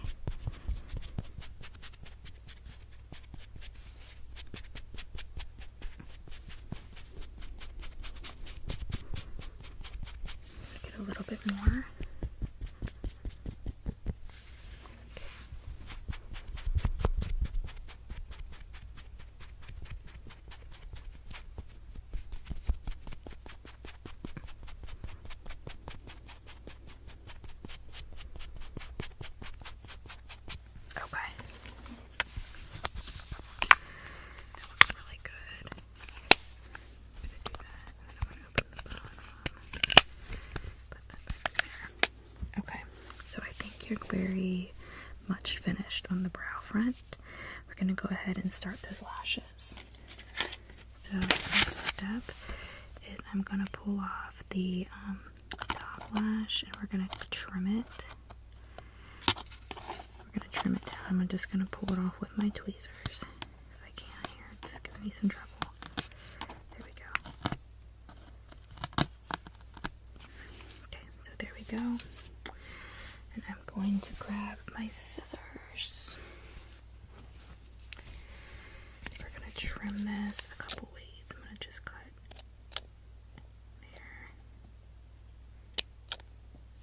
Get a little bit more. You're very much finished on the brow front. We're going to go ahead and start those lashes. So the first step is I'm going to pull off the top lash and we're going to trim it. We're going to trim it down. I'm just going to pull it off with my tweezers if I can here. It's giving me some trouble. There we go. Okay, so there we go. And I'm going to grab my scissors. We're going to trim this a couple ways. I'm going to just cut there.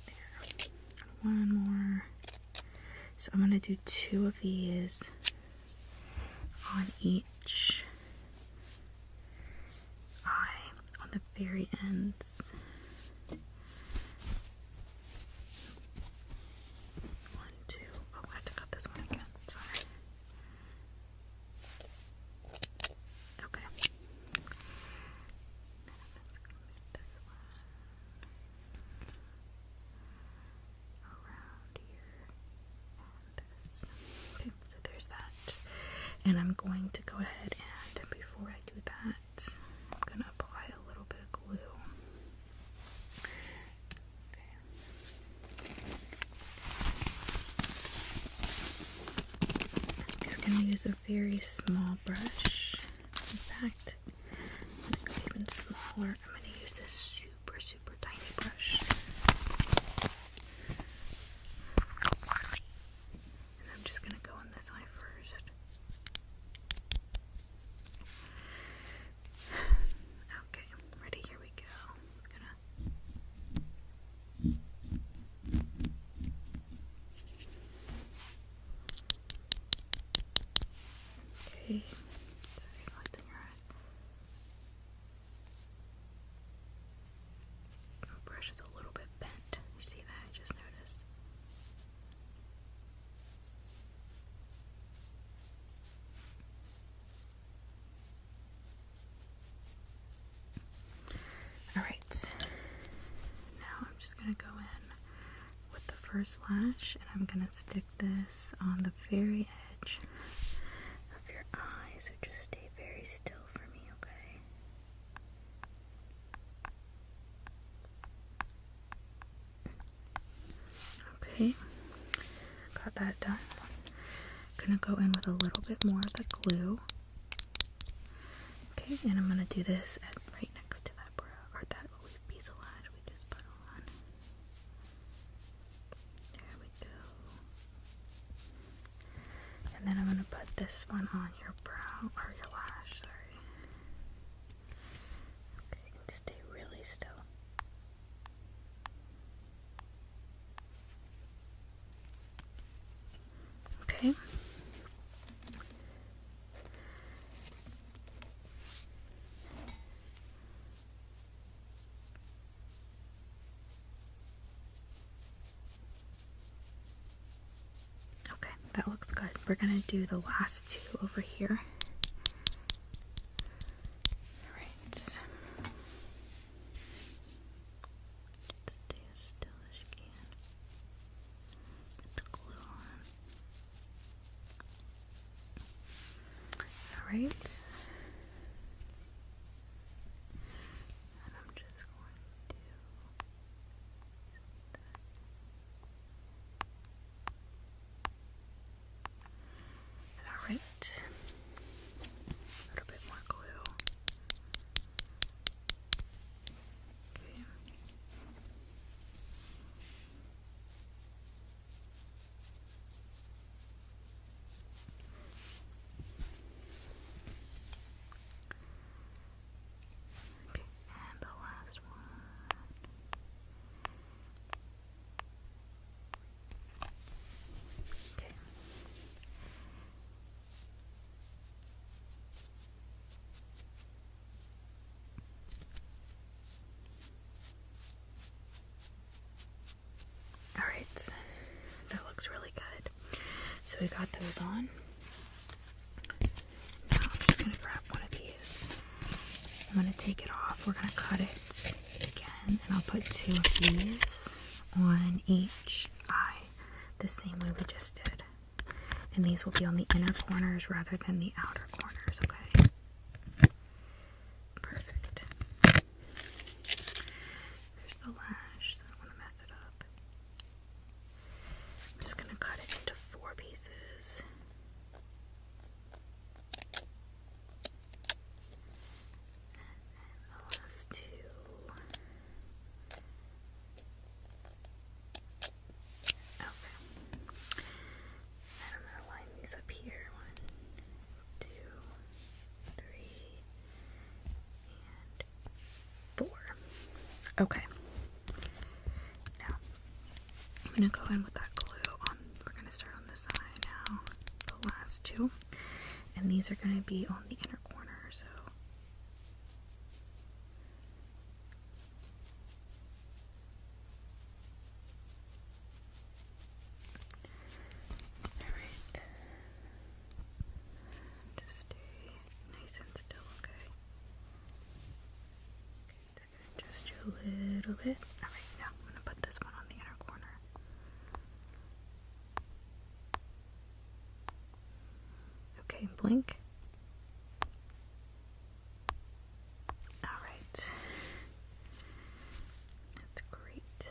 There. One more. So I'm going to do 2 of these on each eye on the very ends. And I'm going to go ahead and, before I do that, I'm going to apply a little bit of glue. Okay. I'm just going to use a very small brush. In fact, I'm going to go even smaller. I'm going to use this super, super tiny brush. And I'm just going to go on this eye first. Okay, ready? Here we go. Okay. Sorry, lights in your eye. My brush is a little bit bent. You see that? I just noticed. Alright, now I'm just going to go in with the first lash and I'm going to stick this on the very edge of your eye, so just stay very still for me, okay? Okay, got that done. I'm going to go in with a little bit more of the glue. Okay, and I'm going to do this at right next to that brow, or that piece of lash we just put on. There we go. And then I'm going to put this one on your brow, or your lash, sorry. Okay, you can stay really still. Okay. we're gonna do the last two over here. All right. Stay as still as you can. Get the glue on. All right. And I'm just going to all right. A little bit more glue. Okay. Okay, and the last one. Okay. All right, that looks really good. So we got those on. Now I'm just gonna grab one of these. I'm gonna take it off. We're gonna cut it again, and I'll put two of these on each eye, the same way we just did. And these will be on the inner corners rather than the outer corners, okay? Perfect. There's the lash, so I don't want to mess it up. I'm just gonna cut it into 4 pieces. And the last 2. Okay. And I'm gonna line these up here. 1, 2, 3, and 4. Okay. Now I'm gonna go in with that glue on. We're gonna start on this eye now. The last 2, and these are gonna be on the inner corner. So. Alright. Just stay nice and still, okay? It's gonna adjust you a little bit. Alright, now I'm gonna put this one on the inner corner. Okay, blink. Alright. That's great.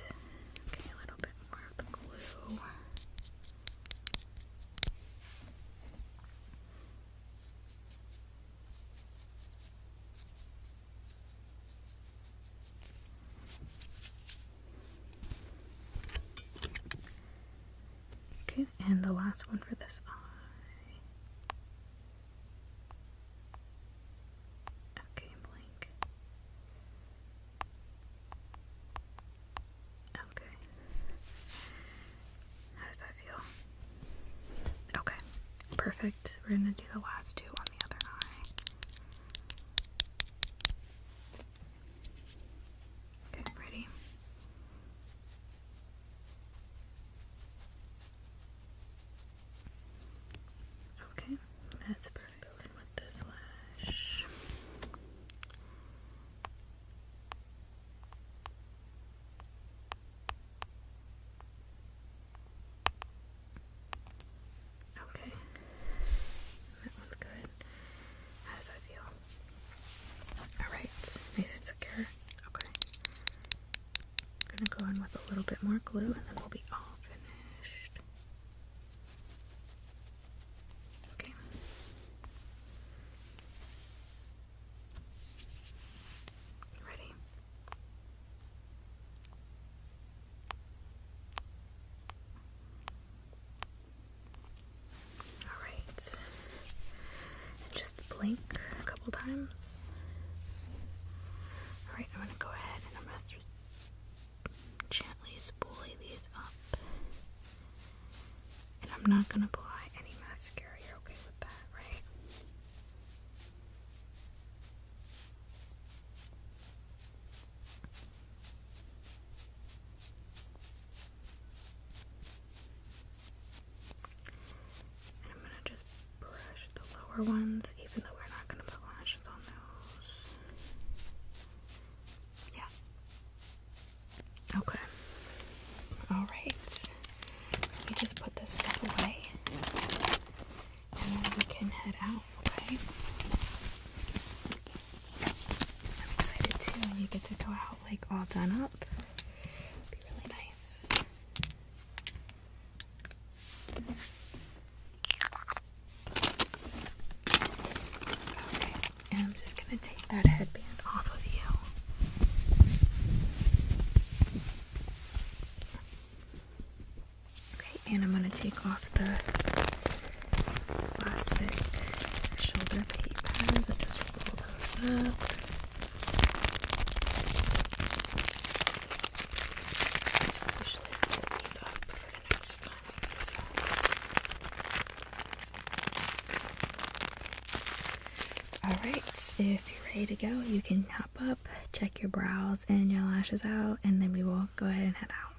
Okay, a little bit more of the glue. Okay, and the last one for this eye. Okay, blink. Okay. How does that feel? Okay, perfect. We're gonna do the last 2 on the other eye. Okay, ready? Okay, that's perfect. Go in with this lash. Okay, that one's good. How does that feel? Alright, nice and secure. Okay. I'm gonna go in with a little bit more glue and then we'll be all finished. Okay. Ready? Alright. And just blink a couple times. Alright, I'm gonna go ahead and I'm gonna gently spoolie these up. And I'm not gonna apply any mascara. You're okay with that, right? And I'm gonna lower ones, even though we're not going to put lashes on those. Yeah. Okay. Alright. Let me just put this stuff away. And then we can head out, okay? I'm excited too, and you get to go out like all done up. Be really nice. Okay, and I'm just gonna take that headband off of you. Okay, and I'm gonna take off the plastic shoulder pate pads and just roll those up. Just usually fold these up for the next time I use them. Alright, if you're ready to go, you can hop up, check your brows and your lashes out, and then we will go ahead and head out.